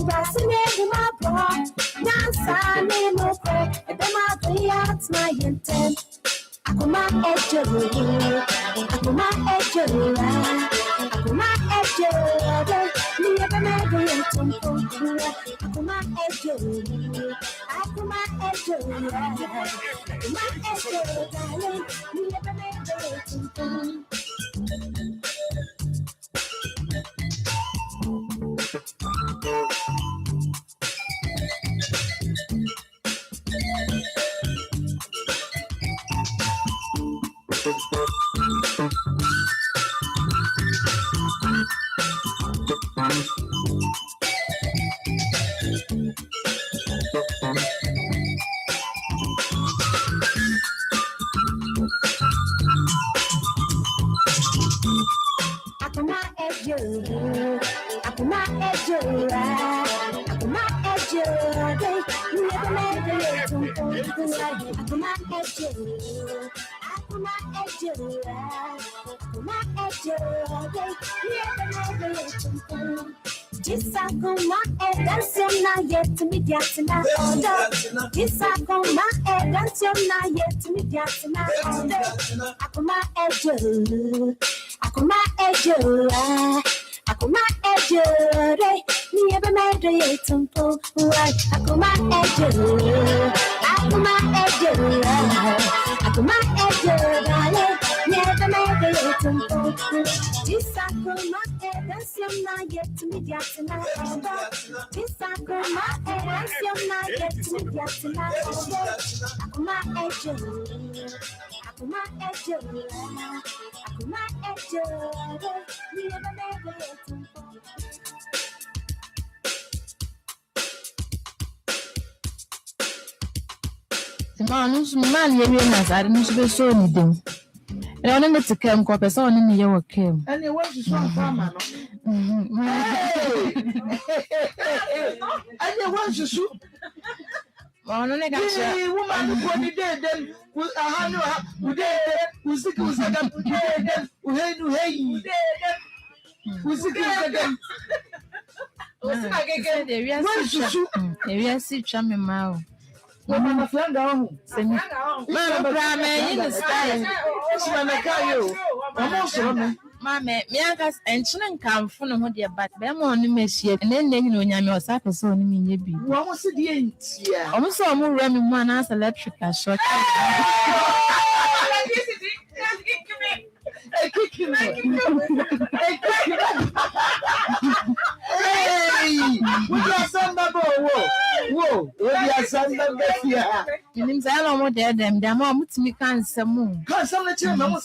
Brasile my bro. Nansa no crack. And then my create my intent. Akoma ejuru. Akoma ejuru. Akoma ejuru. Me ever made it to Akoma ejuru. Akoma ejuru. Akoma ejuru. Me ever made it to Akoma ejuru. Akoma ejuru. Akoma ejuru. Me ever made it to Akoma ejuru. Akoma ejuru. Akoma ejuru. Me ever made it to Disakoma edansem na yet me diatina order. Disakoma edansem na yet me diatina order. Akoma ejuru. Akoma ejuru. Akoma ejuru. Me ever made it to Akoma ejuru. Akoma ejuru. Akoma ejuru. Never made it to Disakoma edansem na yet me diatina order. Disakoma edansem na yet me diatina order. Akoma ejuru. Akoma ejuru. Akoma ejuru. Me ever made it to Man, you realize I didn't be so anything. I don't know to come, person in your came. And you want to show farmer. And you want to shoot. Well, no, I woman who did then with a hand who's sick was again, who had to hate who's sick again. We are see chummy mouth. Mama flan down. Mama, in the style. Mamma, me agas and children come from what dear, but them on the machine, and then you know, your sack is on me. What was the end? Yeah, almost all more ramming one as electrical short. Hey, we got some whoa, we got some here. Names I don't want them, their mom to me can't some more. Can't some let you know,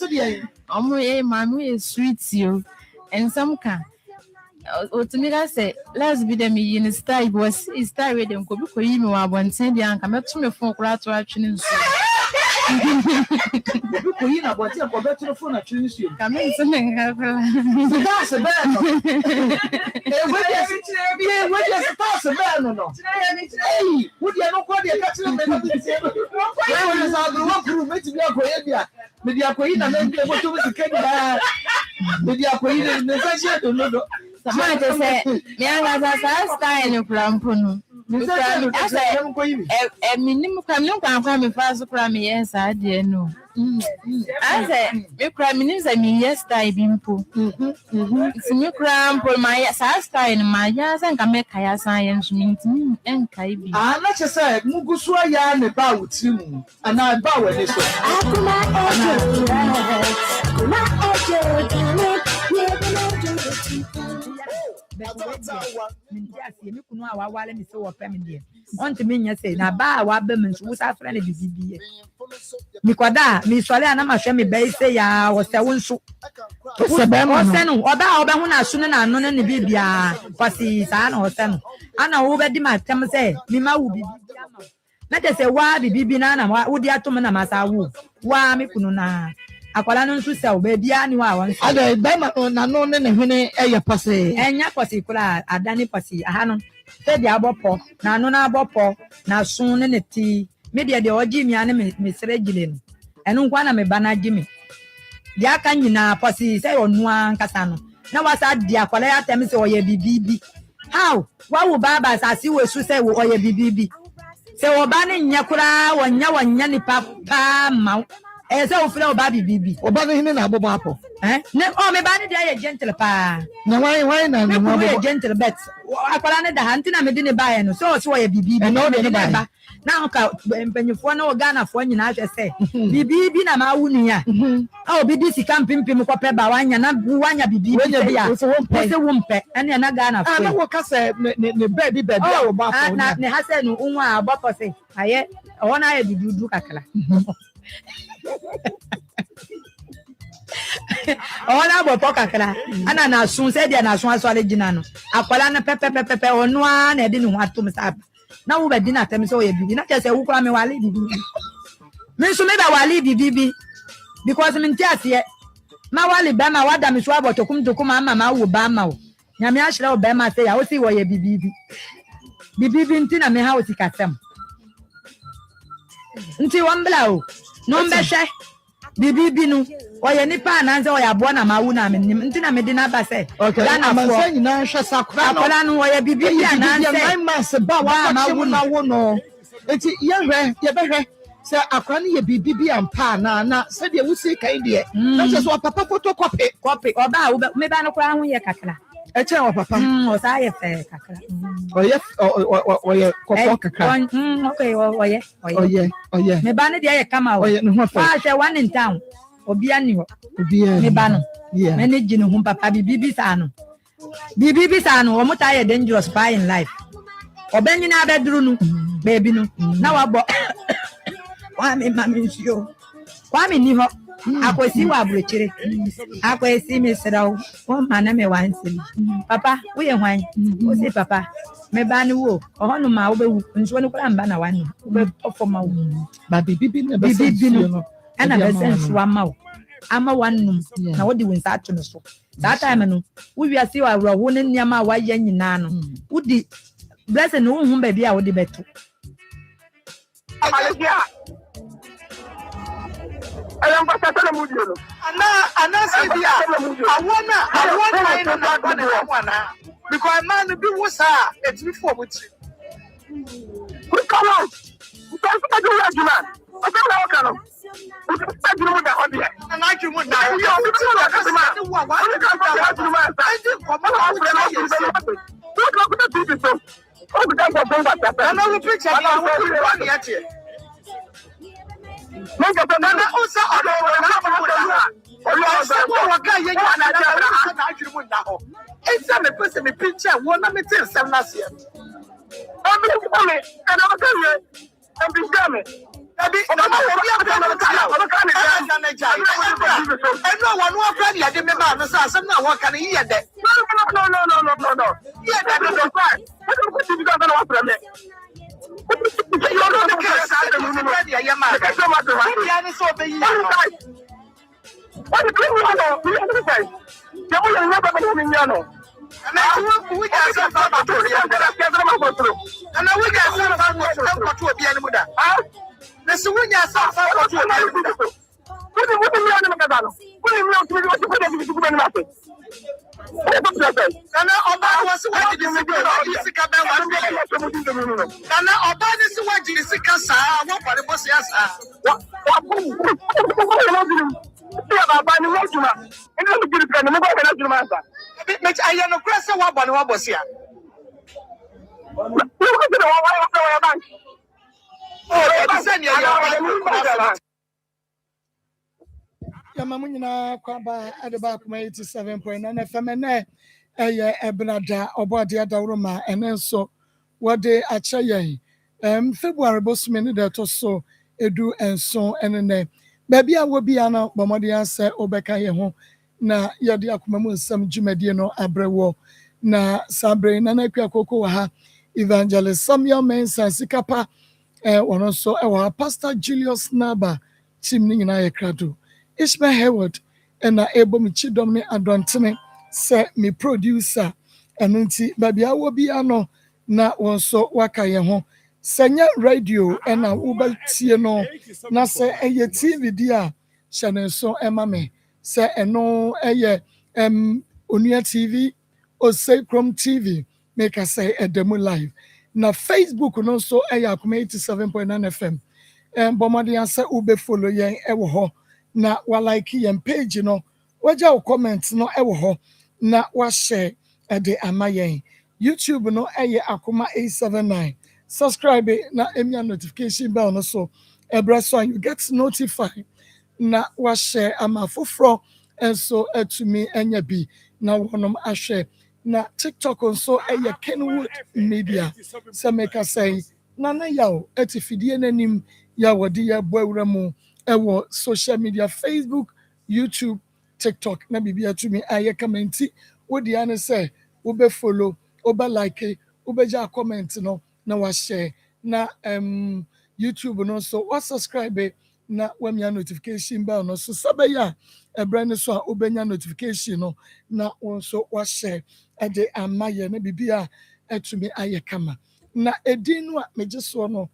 mammy is sweet you, and some can. To me, I say, let's be them in a style was is tired and go because you know I want send the uncle up to me for crowd to action. You know what you're about to the phone at you. Come in something. That's a bad. What is that's a bad no. Hey, would you know what you're catching? Where is our work room? Make me a coya. Maybe a coin and then what to get that. Maybe a coin in the session. No, somebody say, young as I style in Plampono. A minimum come fast cram, yes, I dare know. I said, you cry minutes, I mean, yes, I bimpo. It's a new cram for my sasta in my yas and can make higher science means me and Kaibi. I'm not just said, Muguswa yarn about you, and I bow at this Want me, yes, say, now, bow, what women's was our friend. Nicoda, Miss Solana, my shame, base, say, I was a one so. About when I soon and unknown in the Bibia, was his son or son. I know over the matter, say, Mima will be. Let us say, why be Bibina, what would you have to Manamasa woo? Why me Kununa? Aqualano to sell, baby, I knew I want. I don't know, when a posse, and ya particular, a Danny Posse, a Hanon. Said the abopo, na no na abopo, na soon in the tea. Media the old Jimmy and Miss Regilin. And one me bana Jimmy. The Akanina posse say on one casano. Now was at the Aqualea Thames or ye BB. how wawo baba asase we su say wo oye bibibi se oba ne nya kura wonya ni papa ma e se wo fira oba bibibi oba ne hine na abobo apo ne o me ba ne dia ye gentle pa na why na me bo ye gentle bet akwara ne da ha ntina me di ne ba ye no so wo ye bibibi no de ne ba na nka mpanyifo na Ghana fo nyina ahwe se bibibi na ma wunu ya obi di sika mpimpim ko pe ba wanya na wanya bibibi ya se wompe ene na Ghana fo na wo ka se ne baby a wo ba fo na ne ha se no unwa abofo se aye wona aye dududu kakala ona abofo kakala ana na sun se dia na sun aso ale gina no akwala na pepe onu a na edi ne ho atom sa na wo be di na tem se o ye bibi na kese wo kwa me wale bibi me so me ba wale bibi because me ntiase ma wale ba ma wada me so abotokum ama ma wo ba ma wo nya me ahire wo ba ma se ya wo si wo ye bibi nti na me ha wo sikasem nti wambla o no mbehwe bibi no oye nipa na nze oye abo na ma wu na me nti na me di na ba se na ma se nyina hwe sakra no akola no oye bibi na nze 9 months ba wa ma wu na wo no enti ye behwe se akwa ne ye bibi ampa na se de wusi kan de na se so papa photocopy oba me ba no kra ho ye kakra eche wa papa o sa ye fe kakra oye kokko kakra oye me ba ne de ye kama o oye ne ho fa hwe one in town obi ani ho obi me ba no yeah me ne gine ho papa bibi sa no o muta ye dangerous pa in life obenyi na abeduru no baby no na wabo wa me mami nsuo kwa me ni ho akwesi wa abrochire akwesi me srawo o ma na me wansi papa wo ye hwan o se papa me ba ni wo o hono ma wo be wu nsuo no kura mba na wani wo be ofoma wo ba bibi na be no ana be sense wa ma wo ama wanum na wo di wonsa ato no so that time no wo wiase wa wro wo ne niam wa ye nyina no wo di blessing no hu ba bia wo di beto ayamba satana mudio ana se dia awona na ba ne wana because man bi wo sa etimi fo mo ti we come on we can do that man o ka la o ka no o ka do mo da hobby na ju mo na yo o ka do that man wa o ka do that man I think ko ma wo na ye se o ka do that so o ka do that man na wo picture ni wo ni ate Nanga na osa odo na mo da oyo wa ga ye nya na da na ajuru mo da ho ensa me pese me picture wo na me tin sem na se Obi kome ana makanye obi game abi na ma wo bia bia na ka na na jai eno wa no afra ni ade me ba no sa asem na wo ka na yiye de no yiye de no fine what do you think about what from me you know the case I don't know where you ma ka so ma to ya ni so be yiye what do you know we understand you will never be in no na we just say about to ya na we just say about to obi ani mu da na so we just say about to obi ani mu da what do you know about that what do you know what you put in the Nana oba was what did you say sika be wa Nana oba ni si wa jiri sika sa wo pare bo sia sa ya baba ni wo juma ina lu jiri kan mo ba na juma sa me aye no kra se wa bo ni wa bo sia wo ko de wa bank oh say ni ya Yama munyina kwaba adeba kuma 87.9 FM na eye ebnada obode adawroma ene nso wode ache yen February bosome ne de to so edu enso enene baby a wo bia na bomode ase obeka ye ho na yede akoma mu nsam dwumadie no abrewo na sabre na na kwa koko wa ha evangelist Samuel Mensa sikapa wono so wa Pastor Julius Naba team ni nyina ye krado Ishmael Hayward and able me chidom ne adontene se me producer enunti baby awo bia no na wonso waka ye ho senya radio and uba tie no na se eye TV dia channel so ema me se eno eye onua TV o say Chrome TV make us say a demo live. Na Facebook no so ɛyɛ Akoma 87.9 FM. Bomadi answer ube follow yen ewo ho. Na wa like yen page no. Waja o comment no ewo ho. Na wa share de ama yen. YouTube no Akoma 879. Subscribe na emia notification bell no so. Ebra so you get notified. Na wa share ama foforo enso etumi enya bi na wonom ahwe. Na TikTok nso Kenwood Media. Se make us say nana yaw etifidie nanim ya wodi ya boawura mu ewo social media Facebook, YouTube, TikTok na bibia tumi aye commenti wodi ane say wo be follow, wo be like, wo be ja comment no na wa share na YouTube no so wa subscribe na wa mia notification bell no so sabaya ebrane so a obenya notification no na won so wa share ade amaye na bibia etumi aye kama na edin no a mejeso no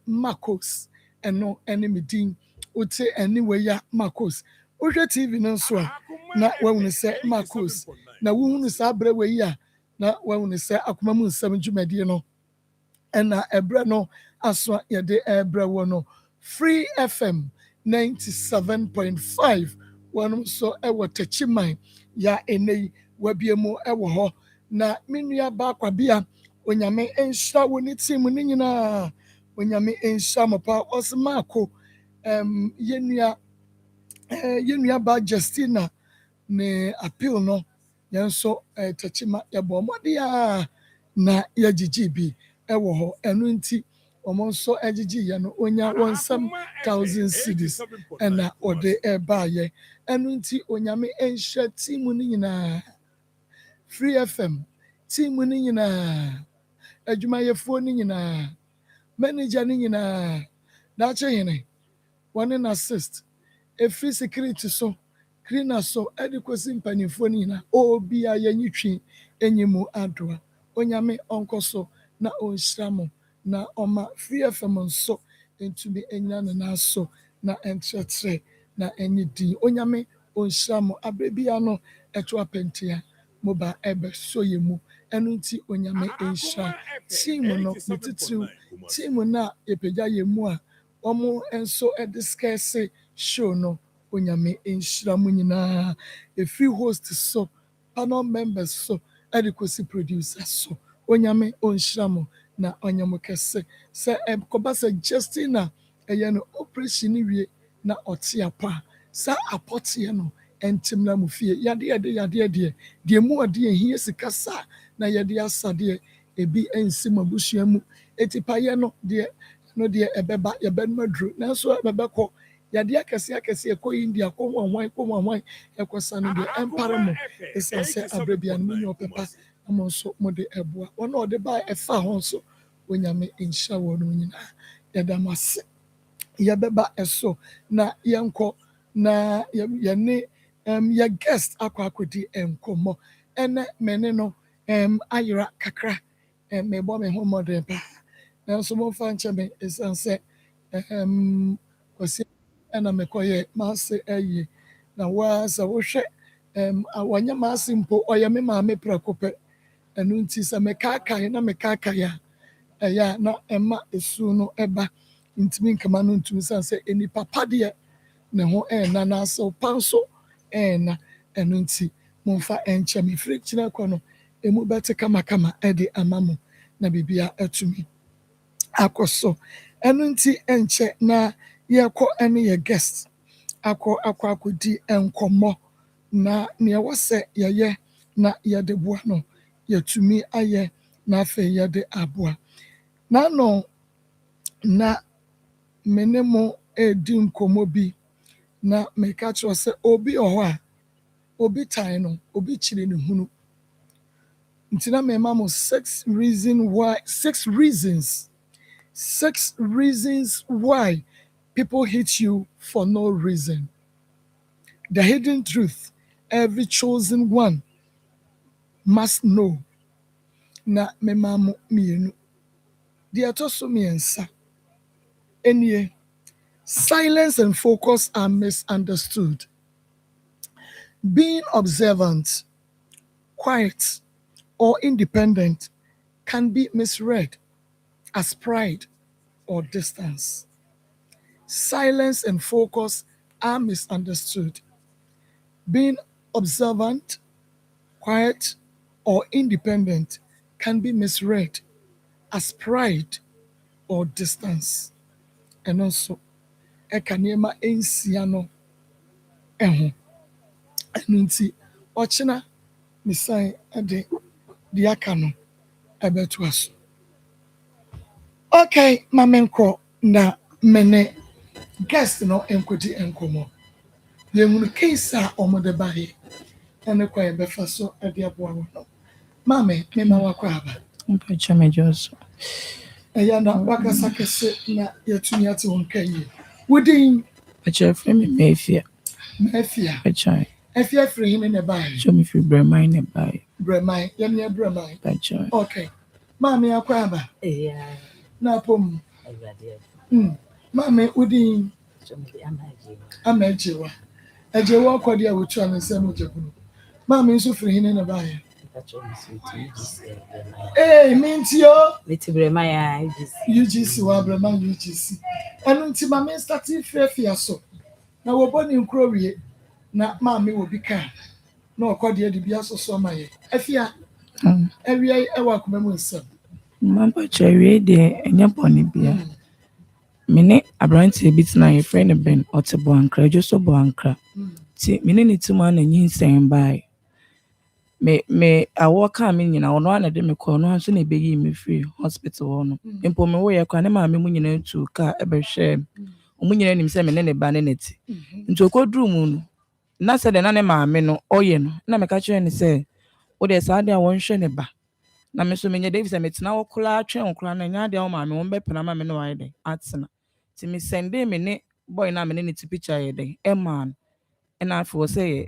Marcos eno ene medin uti anyway ya Marcos uhwe TV no so a na wahunu se Marcos na wuhunu sa abre we ya na wahunu se Akoma mu nsɛm dwumadie no ɛna ɛbrɛ no aso yɛde ɛbrɛ wɔ no Free FM 97.5 wɔn so ɛwɔ Tachiman ya enei wabiemu ɛwɔ hɔ na menua ba kwabia onyame enhyira wo ne team ne nyinaa onyame enhyira mo pa osmako yenua ba Justina ne appeal no yenso tachima yɛbɔ mɔde na yɛgyegye bi ɛwɔ hɔ ɛno nti ɔmo nso ɛgyegye yɛ no onya 1,000 cedis ɛna ɔde ɛbaayɛ ɛno nti onyame enhyira team ne nyinaa Free FM team ne nyinaa adwumayɛfoɔ ne nyinaa manager ne nyinaa daakye hene wɔne na assist efiri security so cleaner so ɛde kɔsi mpanimfoɔ ne nyinaa obia yɛnyi twi enyi mu adoa onyame ɔnkɔ so na ɔnhyira mo na ɔma Free FM nso ntumi enya ne naso na ɛnkyerɛkyerɛ na enyi din onyame ɔnhyira mo abrebia no ɛto apentia moba ebe so ye mu enu nti onyame enhyira team no metitiw team na epagya ye mu a omo enso ediscuss show no onyame enhyira mu nyinaa efiri host so panel members so edikosi producer so onyame onhyira mo na onyamo kese se koba se Justina eye no operation ni wie na ɔte apa sa apote no entim na mu fie yade de mu ade ehie sika sa na yade asade ebi ensi mabusua mu etipaye no de ebeba yebe madru na so ebebekɔ yade akese ekɔ India kɔ wanwan ekosa no de empare mo esense abrabia no nyo pepa mo nso mo de eboa wono ɔde ba efa ho nso onyame insha wo no nyina yada mase yɛbɛba ɛso na yɛnkɔ na yɛne yɛ guest akɔakɔdi nkɔmmɔ ɛnɛ mene no ayera kakra mebɔ me ho mmɔden pa nanso momfa nkyɛ me ɛsiane sɛ kwasi ɛna mekɔyɛ maase ayi na waa sɛ wohwɛ wɔnyɛ maase mpo ɔyɛ me maame prɛko pɛ ɛno nti sɛ mekaakae na mekaakae a ɛyɛ a na ɛma esu no ɛba ntimi nkama no ntumi san sɛ enipa padeɛ ne ho ɛna na asɛ pa nso ɛna ɛno nti momfa ɛnkyɛ me firi kyerɛ kɔ no emu bɛte kamakama ɛde ama mo na bibia ɛtumi akɔ so ɛno nti ɛnkyɛ na yɛkɔ ɛne yɛ guest akɔdi nkɔmmɔ na nea wɔsɛ yɛyɛ na yɛde boa no yɛtumi ayɛ na afei yɛde aboa n'ano na mene mo edi nkɔmmɔ bi na meka kyerɛ sɛ obi wɔ hɔ a obi tan no obi kyiri ne hunu nti na mema mo 6 reasons why people hate you for no reason. The hidden truth every chosen one must know. Na mema mo mienu deɛ ɛtɔ so mmiɛnsa ɛnie silence and focus are misunderstood. Being observant, quiet, or independent can be misread as pride or distance. Silence and focus are misunderstood. Being observant, quiet, or independent can be misread as pride or distance. And also, ɛka nneɛma nsia no ho. Ɛno nti, ɔkyena mesan de deɛ aka no ɛbɛtoa so. Okay, ma menkɔ na mene guest no nkɔdi nkɔmmɔ. Yɛhunu case a wɔde baeɛ ɛne kwan yɛbɛfa so de aboa wɔn no. Maame, mema wakɔ aba. Mpatwa medwo so. Ɛyɛ na wakasa kɛse na yɛtumi ate wɔn ka yie. Wodin Patwa frɛ me Mafia. Mafia. Patwa. Afia firi hene ne baeɛ. So me firi Breman ne baeɛ. Breman, yɛne Breman. Patwa. Okay. Maame akɔ aba. Yeah. Na pom. Maame wodin ama agyewa. Agyewa kɔde a wotu a ne nsɛm gyegunu. Maame nso firi hene ne baeɛ. Mintio. Meti Breman UGC wa Breman UGC. Ɛno nti maame start fia so. Na wɔbɔ ne nkuro wie. Na maame wɔ bi ka. Na ɔkɔde de bi asoso ma yɛ. Afia. Awia ɛwɔ akoma mu nsɛm. Mapatwa wie de enya bɔne bia. Mene abrante bi tena yɛ friend Ben ɔte Boankra, Joso Boankra. Ti mene ne tuma na Nsem bae. Me awo ka me nyina ono ana de me kɔ no nso na ebeyi me free hospital hɔ no. Mpo me wo yɛ kwa ne maame mu nyina tu ka ɛbɛhwɛ. Omu nyina nim sɛ me ne ba ne neti. Nti okoduru mu no. Na sɛ de na ne maame no ɔyɛ no. Na me ka kyerɛ ne sɛ wo de saa de a wɔnhwɛ ne ba. Na me so menye David sɛ metena wo kola atwe nkora na nya de a wo maame wo mbɛpena ma me no wayɛ de atena. Ti me sende me ne boy na me ne ti picture yɛ de man. Ɛna afo sɛ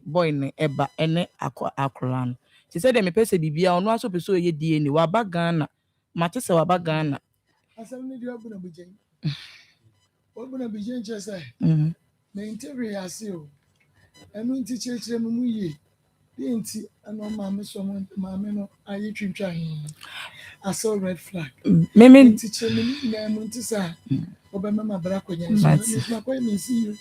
boy ne eba ene akora no. Ti sɛ de me pese bibia ono aso pese oyɛ die ni waba Ghana. Mate sɛ waba Ghana. Asɛm ne dia bu na bugyen. Obu na bugyen kyerɛ sɛ. Na interview ase o. Ɛno nti kyerɛkyerɛ mu yie. Nti ano maame so maame no ayi twintwa hin. I saw red flag. Meme teacher me na mu nti sa. Obema ma bra konya so. Na kwa me see you.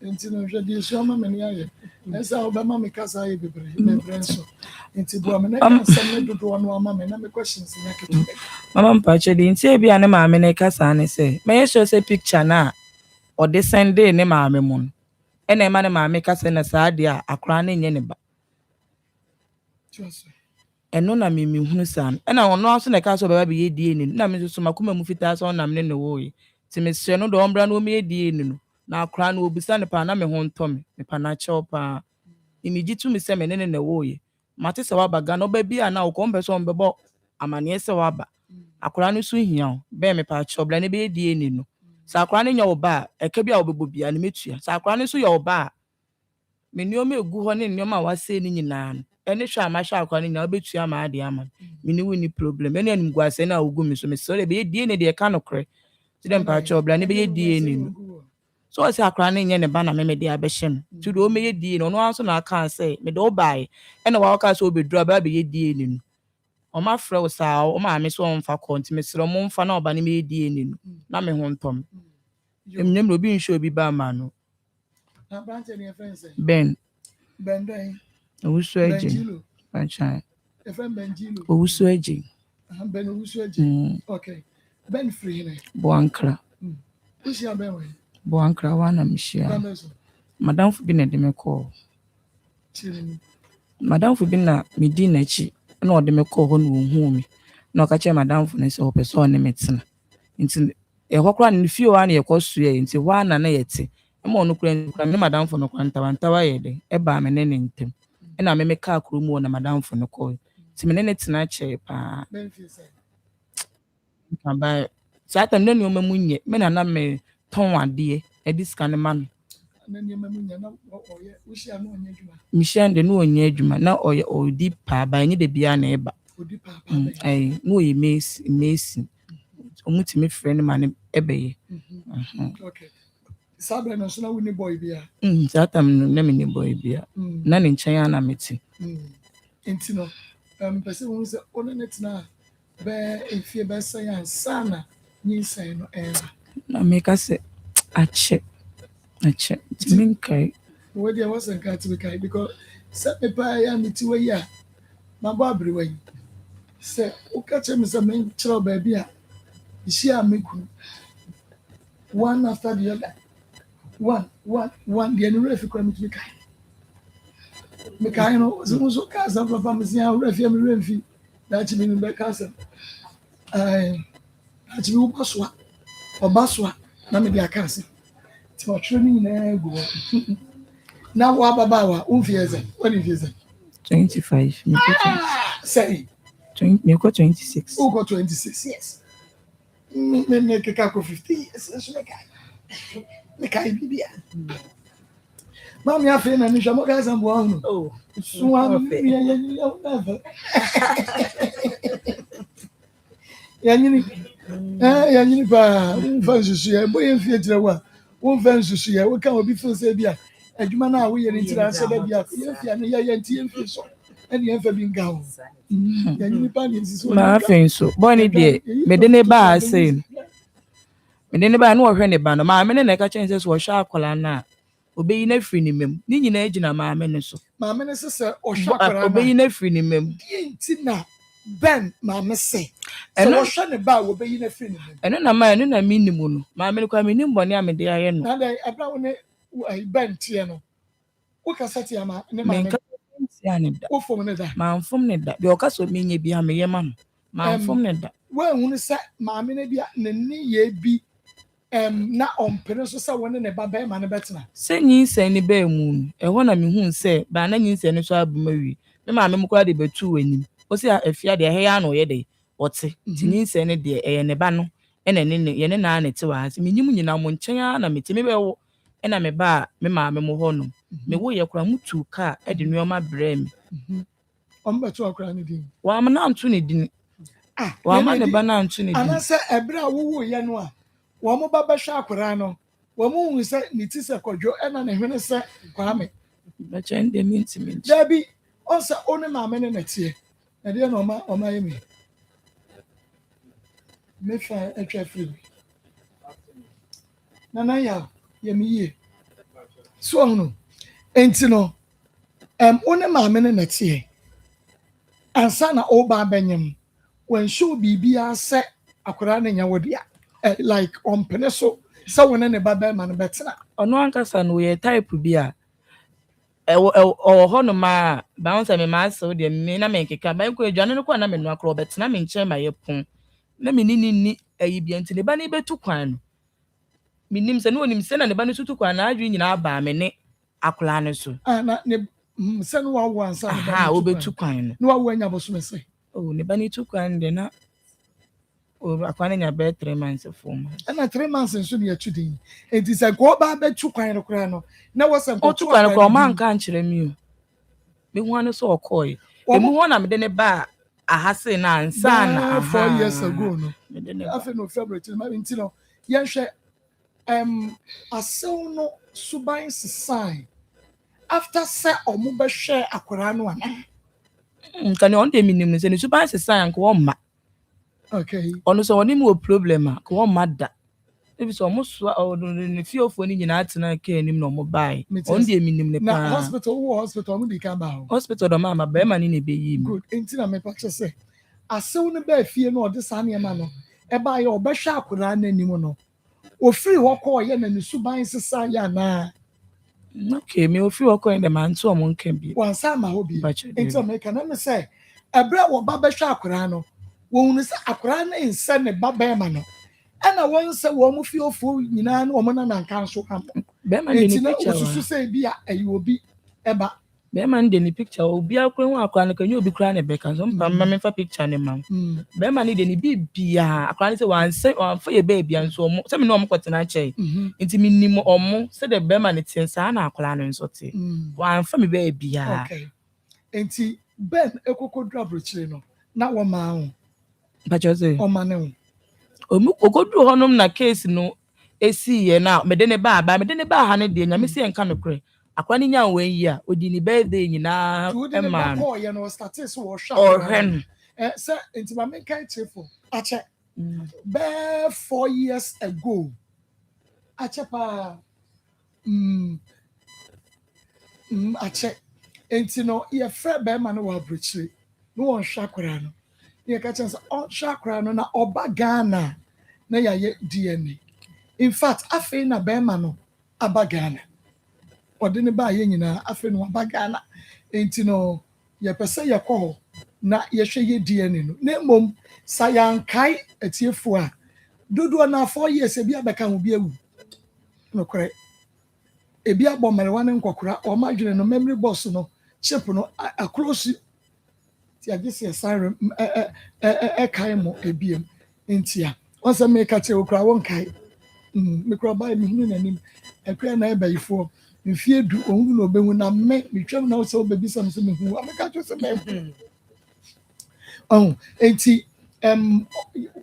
Nti no hwɛ de so ma me ne ayɛ. Esa obema me kasa ayɛ bebre. Me brenso. Nti bo me na kasa me dodo no ama me na me questions na keto. Mama mpache de nti e bia ne maame ne kasa ne sɛ. Me yɛ sure picture na ɔde send ne maame mu no. Ɛna ɛma ne maame kasa na saa de a akora ne nye ne ba. Ɛno na me hunu saa. Ɛna ɔno aso na ka so baba bi yɛ die ni. Na me so makoma mu fitaa so na me ne wo yi. Ti me hye no do ombra no me yɛ die ni no. Na akora no obisa ne pa na me ho ntɔ me. Me pa na kyɛw pa. Imiji tu me sɛ me ne wo yi. Mate sɛ waba ga no ba bi a na wo ko mbe so mbɛbɔ amane sɛ waba. Akora no so hia o. Be me pa kyɛw bla ne be yɛ die ni no. Sa akora no nya wo ba, ɛka bi a wobɛbɔ bia ne metua. Sa akora no so yɛ wo ba. Me nneɔma egu hɔ ne nneɔma a wase ni nyinaa no. Ene hwɛ amahwɛ akwa ne nya obetua ma ade ama me ni woni problem ene anim guase na ogu me so me so be die ne de ka no kre ti dem pa cho bla ne be die ne no so o se akwa ne nye ne ba na me de abɛhye no ti do o me die no no anso na aka say me de o bae ene wa ka so obedura ba be die ne no o ma frɛ wo sa o ma me so on fa konti me sro mo mfa na oba ne me die ne no na me ho ntom emnyem obi nhwe obi ba ma no na branch ne friends Ben den Owusu eji. Pachai. Efem Benjilo. Owusu eji. Ben Owusu eji. Okay. Ben free ne. Boankra. Ushia ben we. Boankra wana mishia. Madam fu bi na de me call. Madam fu bi na me di na chi. Na o de me call ho no hu mi. Na o ka che madam fu ne se o pese o ne metena. Nti e hokra ne fie wa na ye kwasu ye nti wa na na yete. E ma onu kura ne madam fu no kwantawa ye de. E ba me ne ntem. Ena me ka akuru mu na madam fu no call. Ti me ne tena che pa. Ba sata me ne o mamu nye. Me na me ton ade e diska ne ma no. Na ne mamu nye na oye ushia no onye adwuma. Mission de no onye adwuma na oye odi pa ba nye de bia na eba. Odi pa pa. Ai no oye mesi. Omuti me friend ma ne ebeye. Okay. Sabe no so na woni boy bia. Sata me na me ni boy bia. Na ne nchen ya na meti. Enti no person who say on it now be if you be say sana ni say no na make us ache minkai what there was a cat because set me pa ya me ti we ya ma ba bre we say o ka che me say me chiro ba bi a isi a me ku one after the other one the new refi kwa me kai me kai no so ka sa papa me sia refi me refi da chi me be ka sa ati me obasoa na me dia ka sa ti o tro ni na ego na wa baba wa unfieze what if you say 25 say 20 me ko 26 who got 26 yes me keka ko 50 yes so me kai bibia mami afi na ni jamo gaza mbo anu oh suwa ya nyini ba unfa nsusu ya boye mfie tire wa unfa nsusu ya wo kan obi feel say bia adwuma na wo ye ni tira se da bia ye mfie na ye ntie mfie so ene ye mfa bi nga ho ya nyini pa ni nsusu ma afen so boni de me de ne ba say me de ne ba no wo hwe ne ba no ma me ne na ka chen se so wo hwa akola na obeyi na free ni mem ni nyina agina ma me ne so ma me ne se o hwa kwara na obeyi na free ni mem nti na ben ma me se so wo hwa ne ba wo beyi na free ni mem eno na minimum no ma me kwa minimum boni a me de aye no na dai abra wo ne ben tie no wo ka sati ama ne ma me wo fom ne da ma mfom ne da bi o ka so me nya bi ha me yema no ma mfom ne da wo ehunu se ma me ne bia ne ni ye bi na ompere so se won ne baba ma ne betena se nyinsa ni ba mu e ho na me hu se ba na nyinsa ni so abumawi me ma me mkwa de betu wanim o se afia de he ya no ye de wote ti nyinsa ni de e ne ba no e na ne ye ne na ne te wa ha me nyim nyina mo nchen na me te me be wo e na me ba me ma me mo ho no me wo ye kura mutu ka e de nuoma bre me ombetu akura ne din wa ma na antu ne din wa ma ne ba na antu ne din ana se ebra wo wo ye no a wo mo baba hwa akura no wo mo hu se ni ti se kodwo e na ne hwene se kwa me ba chen de minti dabi on se oni ma me ne tie e de no ma ye me fa etwa free na ya ye mi ye so no enti no oni ma me ne tie ansa na o ba benyem when show bibia se akura ne nya wodia like on peneso so when ne baba man betena ono ankasa no ye type bi a o ho no ma bounce me ma so de me na me keka ba ko adwane no ko na me no akro betena me nche ma ye pon na me ni ayi bia nti ne ba ne betu kwan no minim se no onim se na ne ba ne tutu kwan na adwi nyina ba me ne akla ne so na ne se no wa ansa ne ba ne obetu kwan no wa anya boso me se oh ne ba ne tu kwan de na o akwa nya be 3 months form na 3 months nso ne atudi enti se ko ba betu kwan no kra no na wo se ko tu kwan ko man kan kire mi o me hu ane so okoi emu ho na me de ne ba ahase na ansa na 4 years ago no afi no February till ma enti no ye hwe asew no suban sesai after say omo be hwe akora no ana kan on de minim se ne suban sesai anko wo ma okay ono so woni mo problem a ko wo ma da ebi so omo so ne fiofo ni nyina atena ka anim na omo bai on de minim ne pa na hospital omo di ka ba hospital do mama ba ma ni ne be yi good enti na me pa che se asew no ba fie no ode sa ne ma no e ba ye obehwe akora na anim no ofiri ho ko ye na ne suban sesa ya na okay me ofiri ho ko en de man to omo nka bi wansa ma ho bi enti me ka na me se ebra wo ba behwe akora no wo hu se akora na nse ne baba ma no ana won se wo mu fiofo nyina na wo na nanka so am be ma de ni picture susu se bi a ayi obi eba be ma de ni picture obi akwa hu akwa na kanyo obi kra na be ka so mpa ma me fa picture ne ma be ma de ni bibia akwa ne se wan fa ye be bia nso omo se me no omo kwetena che enti minim omo se de be ma ne tin sa na akwa no nso te wan fa me be bia okay enti ben ekokodru abrochire no na wo ma hu ba jose o ma ne hu omu ogodru honom na case no esi ye na me de ne ba ha ne de nya me se enka no kre akwa ni nya wen yi a odi ni birthday nyina to the man call you know started so or hen sir into my main kind cheerful ache be 4 years ago ache pa ache enti no ye frɛ bɛrima no wɔ aburokyire no wɔn hwɛ akwaraa no ye ka kyerɛ sɛ ɔhwɛ akwaraa no na ɔba Ghana na yɛayɛ DNA in fact afei na bɛrima no aba Ghana ɔde ne baa yɛ nyinaa afei no aba Ghana enti no yɛpɛ sɛ yɛkɔ hɔ na yɛhwɛ yɛ DNA no na mmom sa yɛankae atiefo a dodoɔ na 4 years ebi abɛka ho bi awu no korɛ ebi abɔ mmerewa ne nkɔkora ɔma adwene no memory box no chip no akrosi ti agye siren kae mo ebiem ntia onse me ka che okra won kae me kra ba me hunu nanim ekra na ebayifo mfie du ohunu na obehu na me twam na wo se obebi sam se me hu ameka cho se me oh enti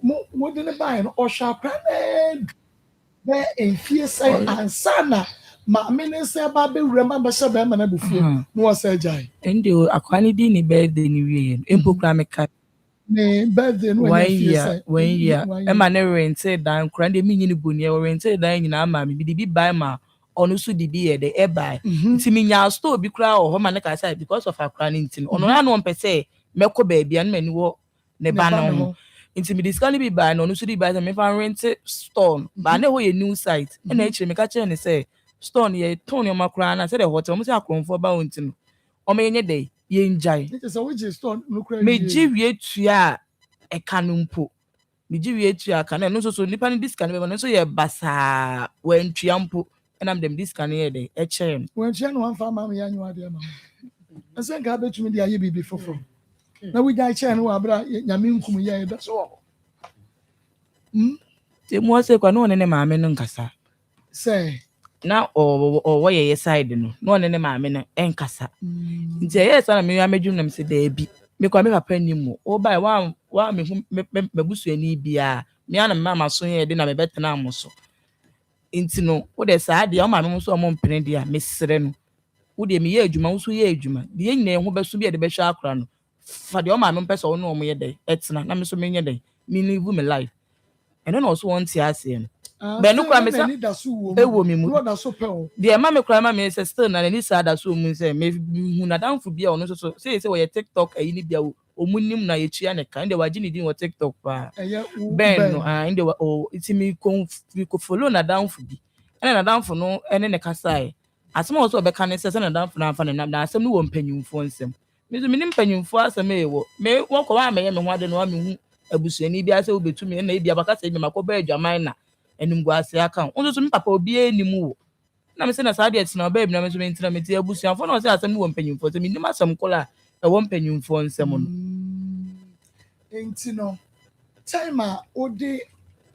mo de ne ba no o sha pra be enfie sai ansana ma me ne se ba be wura ma ba sha ba ma na bufie no wo se jai ende akwani di ni birthday ni wie empo kra me ka ne birthday no when year e ma ne rented dan kra de mi nyini boni e rented dan nyina ma me bi di buy ma onu so di bi e de e buy nti mi nya store bi kra o ho ma ne ka say because of akra ni nti ono na no pese meko ba bia na mani wo ne ba no nti mi discount bi buy no onu so di buy me fa rent store ba na ho ye new site e na e kire me ka kire ne say store no ye ton yo makra na say the hotel mo say akronfo ba wonti no o me nye dey ye njai it is a which store no kra me jiwie tua e kanumpo me jiwie tua kana no so nipa ni discount be no so ye basa wan tua mpo enam dem discount ye dey e chem wan tua no wan fa ma me yanyu ade ma ase ga betumi de aye bibi foforo na we ga che no wa bra nyame nkum ye da so te mo se kwa no ne maame no nkasa say na o ye side no no ne maame no enkasa nti ye sa na me amedwum na me se da bi me kwa me papa ni mu o bai wa me hu me busuani bia me ana mama so ye de na me betena amoso nti no wo de sa de o maame mo so o mo mpene dia me sere no wo de me ye adwuma wo so ye adwuma de ye nyina ye ho beso bia de be hwa akora no fa de o maame mpese wo no o mo ye de etena na me so me nye de me live my life eno na so won ti ase no be no kwa me sa ewo me mu de ma me kwa ma me say still na ni sa da so mu say me hu na danfo bia ono so say we ye TikTok ayi ni bia o munim na ye tua ne kan de waji ni din wo TikTok pa ben no inde o itimi ko follow na danfo bi ene na danfo no ene ne kasai asem o so be kan say na danfo na afa ne na asem no wo mpanyimfo nsem me so minim mpanyimfo asem e wo me wo ko wa me ye me ho ade no wa me hu abusuani bia say obetumi na e bia baka say me makoba adwaman na enim guase aka onso so me papa obi enim wo na me se na sa de etina ba ebina me so me ntina me ti abusuafo na o se asem no wo mpanyimfo se me nim asem kola e wo mpanyimfo nsem no enti no time a odi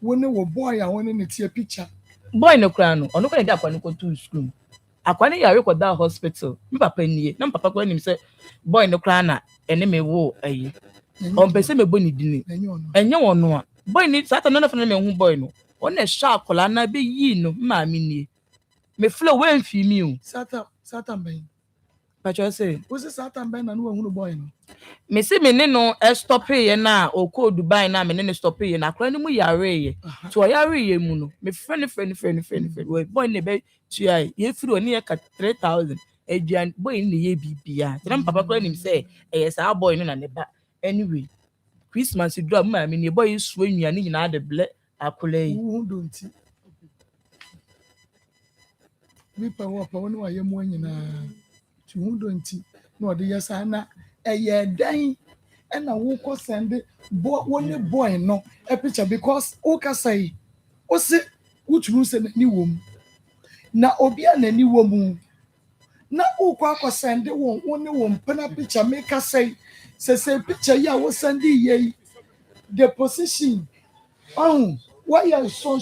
woni wo boy a woni ne tie picture boy no kra no ono kwa de akwa no ko to school akwa ne ya record that hospital me papa nie na papa kwa nim se boy no kra na ene me wo ayi on pese me boni dini enye wono a boy ni sata no na fa na me hu boy no ona hwa akola na be yi no ma me nie me flow we mfi mi o sata ben pacho say wo se sata ben na no hu boy no me se me ne no stop ye na o ko Dubai na me ne stop ye na akora ni mu yare ye to yare ye mu no me friend we boy ne be tua ye firi oni ye ka 3000 aduan boy ne ye bibia tena papa kora nim say e sa boy no na ne ba anyway Christmas do am ma me ne boy so anuane nyina de ble akola yi hu donti mi pa wo pa woni wa ye mu nyina ti hu donti no de yesa na eye dan na wo ko send woni boy no a picture because o ka say o se wuturu se ni wom na obi a na ni wom na o ko send woni wom pena picture make ka say picture ya wo send ye the position why you so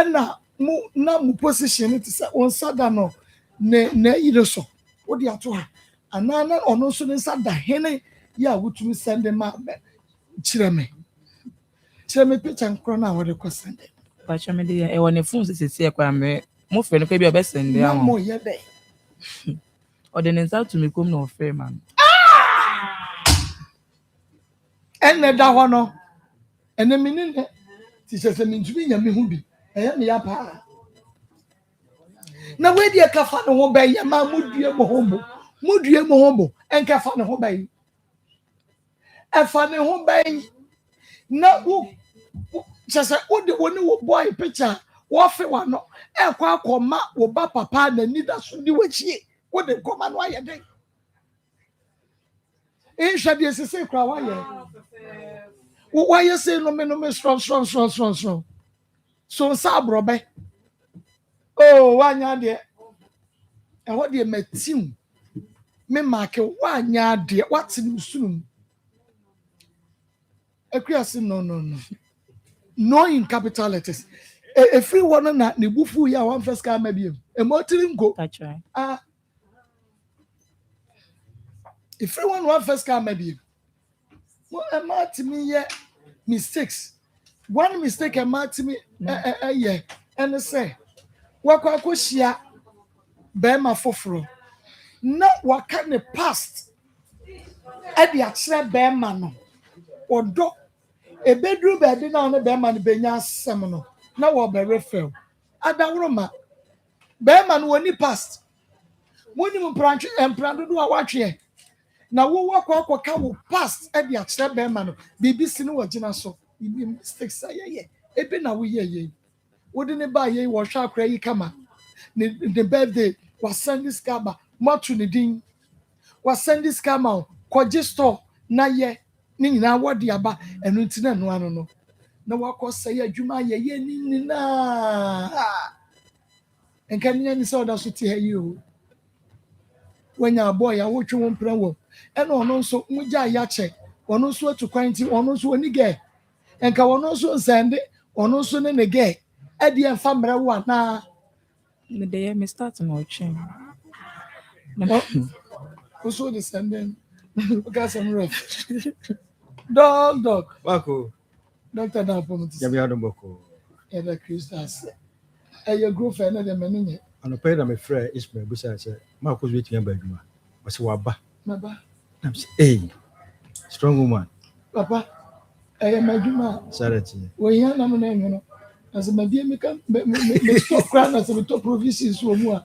na mu position it say on sada no na ire so wo di ato ha anana ono so ne sada hene ya wutumi send ma chire me picture nkro na wo de ko send pacho me de e woni phone se kwa me mo friend ko bi obesend na am mo ye dey o de nsa to me kom na ofre man enne da ho no enne mi ne ti se mi ntumi nya me hu bi eye me ya pa na we die ka fa ne ho ba ye ma mudue mo hombo enka fa ne ho ba yi e fa ne ho ba yi na wo sasa wo de woni wo boy picture wo fe wa no e kwa akoma wo ba papa na ni da so di wachie wo de koma no aye den e hwa de sese kra wa ye wo wa ye say no me strong so sa brobe oh wa nya de e ho de matim me make wa nya de what in sunum Equias no in capital letters. A free one na ne bufu ya one first car maybe. A motoring go. that's right A free one first car maybe. Well, a martini yeah mistakes. One mistake a martini yeah. And I say, Waka shia Bema fofro. No, what kind of past? At the actual Bema no. Or do a bedroom bed na on the Beman Benya Semono. Now what be refill. Adawroma. Beman when he passed. When you branch and plan do a watch here. Now we walk will past at the accept Beman. BBC no wajina so. You mistakes say yeah. Ebe na we ye. Wouldn't it buy ye was sharp cray kama. The birthday was send this kaba. Matu ni ding. Was send this kama. Kwaji store na ye. Ni na wadi aba enu ntina no ano no na wakọ say adwuma ye ni na enka ni so da so ti ha yi o wanya boy ya wo twe won pra wo ena ono nso mugya ya che ono nso atu kwanti ono nso oni ge enka ono nso nsende ono nso ne ge e de enfa mra wo na me dey me start no chin also the sending okay some rough dog Wako. doctor na pomo ti Yami adom boko. e da Christus e your girlfriend na de menye Ano pay na me frɛ Ismail busa sɛ ma ko zwe tian ba adwuma. Wase waba. Baba, Nam sɛ eh strong woman. Papa, I am a juma. Sarati. We hear no name, as a media make me stop crying as a top provinces from one.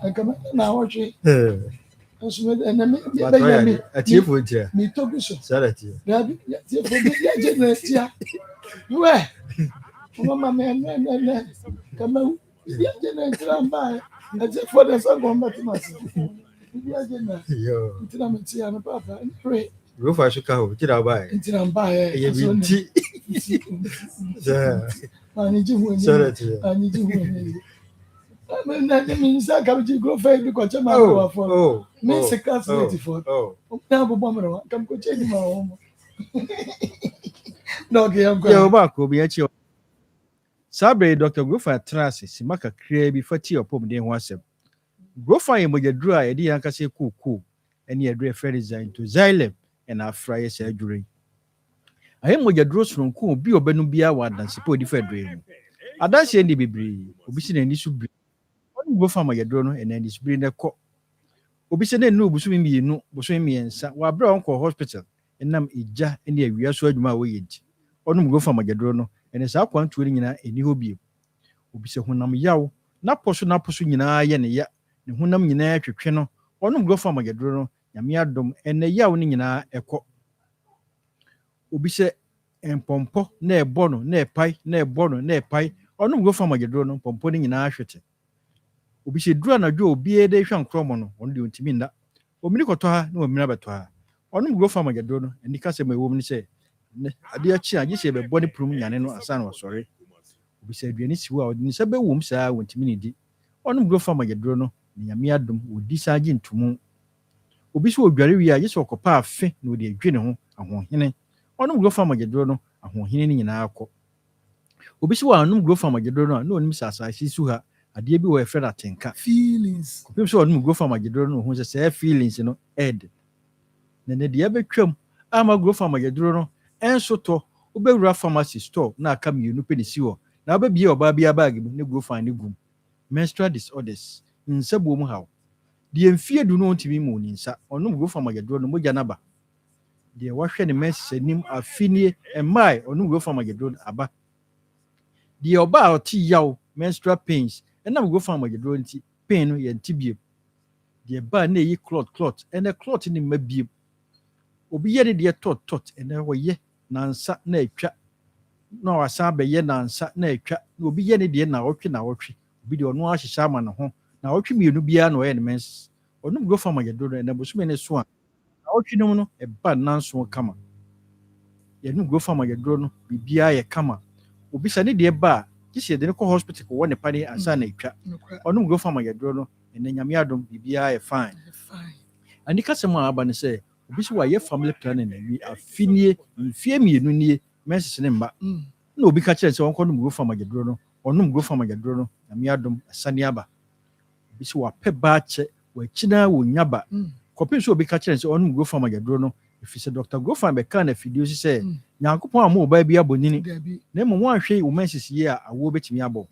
I come now watch it. As and me, a chief would ya. me talk so. Sarati. Rabbi, yeah, where? Mama, man, come out. Yeah, by. As if for the sun going back to myself. Yo. It's Papa, and pray. Go for Chicago. Get out by. Until I'm by. You tea. I need you. Sarati. I need you. I mean, that means I come to go fair because I'm out for me. Class 84. Oh, now, bomber, come go check my home. No, yeah, back will be at you. Sabre Dr. Grofa Trasi, Simaka Crabby for tea or pom de wasem. Grofa and with your dry idea, can say cool, and your dry fair design to Xylem and our fryer surgery. I am with your draws from cool, be or benubia one and support the fair dream. I don't see any baby, Obison and issue breed. One go from my drone and then it's bring a cock. Obison no, between me, no, between me and Sa, Brown Hospital, and nam ija and the we are sword my wage. One go from my drone. And as I want to in a new be. Obisa Hunam Yaw, not possu in a yen ya, the Hunam in a channel, or no go from my gadrono, Yamiadum, and a yawning in a echo. Obisa and Pompo, ne bono, ne pie, or no go from my gadrono, pomponing in a shitty. Obisa drana jo be a day shan cromono, only untimina, or Minicotoa, no mirabatua, or no go from my gadrono, and the customer woman say. Adia chia ji se be body prum nyane no asa no sorry obi se aduane si wo a odini se be wom saa wontimi ne di onum go fa magedro no nyame adom odi saa ji ntumu obi se odware wi a ji se okopa afe na odi adwe ne ho ahohene onum go fa magedro no ahohene ne nyina akọ obi se wa onum go fa magedro no na onim sasa su ha ade bi wo e fera tenka feelings obi se onum go fa magedro no ho se feelings no ed ne de abetwam ama go fa magedro no enso to obewura pharmacy store na aka me nu pe de si ho na obebie oba bia bag mu ne go find gum menstrual disorders nsa bom how de mfie du no ntimi mu nsa onum go fama yedro no mogya naba de wahwe ne menses anim afinie emai onum go fama yedro aba de oba oti yaw menstrual pains enam go fama yedro nti pain no ye ntibie de ba na yi clot ene clot ni mabie obi ye de tot ene wo ye nansa na atwa na wasa be ye nansa na atwa obi ye ne de na wotwe obi de ono ahyehya ama ne ho na wotwe mienu bia na oye ne menses onum go fama yedro na bosume ne so a na wotwe no no e ba nanso kama ye num go fama yedro no bibia ye kama obi sa ne de ba kisi de ne ko hospital ko woni pane ansa na atwa onum go fama yedro no ene nyame adom bibia ye fine ani kasem a aba ne se obi so wa ye family planning na wi afinie mfie mienu nie menses ne mba na obi ka kire se won ko num go fama yedro no onum go fama yedro no nyame adom asane aba obi so wa pe ba che wa kina wo nyaba kopi so obi ka kire se onum go fama yedro no if se Dr. Gofan be kan na video se nyankopon amu oba bia bonini na mo anhwe wo menses ye a awo betimi abo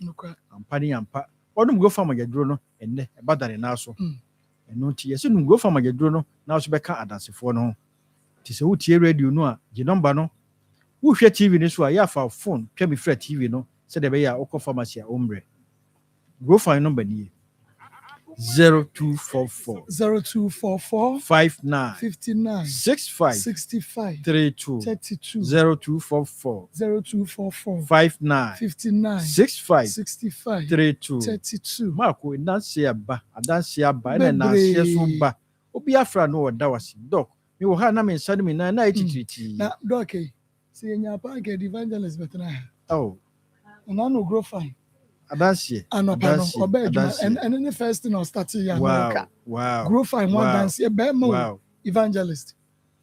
ampa ni ampa onum go fama yedro no enne e badare na so eno ti yesi num go fama yedro no na so be ka adansefo no ti se wo tie radio no a je number no wo hwe TV ni so a ya fa phone twa mi fra TV no se de be ya okọ pharmacy a ombre Gofan number ni 0244 59 65 32 0244 59 65 32 Marco nansi aba adansi aba na nansi so ba obi afra no oda wasi doc me wo ha na me nsa me na etitriti na doc se nya pa ke evangelist betana oh na no grow fine adansi and the first thing I started ya wow grow fine one dance e be mo evangelist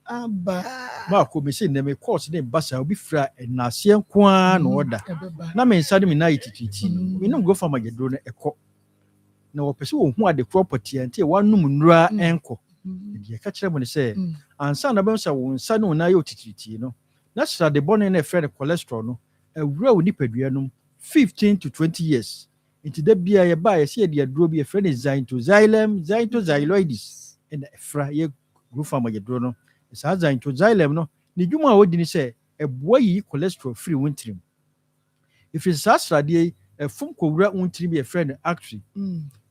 aba Marco me say na me course na basa obi fra enase nkoa na oda na me nsa me na etitriti me no go fa magedro na ekọ na wo pese wo hu ade property ante wanum nura enko de ka kire mo ne say ansa na be nsa wo nsa no na ye otitriti no na sra de bone na friend cholesterol no awura wo nipadua no 15 to 20 years into the bia ye ba ye se de aduro bi e friend xylem and fra ye go fa magedro no sa xylem no ni dwuma wodi ni say eboa yi cholesterol free wintrim if it's asrade e fom kowura wintrim be friend actually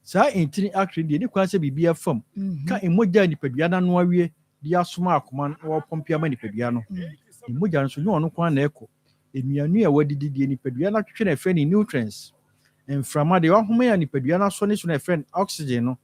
sa entini actually de ni kwa se bibia fam ka emoja nipadua na no awie de asoma akoma wo pompia ma nipadua no emoja nso nyo no kwa na eko enuanu ya wadidi de nipadua na twetwe na friend nutrients enframa de wahoma ya nipadua na so ne so na friend oxygen no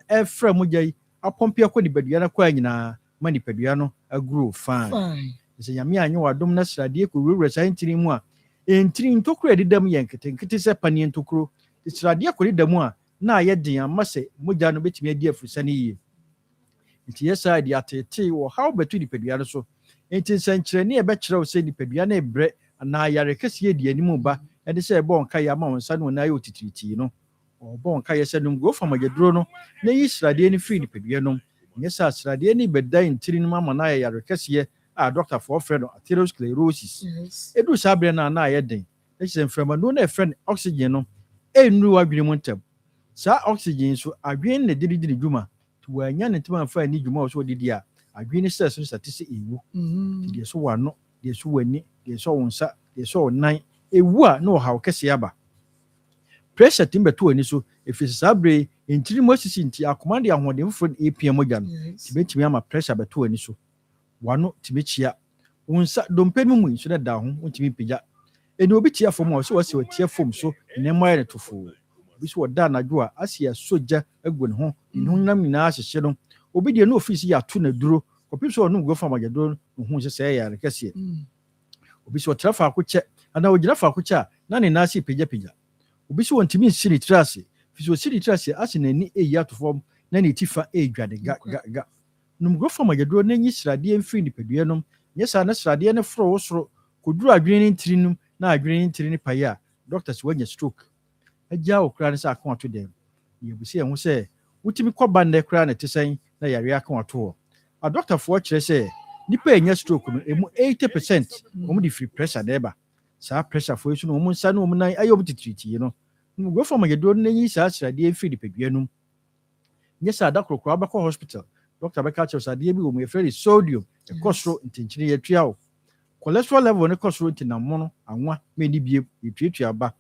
efra moja yi apompia kwa nipadua na kwa nyina ma nipadua no agro fine se nyame anyo wadom na srade ko wura sa entini mu a entini ntokuro edidam ye nkete se pani ntokuro srade ko edidam a na ye den amase moja no betimi adi afurisa ne yi nti yesa di atete wo how betu nipadua no so enti sankyere ne e be kyerɛw se nipadua na ebre na yare kese di animu ba e de se ebo nka ya ma wonsa no na ye otitiriti no obo nka ye se no go fa magedro no na yi srade ni free nipadua no nyesa srade ni bedai ntiri no ma na yare kese a doctor for friend atherosclerosis edu sabre na ye den e se mframa no na friend oxygen no enru adwene mu ntam sa oxygen so adwene na dididi dwuma to anya ne ntama fa ni dwuma so didi a adwene stress so statisi ewu de so wano de so wani de so wonsa de so nan ewu a no ha okese aba pressure timbeto ani so efisi sabre entiri mosisi nti akomande ahode mfo APM mogya no tibetimi ama pressure beto ani so wano tibechia wonsa dompenu mu nso da ho wontimi pija eni obi tia fom o so wase watia fom so ne moye ne tofo obi so wada anadwo a asia soja agu ne ho nam nyina ahyehye no obi de no office ya to na duro obi so no go fa magedro no hu se ya rekese obi so trafa akoche ana ogina fa akoche na ne nasi pija obi so wontimi siri trase fi so siri trase ase na ni eya to fom na ne tifa edwade ga no go fa magedro na nyi srade mfiri ni padua no nyesa na srade ne fro wosoro koduru adwene ni ntiri no na adwene ni ntiri ni paya doctors wanya stroke agya okra ne sa akon to dem yebusi ehun se wutimi koba ne kra ne tesen na yare akon ato a doctor for kire se nipa enya stroke no emu 80% omu di free pressure na eba sa pressure for isu no omu nsa no omu nan ayo butitriti no Go from my door, any such idea free the peguanum. Yes, I doctor Crabacco Hospital. Dr. Becatchers are dear with a sodium, a costro intentionally a trial. Cholesterol level on the costro in a mono, and one many be a treat your back.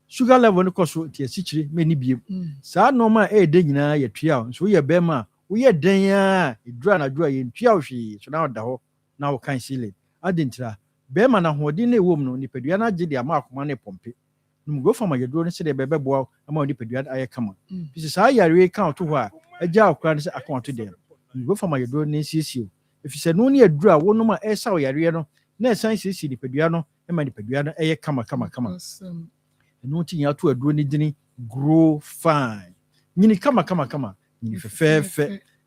Sugar level on the costro to a city, many be. Sa no ma a day in a trial, so we are bema, we are daya, a drana dry in trial she, so now the whole now can't seal it. I didn't try. Bema na hodine woman on the pediana did the amount of money pompe. Go for my drone say the baby boy among the pediat I come. This is how you count to her. A jar crowns account to them. Go for my drone sees you. If you said no near draw, one no more air saw yariano, no science is the pediano, and my pediana air come. And no thing out to a drone dinny grow fine. Nini come. Nini fair.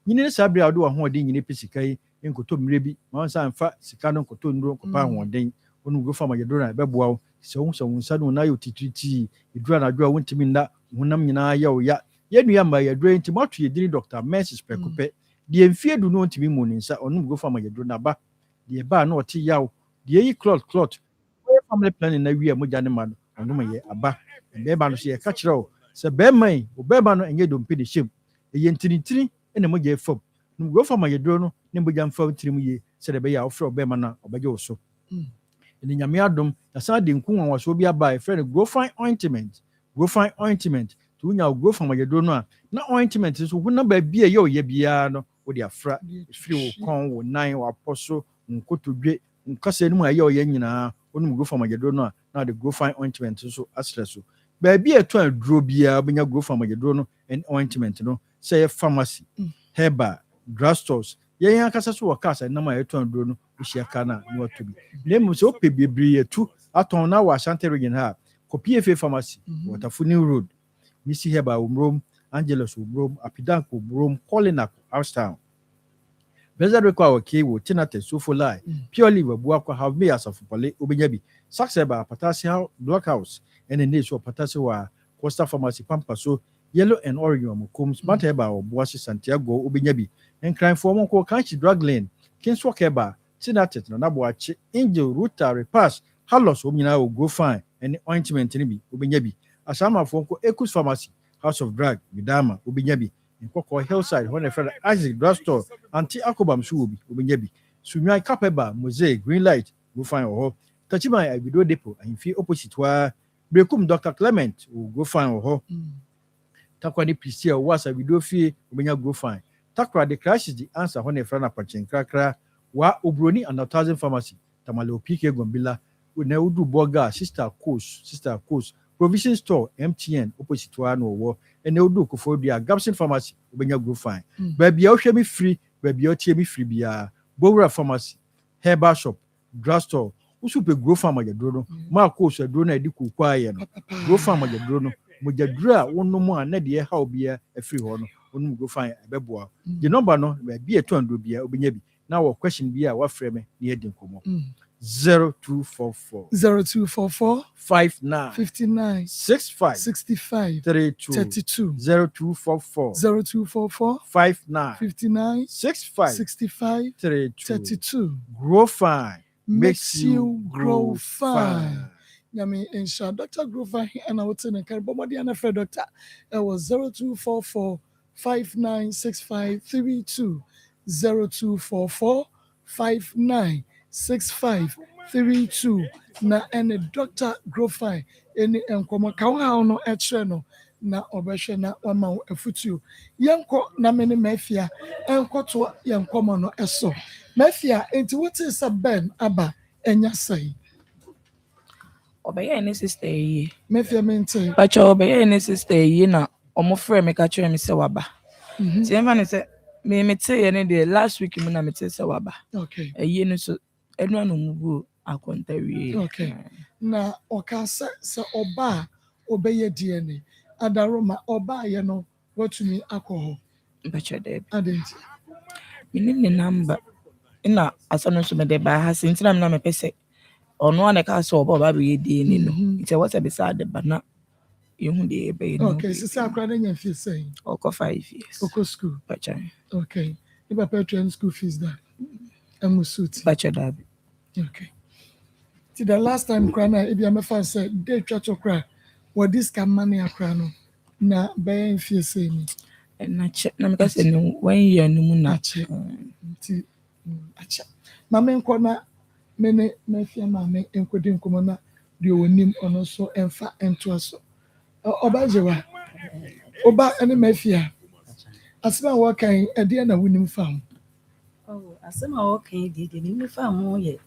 Nini sabria do a hoarding in a pisica, and coto maybe, once I'm fat, Sicano coton copan one day, when we go for my drone at Bebo. So suddenly now you teach you draw a draw went to me that when I'm in a ya. Yet we are by a drain to much you did Dr. Messis Percope. The fear do not be morning, sir, or no go for my drone bar. The bar no tea yow. The cloth. Where family planning every year, Mujanaman, or no my aba. And Bebano see a catch row. Sir Bemay, or Bebano and you don't pay the ship. A yentini and a moja fob. No go for my drone, Nimbujam for 3 years, said a bay out for Bemana or Bayoso. In the Yamiadum, the Sardin Kun was will be by a friend of grow fine ointment. To now go from my donor. Not ointment is who number be a yo yebiano, or the afra, free con, or 9 or apostle, and go to great, and cousin my yo yenina, when go from my donor, now the go fine ointment so astresso. Baby a 12 drew beer, when you go from my donor and ointment, say a pharmacy, herbal, drugstores. Yan Casasu or Casa, no my 12 drone, which you cannot know to be. Name was open be 2 at on our Santa Region have. Copy pharmacy, Waterfuni Road. Missy Heba Rome, Angelos Rome, Apidanco Rome, Colinac, Housetown. Bezer require key will tenate so for lie. Purely we work have me as of Pole, Ubeyabi, Saxeba, Potassium, Blockhouse, and a niche of Potassium, Costa Pharmacy Pampaso, Yellow and Oregon, Combs, Manteba, or Boise Santiago, Ubeyabi, and crime for Monco Country Drug Lane, Kinswakeba, Tenate, Nabuachi, Angel, Ruta, Repass, Halos, Umina will go fine, and ointment in me, Ubeyabi. Asama Fonko Ekus Pharmacy, House of Drug, Midama, Ubinyabi, in Koko Hillside, when a friend Isaac Drugstore, Anti Akobam Subi, Ubinyabi, Sunyai Kapeba, Mosaic, Green Light, go find or Tachima, I video depot, and feel opposite where Brekum Dr. Clement will go find or Takwani Priscilla was a video fee, Ubinya go find. Takra the crash is the answer when a friend approaching Krakra, Wa Ubroni and 1,000 Pharmacy, Tamalo Pike Gombilla, with Neudu Boga, Sister Coast. Provision store MTN opposite to one war and they'll do for the Gabson Pharmacy when you go fine. Baby, you'll share me free, baby, you'll me free. Be Bora Pharmacy, herbal shop, drugstore, who super grow farmer your drono, Marcos, a drone, a diku quiet, grow farmer your drono, with your dra, one no more, and the how be a free one, when go find a beboa. The number no, be a 200 beer, Obenebi. Now a question be a what frame near the Como. 0244 59 65 32 0244 59 65 32. Grow fine makes you grow fine. Yami insha Dr. Grow fine and I would say Caribomadi and a friend doctor. It was 0244 5965 32 0244 596532 na any Dr. Grofine any enkomo kawa no etre na obehwe na wama afutuo yenko na mene mafia enkoto yenkomo no eso mafia enti what is a ben aba enya sai obeye any sister yi mafia mente pacha obeye any sister yi na omofre me ka kire me se waba ti emfa ne se me mete ye ne de last week mu na mete se waba okay eyi no so enu anu mu akonta wie okay na okasa se oba obeye DNA adaroma oba ye no watumi akọ pacha de adenti minim ne number ina asano so me de ba ha sintina me na me pese ono na ka so oba be DNA no ite what be sad ba na yehu de be no okay sisi akra na nya fi say oko 5 years oko school pacha okay iba pay school fees that amusuti pacha da okay. The last time Krana Ibia Mefa said, they chat to cry. what this can money akrano na be mfie sei ni na che na me ka se ne 1 year no mu na ache nti ache mama enko na me ne mafia mama enkodi nkomo na de onim ono so emfa ento aso oba jewa oba ene mafia asema wo kan ede na wonim fam asema wo kan de ni fam ho ye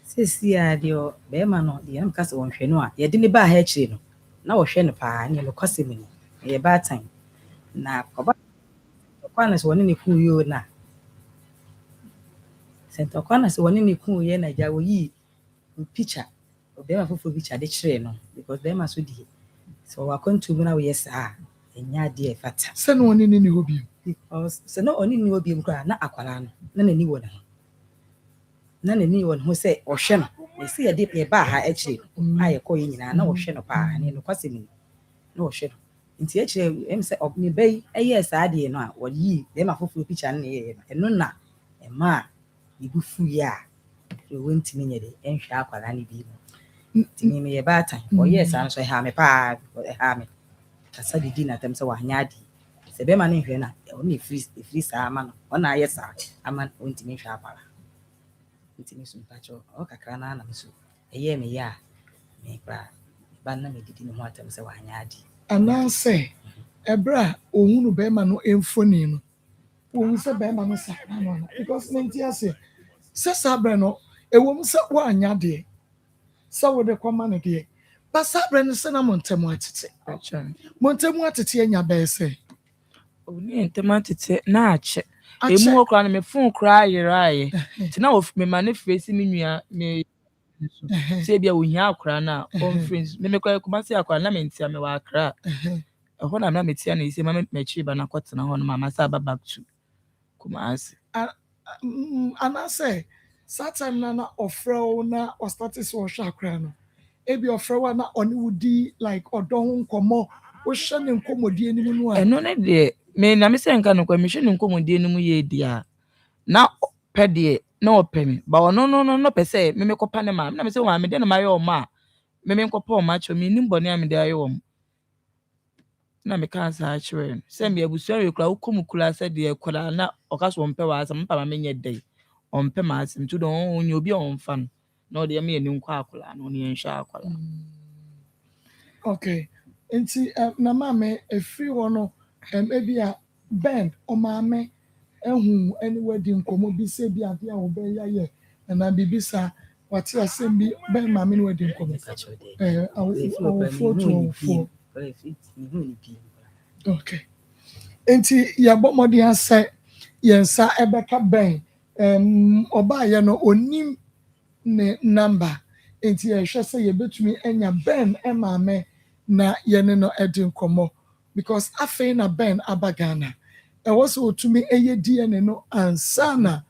sesi a de o be ma no de am kase won hwe no a ye de ni ba ha kire no na wo hwe no pa ne lo kwase mu ni ye ba tan na oba kwana so woni ne ku yo na sento kwana so woni ne ku ye na ja wo yi picture be ma fofo picture de kire no because be ma so di so wa kontu mu na wo yes enya de fata se no oni ni hobi because se no oni ni obi mkra na akwara no na nani wo na nani wo ho se ohwe no e se ye de pe ba ha echi aye ko yi nyina na ohwe no pa ne no kwase mu na ohwe no nti echi em se obni bei eye sa de no a wo yi de ma fofo picture na ye no na e ma ibufu ya e wonti ni nye de enhwe akwara ne bi no tini me ye ba tan o yes an so ha me pa ha me kasa didi na tem se wa nya di se be ma ne hwe na o ne free sa ama no o na yes ama wonti ni hwe apara ntimi so mpacho o kakra na na so eye me ya me pra ba na me didi no ho atem se wa nya di ananse ebra ohunu be ma no emfoni no ohun se be ma no sa no because nti ase se sabre no ewom se wo anya de sa wo de kwama ne de ba sabre no se na montemu atete montemu atete anya be se oni entematete na ache emu okra na me fun kra ayeraye ti na of me ma ne face me nua me se bia ohia akra na on friends me kwa kuma se akra na me ntia me wa akra ho na me tia na ise ma me chi ba na kwotena ho no mama sa ba back to kuma ase anase satam na ofrel na o status wo hwa akra no ebi ofrel na oni wudi like odon nkomo wo hye ne nkomodi animu no a eno ne de me na me se nka no kwa me hye ne nkomodi animu ye dia na pe de na ope me ba ono no pese me kopa ne ma na me se wa me de na ma ye o ma me kopa o ma cho me nim bone am de aye o na me kan sa chire se me abusu awe kura ukomu kula se de kura na okaso ompe wa asa mpa ma menye dai ompe ma asim tu do onye obi omfa no na o de me ni nkwa akula no ne nhwa akula okay nti na mama efri wo no ebi a bend o mama ehu anywhere di nkomo bi se bi ade a wo be yaye na bibisa wati asem bi ben mama no di nkomo awo photo okay enti ya bomodi ase yensa ebeka ben oba ye no onim ne number enti ehwe se ye betumi enya ben emame na yene no edi nkomo because afei na ben abagana e was otumi eye DNA no ansana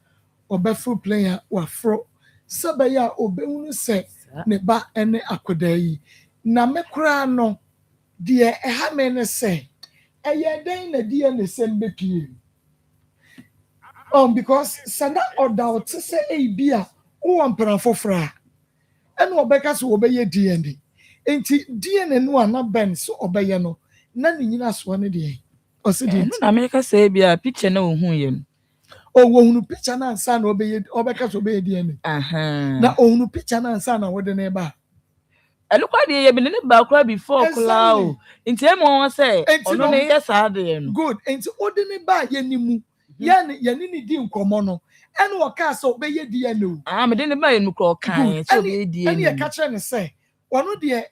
obefu player wafro sabaya obehunu se ne ba ene akoda yi na mekura no de eha me ne se eye den na DNA sembe pie because sana odoubt se bia wo mpran fofra ene obeka so obeye DNA enti DNA no ana ben so obeye no na ne nyina so ne de o se de na America say bia picture na ohun ye no wo hunu picture na ansa na obeye obeka so obeye DNA na ohunu picture na ansa na wode ne ba elukwa de ye bi ne ba kura before kula o enti e mo won say ono ne ye sa de no good enti ode ne ba ye ni mu ye ni di nkomo no ene wo ka so obeye DNA me de ne ba ye nu kro kan so obeye DNA ene ye ka kire ne say wono de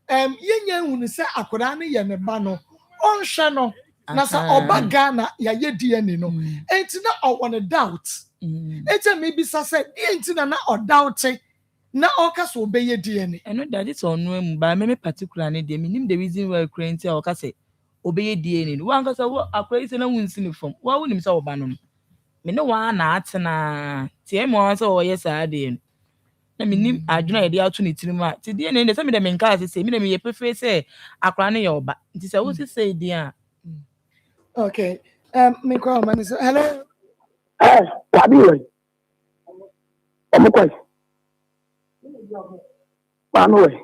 yenya hunu se akoda ne ye ne ba no onhwe no na sa oba Ghana ya ye DNA no enti na o won doubt enti me bi sa say enti na o doubt na o ka so obeye DNA eno that is on mu ba me particular ne de minim the reason why current o ka say obeye DNA no wan ka say wo akora ise na wunsi ne fam wa wonim say oba no me ne wa na atena tie mo wan say o ye sa de na minim adwuna ye de ato ne tirim a ti DNA ne say me de me nka say me de me ye prefer say akora ne ye oba nti say wo say di a okay me call man say hello Wabi we. Omukwe. Panu we.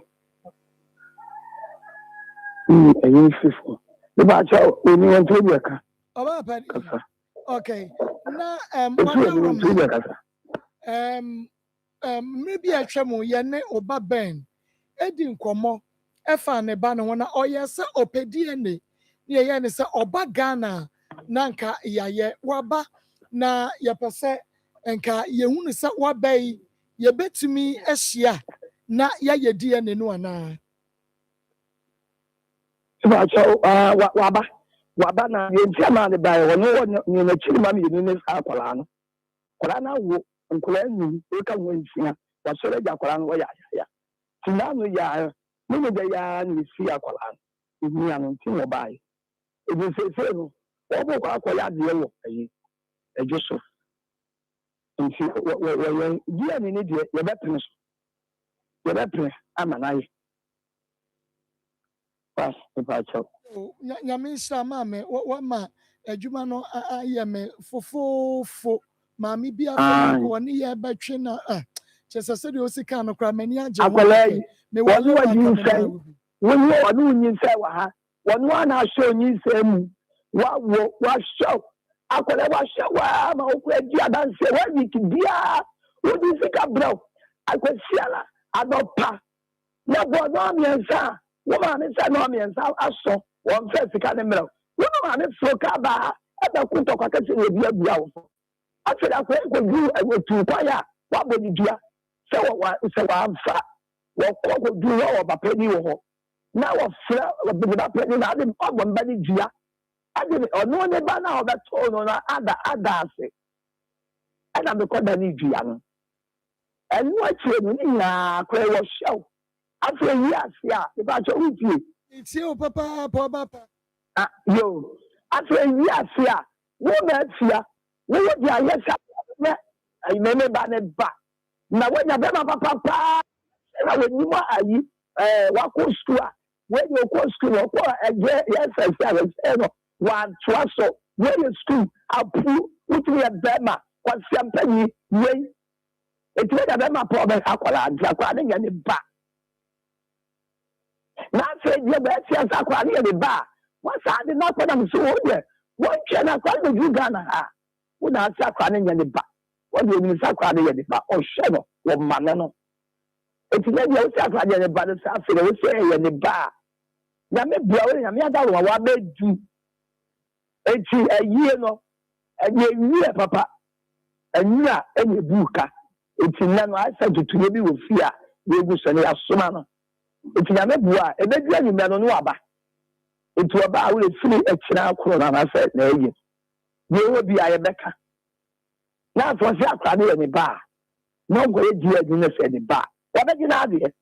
ɛyɛ fifo ne ba kyɛ oni wɔn to bi ka Oba pa. Okay. Na maybe a chemo yene oba ben edi nkomo efa ne ba ne ho na oyɛ sɛ opedi ne ye ne sɛ oba Ghana na nka yaye waba na yɛpɛ nka yehu ne sɛ waba yi yebetumi ahyia na yɛyɛ die ne no ana ba kyɛ waba na yɛntia ma ne ba yɛ wɔn ne na kyiri ma me ne sa akwala no kwala na wo nkwala nyi e ka wo nsia wa sɔre ja kwala no wɔ ya tina no ya ne ne da ya ne si akwala no ni ano tin wo ba yi e bi se no wo bo kwa akwala de wo ayi ejo so nti wo dia ne de ye bɛpene so ye bɛpene ama na yi pas e pa kyɛ nyame nhyira ma me ma adwuma no ayɛ me fofofo maame bi afɔ ko ne yɛ bɛtwe na kyɛ sɛ deɛ osika no kora m'ani agye me wɔ yi nsɛ wɔn nyi nsɛ wɔ ha wɔn ana ahyɛ nyi nsɛ mu wahyɛ akɔla wahyɛ wa ma okura di adanse wɔyi kibia wodi sika brɛw akɔsiala adɔpa na bɔ no amiɛnsa wɔn maame nsa no amiɛnsa asɔ wɔn fɛ sika ne mmerɛw wɔn maame furo ka baa ɛbɛ ko ntɔkwa kɛse na ebi abua wɔ afei akɔla nkɔdu ɛwɔtu kwaya wabɔ ne dua sɛ wɔamfa wɔkɔ kɔdu wɔ papa ni wɔ hɔ na wɔfrɛ wɔbɛdi papa ni na ade ɔbɔ mba ne dua ade ɔno ne ba na ɔbɛtɔ no na ada ase ɛna mekɔ da ne dua no ɛno akyerɛ no ne nyinaa kora wɔhyɛw afei yi ase a ɛbɛkyɛ wotie itie o papa papa yo afei yi ase a wo na atia wo de ayɛ sa ne ayimeme ba ne ba na wonya bɛma papa na wonyim ayi wakɔ sukuu a wɔnyɛ okɔ sukuu wɔkɔ ɛgye yɛsɛsɛ a wɔsɛ no wɔatoa so wɔyɛ sukuu apu wotumi yɛ bɛma kwasea mpanyi yei ɛtumi yɛ bɛma pɔ ɔbɛ akɔla ade akɔla ne yɛ ne ba na afei deɛ bɛɛtia sɛ akɔla ne yɛ ne ba a wɔsa ade no akɔ nam so wɔyɛ wɔntwɛ no akɔla no bɛduru Ghana ha wona ase akɔla ne yɛ ne ba wɔde onim sɛ akɔla ne yɛ ne ba ɔhwɛ no wɔma ne no eti na deɛ wosi akɔla ne yɛ ne ba no sɛ afei na wosi yɛ ne ba a nyame bua wo nyame ada wo wabɛdu eti ayie no ɛyɛ wie papa anwura ɛyɛ buuka eti na no asɛ tutuye bi wɔ fie a yɛgu so ne yɛasoma no eti nyame bua ɛbɛdu anwummerɛ no no waba eti ɔba a wɔfiri akyina akoro no anasɛ na ɛyɛ deɛ ɛwɔ bi a yɛbɛka na afɔ sɛ akɔla ne yɛ ne ba a na ɔnkɔyɛ di adi ne sɛ ne ba a wɔbɛgyina adeɛ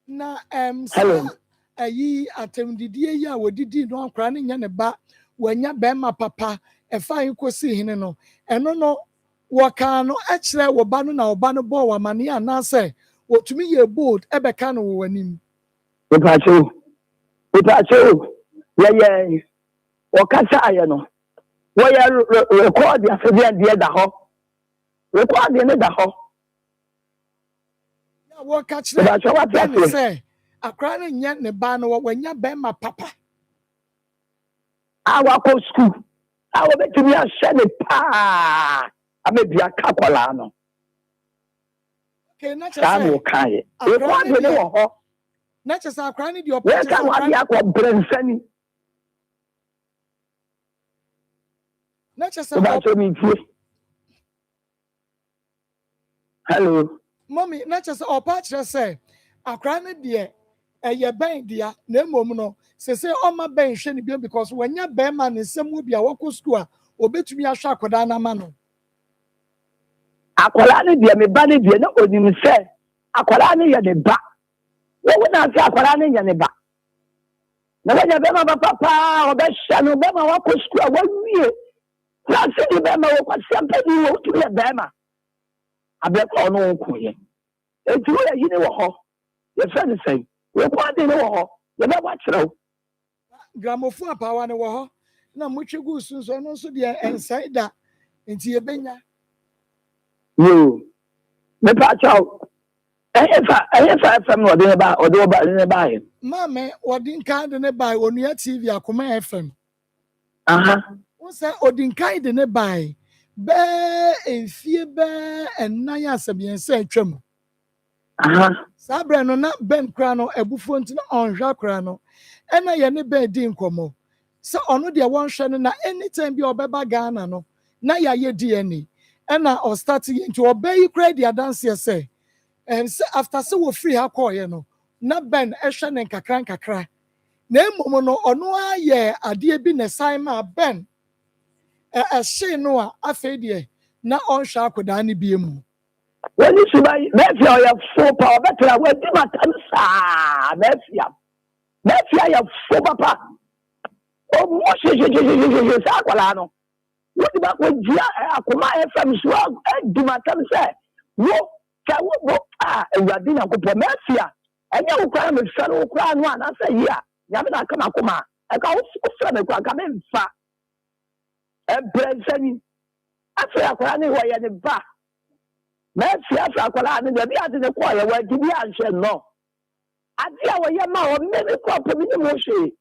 na sa ayi atemdidie yi a wɔdidi no akɔla ne nyɛ ne ba wɔanya bɛrima papa ɛfa yi kɔsi hene no ɛno no wɔkaa no ɛkyerɛ wɔba no na ɔba no bɔɔ w'amane anaasɛ wɔtumi yɛ bold ɛbɛka no wɔ w'anim Ipaakyɛw yɛyɛ wɔkasa ayɛ no wɔyɛ rekɔɔdi afɛdeɛ da hɔ rekɔɔdi ne da hɔ na wɔka kyerɛ sɛ akɔla ne nyɛ ne ba no wɔanya bɛrima papa a wakɔ sukuu a wɔbɛtumi ahyɛ ne paa amabia ka akɔla no saa na wɔkaeɛ rekɔɔdi ne wɔ hɔ na kyerɛ sɛ akɔla ne deɛ ɔpɛ wɔka wade akɔ brɛnsani na kyerɛ sɛ hello mommy na kyerɛ sɛ ɔpa kyerɛ sɛ akɔla ne deɛ ɛyɛ bɛn dea na mmom no sese ɔma bɛn hwɛ ne bio because wɔanya bɛrima ne nsɛm mu bi a wɔkɔ sukuu a obetumi ahwɛ akɔda n'ama no akɔla ne deɛ me ba ne deɛ na onim sɛ akɔla ne yɛ ne ba wɔwɔ na ase akɔla ne yɛ ne ba na wɔnya bɛrima papa paa ɔbɛhyɛ no bɛrima wakɔ sukuu a wɔawie klase ne bɛrima wɔkwasea mpani wɔ wotumi yɛ bɛrima abɛkɔ ɔno nkɔyɛ enti woyɛ yi ne wɔ hɔ yɛfrɛ ne sɛn wɔkɔade ne wɔ hɔ yɛbɛbɔ akyerɛ wo gramofo apawa ne wɔ hɔ na motwe gu so nso no nso deɛ ɛnsɛe da nti yɛbɛnya yo mepa akyɛw ɛyɛ fm ɔde ne ba Mame, Odinka de ne buy Onua TV Akoma FM. Wose Odinka de ne buy. Be efie be enaya asabiense atwam. Sabre no na ben kra no ebufuo nti na onhwa kra no. Ena ye ne be di nkomo. Se ono de won hwe no na anytime bi obeba Ghana no na ya ye DNA. Ena o start ye nti obeyi kra dia dance ye say. After se wo free ha call ye no. Na ben ehwe ne nkakra na emom no ono aye ade bi ne san ma ben ehye no a afi de na onhwa akoda ne bi emu when you buy mafia ya full power better we di matam sa mafia ya full papa o mo se sa kwala no wo di ba ko jia Akoma FM so di matam sa wo ka wo bo ewadi na ko mafia enye wo kwa me fere wo kwa no ana sa yi a ya me na kama Akoma e ka wo fere me kwa ka me mfa e brensani afa Akoma ne wo ye ne ba mafia afa Akoma ne de bi ade ne kwa ye wa di bi anhwe no ade a wo ye ma wo me me kwa pe mi ni mo hwe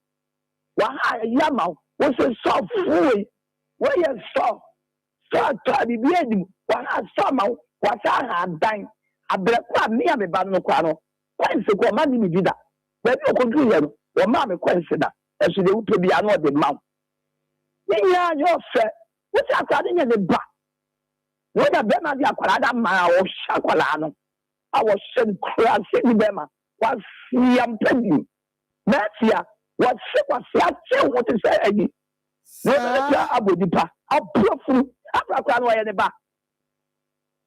wa ha ya ma wo se so fuwe wo ye so ta bi bi edim wa ha so ma wa ta ha dan abre kwa me ya me ba no kwa no kwanse ko ma ni mi dida ba bi okodu ye no wo ma me kwanse da eso de wupe bia no de ma ni ya yo fe wo ti Akoma de ne ba wo da be ma di Akoma da ma wo sha Akoma no a wo shen kra se ni be ma wa siam pedi mafia wa se kwa sia che wo ti se agi wo ta abodipa aprofu Akoma no ye ne ba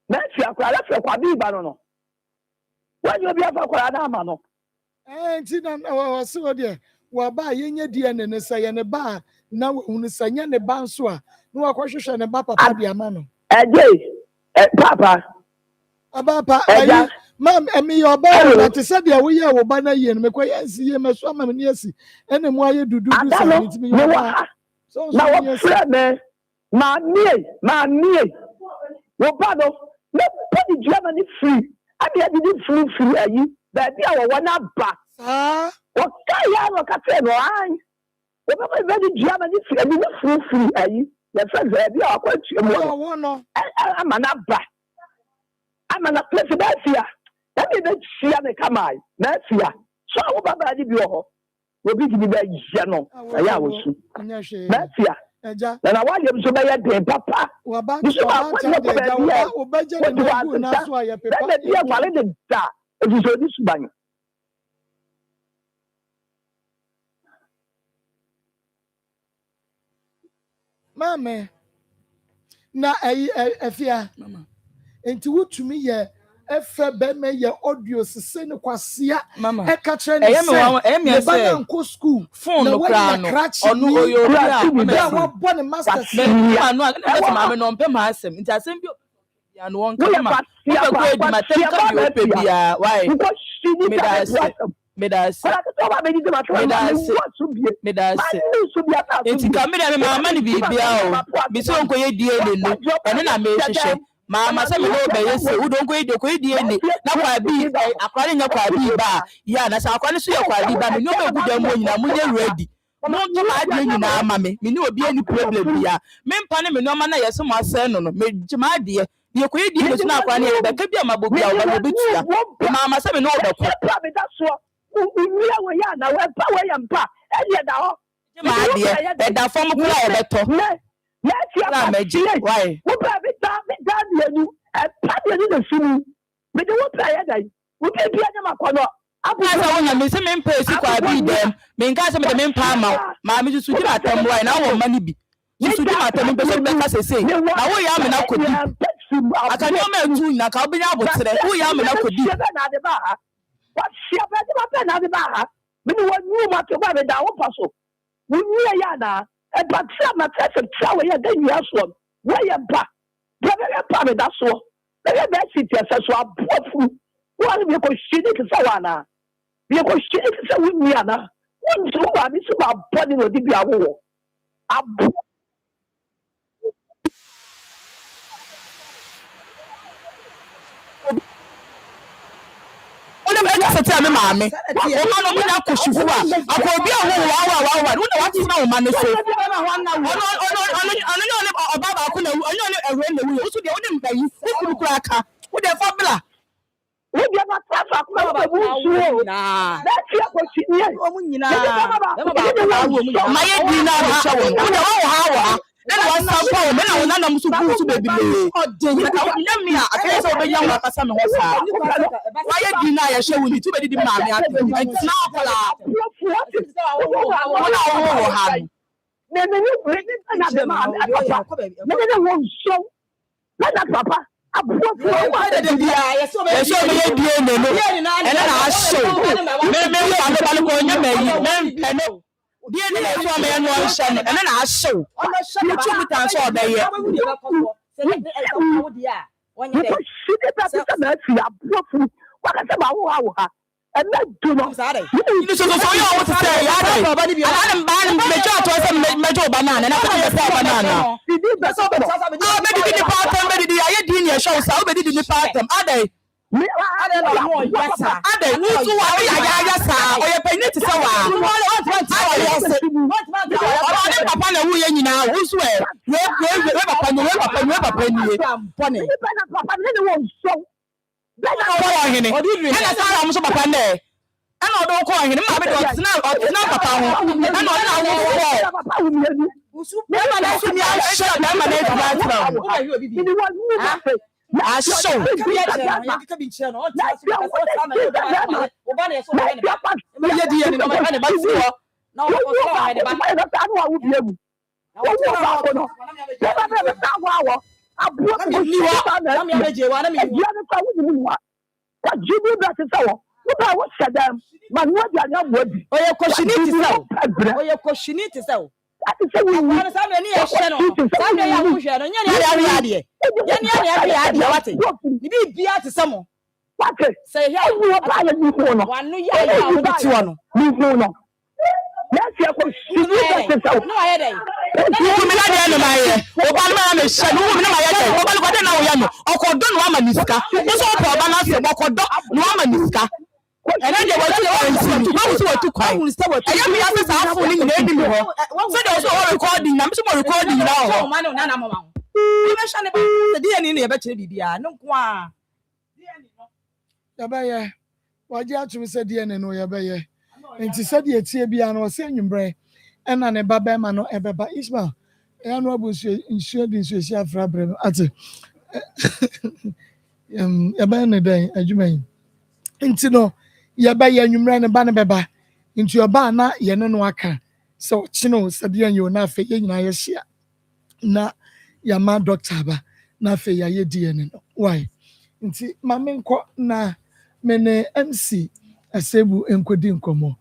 mafia Akoma la fe kwa bi ba no wọ́n bí afa kọ́ra náà mà nọ. Nti na wọ́n sọ de wọ́n bá yẹnyẹ diẹ ne sẹ yẹ ne ba na wọ́n sẹ yẹ ne ba nso a na wọ́n akọ́ hwehwẹ ne ba papa di ama no. Papa. Papa ẹyẹ mam ẹmi yẹ ọba yẹ na ti sẹ deɛ woyɛ wọ ba na yẹ no mẹkọ yẹ nsi yẹ mẹsọ ama mi ni esi ẹna mu ayẹ dudu sa mi ti mi yẹ ọba. Na wọ́n fẹ́ mẹ́ maa mie wọ́n bá dọ̀ mẹ́ pọ́ni jẹ́ ma ni firi. Abi adi di furu ayi baabi a wo na ba wo ka ya no ka te no an wo ba ba di dia ma di furu ayi ya fa baabi a kwa tue mo no ama na ba ama na presidency a abi be chia me kamai na fia so wo ba ba di bi ho wo bi di ba ya no ya wo su na fia na wa yem so be ya den papa bisu ba ko no ko be dia o ba je ne bu na so ya pepa na dia wale de da efiso di suban mame na efia mama enti wutumi ye efe be me ye audio sese ne kwasia e ka kire ne se ba na nko school phone no kra no onu oyo ya wo bo ne masters ma no na mama no mpe ma asem nti asem bi ya no won kama wo ko edi ma tem ka bi ope bia why me da se enti kamera me mama ni bibia o bi so nko ye die le no ene na me hwehwe mama say me no be yesi wo don ko die ni na kwa bi akwari nya kwa bi ba ya na sa akwari so ya kwa bi ba me no be gudan mo nyina mo ye ready mo to ma de nyina ama me ni obi ani problem bia me mpa ne me no ma na yeso mo asɛ no me jima de ye ko die no na akwari ne be ka bi ama bo bia wo be tua mama say me no be ko unia we ya na we pa we ya mpa e da ho ma de da fom kula e beto na ti apa why wo pa bi da de nu e pa de ni de sunu me de wo pa ya dai wo bi bia nya makono abu sa wonya me se me mpa esi kwa bi dem me nka se me de me mpa ma me susu di atam why na wo ma ni bi susu di atam be so be ka sese na wo ya me na kodi aka no ma tu na ka obi nya abotre wo ya me na kodi what she about the na de ba me ni wo nu ma to ba me da wo paso wo nu ya na e ba tra ma tese tra we ya den ya so we ya ba be pa me da so be sit ya so abofu wo ni be ko shidi ki sa wa na be ko shidi ki sa wo nu ya na wo ntu ba mi so ba body no di bi awo abu sɛ me maame o ma no me na koshifu a akobi a wo wa wo na wate na wo ma no so ono obaba ko na ono ehwe na wu so de wo de mbayi wo kura aka wo de fa bla wo de ma trafa ko ba bu suo na tia ko chinie o mu nyina ma ye di na ha wo de wo ha wa na wa sampa wo na wo na musu bu su bebi le na mi a akere so be yan wa kasa me ho sa wa ye di na ya hwe wo ni tu be di maame ate na okola wo ha me na be ma papa me wo so na papa abuo de dia ye so be ye die ne no ene na show me wa me bale ko nya me yi me no die ne so me no hye no ene na show you two meter so obeye you so you want to say ya dey ana ba me jo to say me jo banana na ko say banana me di ni pattern me di aye di ni show sa o be di ni pattern adai adai ni tu wa ya sa o ye pe ni ti say wa o papa na wu ye nyina wo so we papa ni papa ni wo so ana sa mo so papa ne ana odo ko hin ma be do na papa ho ana odo na wo papa wu mi usu me ma na su mi a sha na ma na ti ba tra a show ye di ye ni no ma ne ba ti wo na wo ko ha de ba oye koshiniti sawo akwana samle ni ye hye no samle ya wo hwe no nya ni ade wate ni bi bia te samo wate say here wo ba ya ni ko no wanu ya wo ti wo no ni ko no yes ya koshiniti sawo no aye dai wo mi na de no ma ye o ba no ma me hye no wo mi na ma ye dai o ba no ko de na wo ya no okodo no ama niska so o ba na se okodo no ama niska ene de wo ti o nsi ma wo ti wo tu kwai aye mi ya se sa afo ni nyina edi mi ho so de so recording na me so recording na ho ma no na na mama ni me hye ne ba se de ni ye be kire bibia no nko a ya ba ye waje atum se de ne no ya ba ye enti se de etie bia no se nwumbre ena ne baba ma no ebeba Ismail ya no abusu nsuo di nsuo sia fra bre ate ya ba ne den adwuma yi enti no ya ba ye nwumre ne ba ne beba enti oba na ye ne no aka so chino se de ye na afa ye nyina ye hia na ya ma doctor ba na afa ya ye di ne no why enti ma me nko na me ne MC asebu enkodi nkomo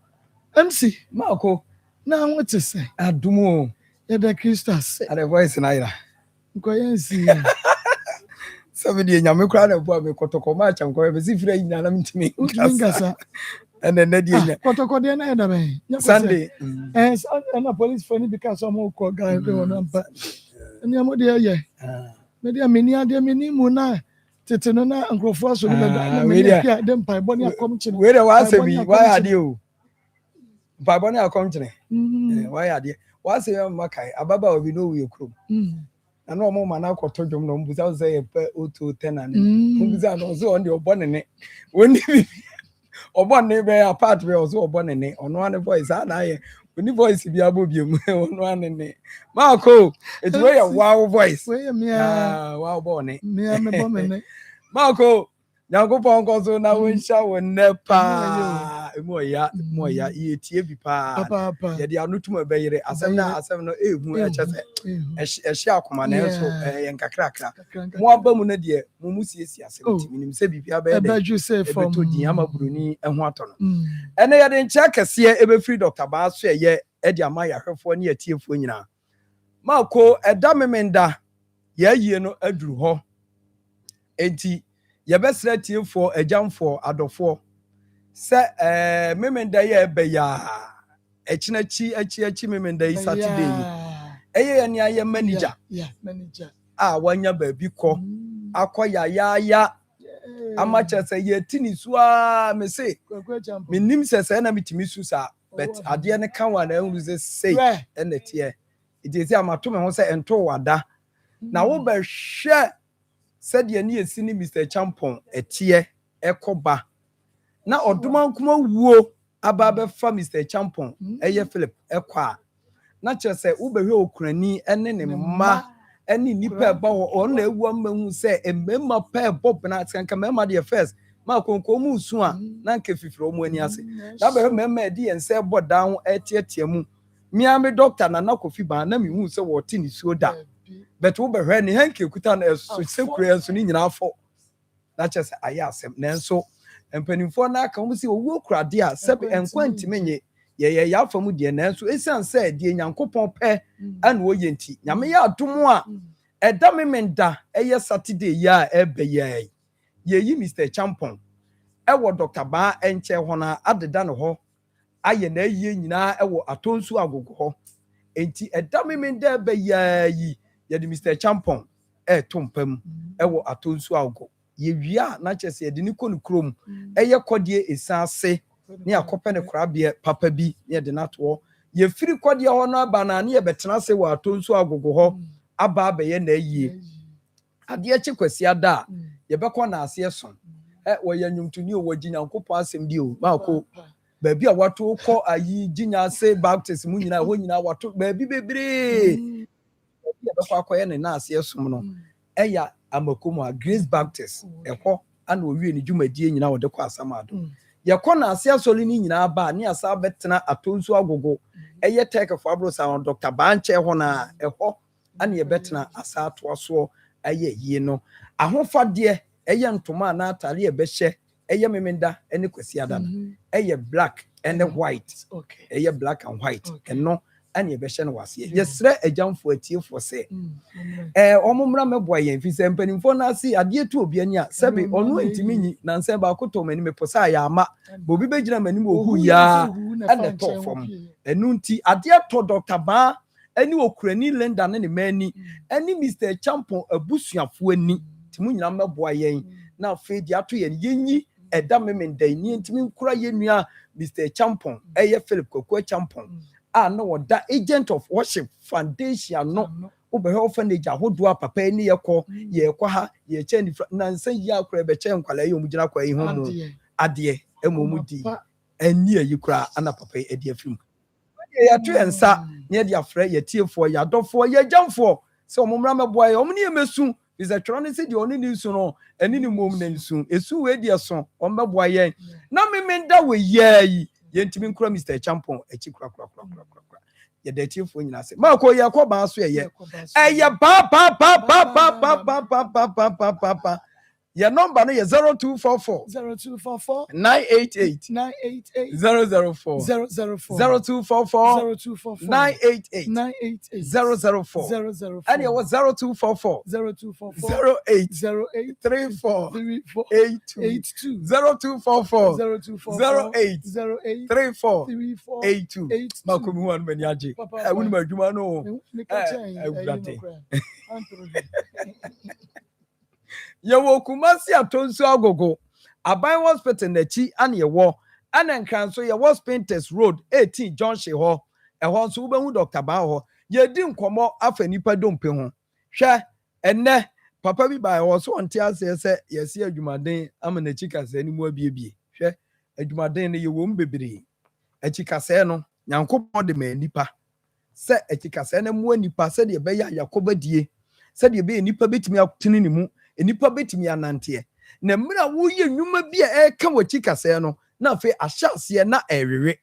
MC Marco, na what to say Adumo, ya da Christus at a voice in Ira. nkoyensi Somebody in Yamukra, boy, me kotoko match, I'm going to see free in Alam to me. ungasa And then Nadia kotoko na da be Sunday. and na police for ni because some ko guy be on am pa ni am de ye me dia meni ade meni mu na tete no na nkrofo so ni na me dia dem pa bo ni akom chine Where was it? Why are you? Baboni akomtene why are there was a makai ababa obi no we krom na no mo mana akoto dwom no mbuza say pe oto 10 and mbuza no so on the obonene woni obonne be apart we also obonene ono an voice na ye oni voice bi abobiem ono anene Marco it way a wow voice we me wow bonne me bomene Marco Yankopon koso na wonsha wonne pa moya ye tie bi pa ye de anotum ebeyire asem no ehu echese ehye akoma na enso yenkakrakra mo abamu na de mo musiesi asem timinim se bibia be de ebeto din amaburuni ehu atono ene ye de nche kese ebe free Dr. Baaso ye de amaya hwefo ne atiefo nyina Marco eda memenda ye yie no aduru ho enti yebesra tiefo agyamfo adofo se memenda ye beya echinachi memenda yi Saturday eye ne aye manager manager wanya baabi ko akoya ya amacha say ye tini swa me say me nim say na metimi su sa but ade ne kan wa na hu say and the tie it is amato me ho say ento wada na wo be hwe said ye ne esi ni Mr. Champon etie ekoba na odoma nkoma wuo aba be fa Mr. Champon eye Philip ekwa na che say wo be hwe okurani ene ne mma ene nipa ba wo na ewu amahu say emema pa bob na kanka mema de first ma konkomu su a na nke fifiro mu ani ase na be mema de ense boda ho etietie mu mia me doctor na nakofi ba na me hu say wo ti ni suo da but wo be hwe ni hanke kuta na so sekure so ni nyina afọ na che say aya asem na enso empanimfo na aka wo si owo kurade a sebe enkwanti menye ye ya afamu de na enso esan say de nyankopon pe ana wo yenti nyame ya adom a eda memenda eye Saturday ya ebe ye yi Mr. Champon ewo Dr. Ba enche ho na adeda ne ho aye na aye nyina ewo atonsu agogo ho enti eda memenda ebe yi ye de Mr. Champon tompam ewo atonsu agogo ye wia na chese ye de ni konu krom eye kodie esase ne akope ne korabie papa bi ne de nato ye firi kodie ho no aba na ne ye betena se wo atonsu agogo ho aba abaye na aye ade chikwasi ada ye bekọ na ase so wo ye nwumtuni o wagi nyankopọ asem di o maako baabi a wato kọ ayi ginya ase baptist mu nyina ho nyina wato baabi bebre ye bekọ akoye ne na ase so no eya Akoma Grace Baptist ekọ ana owie ne dwumadie nyina wo de kọ asamado ye kọ na ase asoli ni nyina ba ne asa betena atonsu agogo eye take for abro sa Dr. Banche ho na ekọ ana ye betena asa ato so aye yie no ahofade eye ntoma na atare ye behye eye memenda ene kwasi ada eye black and white eye black and white eno ane ye behye no wase yesre agyamfo atiefo se omumra meboa ye mfise mpanimfo na ase ade tu obi ani a sebe onu ntimi nyi na Nsem ba koto mani meposa ya ama bobi begyina mani mo hu ya ane to fom enu nti ade to Dr. Ba ani okurani lenda ne mani ani Mr. Champon abusuafo ani timu nyina meboa ye na fe di ato ye yenyi eda memenda ni ntimi nkura ye nua Mr. Champon eye Philip Kokwa Champon no that agent of worship foundation no obehe orphanage ahodo papa ni ye kwa ha ye che na nsan yi akora be che nkwala ye omugina kwa yi ho mu ade emomu di ani ayi kura ana papa e de afim ye ya to ensa ne de afre ye tiefo ye adofo ye jamfo se omumra meboa ye omni emesu is a tron se de oni ni su no ani ni mom na nsu esu we de so ombeboa ye na memenda we ye yentimi nkura Mr. Champon echi kura ye de tiefo nyina se mako ye akoba so ye pa your number no is 0244 988 004 0244 988 004 and it was 0244 08 34 82 0244 08 34 82 makomi wan mani aje wonu madwuma no Yewo Kumasi atonsu agogo Aban hospital nachi ane yewo ana nkranso yewo Spinters Road 18 Junction ho ehon so ubehu Dr. Ba ho ye di nkomo afa nipa dompe ho hwe enne papa bi ba ho so onte ase se yesi adwumaden amana chikase ni mu abiebie hwe adwumaden ne yewo mbebere achikase no nyankopon de ma nipa se achikase ne mu nipa se de be ya yakobadie se de be nipa betimi atene ni mu enipa betimi anante na mra wo ye nwuma bi a eka wachi kase no na fe ahyase na ewewe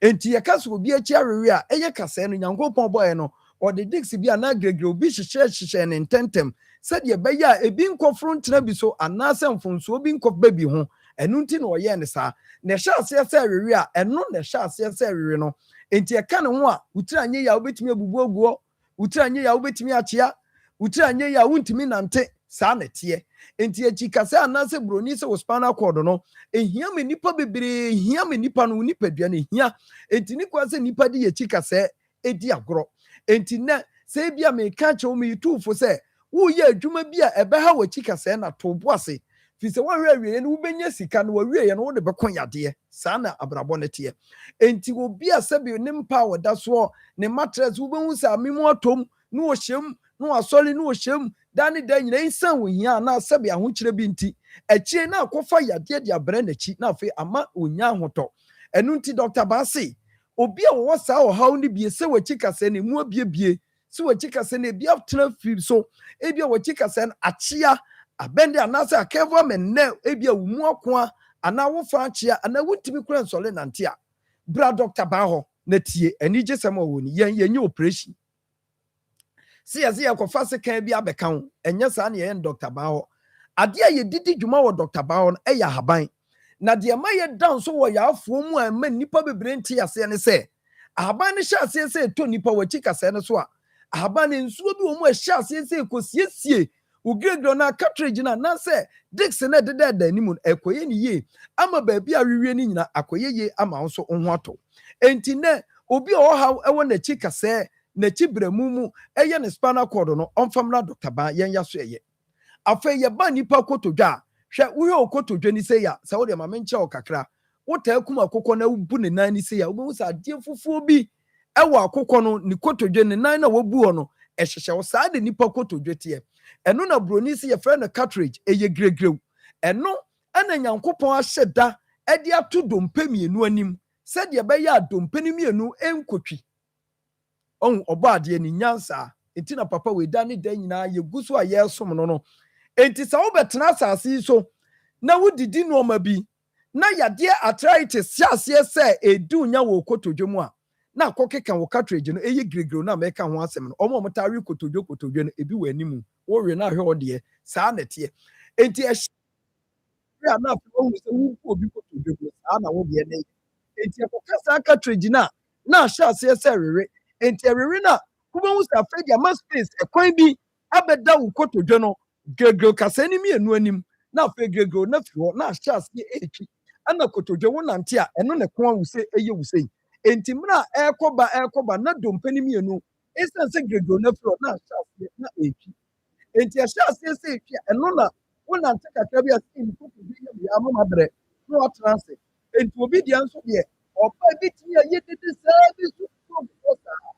enti ye kaso obi achi awewe a eye kase no nyankopon boye no o de dix bi na gregre obi hyehyehye ne ntentem said ye be ya ebi nkofro ntena bi so anase mfonso obi nkof baby ho enu nti na oye ne sa na hyase se awewe a enu na hyase se awewe no enti ye ka ne ho a utira anye ya obetimi abubu oguo utira anye ya obetimi achia utira anye ya wuntimi nante sa na tie enti echi kase anase broni se wo spinal cord no ehia me nipa bebre ehia me nipa no nipadua na ehia enti ni kwa se nipa di echi kase edi agro enti na se bia me ka che o me tufo se wo ye adwuma bia ebe ha wo echi kase na to boase fi sɛ wɔhwɛ awie no wobɛnya sika no wawie no wode bɛkɔ yadeɛ saa na abrabɔ no teɛ enti obi a sɛbi ne mpa a wɔda soɔ ne matress wobɛhu sɛ amemu atɔm na wɔhyɛm na wasɔre na wɔhyɛm da ne da nyina nsan wɔ hia na sɛbi ahokyerɛ bi nti akyire na akɔfa yadeɛ de abrɛ n'akyi na afei ama onya ahotɔ ɛno nti dr baase obi a wɔwɔ saa ɔhaw no bie sɛ wɔakyi kasa no mu abiebie sɛ wɔakyi kasa no ebi atena firi so ebi a wɔakyi kasa no akyea abɛnde anaasɛ akɛfo amɛnnɛ ebi a wo mu akoa anaa wofa akyea anaa wontumi kora nsɔre nante a bra dr baa hɔ na tie anigye sɛm a wɔ ni yɛnyɛ operation sɛ yɛsɛ yɛkɔfa sekan bi abɛka ho ɛnyɛ saa ne yɛyɛ dr baa hɔ adeɛ a yɛdidi dwuma wɔ dr baa hɔ no ɛyɛ ahaban na deɛ ma yɛ da nso wɔ yɛafoɔ mu a ɛma nnipa bebree nte aseɛ ne sɛ ahaban no hyɛ aseɛ sɛ ɛtɔ nnipa wɔakyi kasɛɛ no so a ahaban no nsuo bi wɔ mu a ɛhyɛ aseɛ sɛ ɛkɔsiesie ugregro na cartridge na na sɛ dix na deda anim no ɛkɔyɛ ne yie ama baabi a wiwie ne nyina akɔyɛ yie ama nso ho atɔ enti nɛ obi a ɔha ɛwɔ n'akyi kasɛɛ n'akyi brɛmu mu ɛyɛ ne spinal cord no ɔmfam na dr baa yɛn ya so ɛyɛ afei yɛba nipa kotodwa hwɛ wohwɛ okotodwa ni sɛ ya sɛ wode ma menkyɛ wo kakra wotaa kum akokɔ na wobu ne nan ni sɛ ya wobɛhu sɛ adeɛ fufuo bi ɛwɔ akokɔ no ne kotodwa ne nan na wabu hɔ no ɛhyehyɛ wo saa de nipa kotodwa teɛ ɛno na broni sɛ yɛfrɛ no cartridge ɛyɛ gregrew ɛno ɛna nyankopɔn ahyɛ da ɛde ato dompe mmienu anim sɛdeɛ ɛbɛyɛ a dompe no mmienu ɛnkotwi ɔhu ɔbɔ adeɛ ne nyansa enti na papa wei da ne da nyinaa yɛgu so a yɛresom no no enti sɛ wobɛtena asase yi so na wodidi nneɔma bi na yadeɛ arthritis hyɛ aseɛ sɛ ɛdu nya wɔ kotodwa mu a na akɔkeka wɔ cartridge no ɛyɛ gregrew na mɛka ho asɛm no ɔmo a ɔmotare kotodwa no ebi wɔ animu wɔwe na ahwɛ ɔdeɛ saa na ɛteɛ enti ɛhyɛ a na afei wɔhu sɛ wobu obi kotodwa mu saa na wodeɛ ne enti ɛkɔka saa cartridge no a na ahyɛ aseɛ sɛ rere enti ɛrere no a wobɛhu sɛ afei de ama space ɛkwan bi abɛda wo kotodwa no gregrew kasa ni mmienu anim na afei gregrew na firi hɔ na ahyɛ aseɛ ɛretwi ɛna kotodwa wo nante a ɛno ne ko a wo sɛ ɛyɛ wo sɛ enti mmerɛ a ɛrekɔba na dompe no mmienu ɛsiane sɛ gregrew na firi hɔ na ahyɛ aseɛ na ɛretwi enti ɛhyɛ aseɛ sɛ ɛtwi a ɛno na wonante kakra bi a sɛ nkoko bi yɛ bia ama mabrɛ na watena ase enti obi deɛ nso deɛ ɔbaa bi tumi a yɛdede saa bi so saa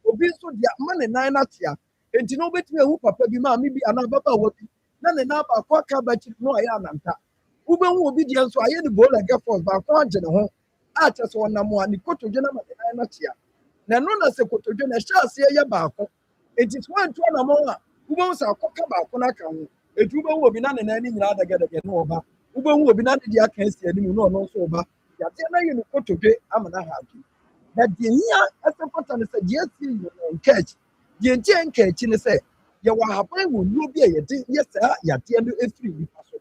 obi nso deɛ ama ne nan no atea enti na wobɛtumi ahu papa bi maame bi anaa ababaawa bi na ne nan baako aka abakyiri na ɔyɛ ananta wobɛhu obi deɛ nso ayɛ ne bola gɛfɔs baako agye ne ho a kyɛ sɛ ɔnam a ne kotodwe no ma ne nan no atea na ɛno na sɛ kotodwe no ɛhyɛ aseɛ yɛ baako enti sɛ woantu anamɔ a wobɛhu sɛ akɔka baako no aka ho enti wobɛhu obi na ne nan no nyinaa dɛgɛdɛgɛ ne ɔba wobɛhu obi na ne deɛ aka asi anim na ɔno nso ɔba yadeɛ no ayɛ ne kotodwe ama no aha adwe na deɛ hia ɛsɛ fata no sɛ deɛ asi yɛ nka akyi deɛ nti nka akyi ne sɛ yɛwɔ ahaban wɔ nnuro bi a yɛde yɛ saa yadeɛ no ɛfiri nipa so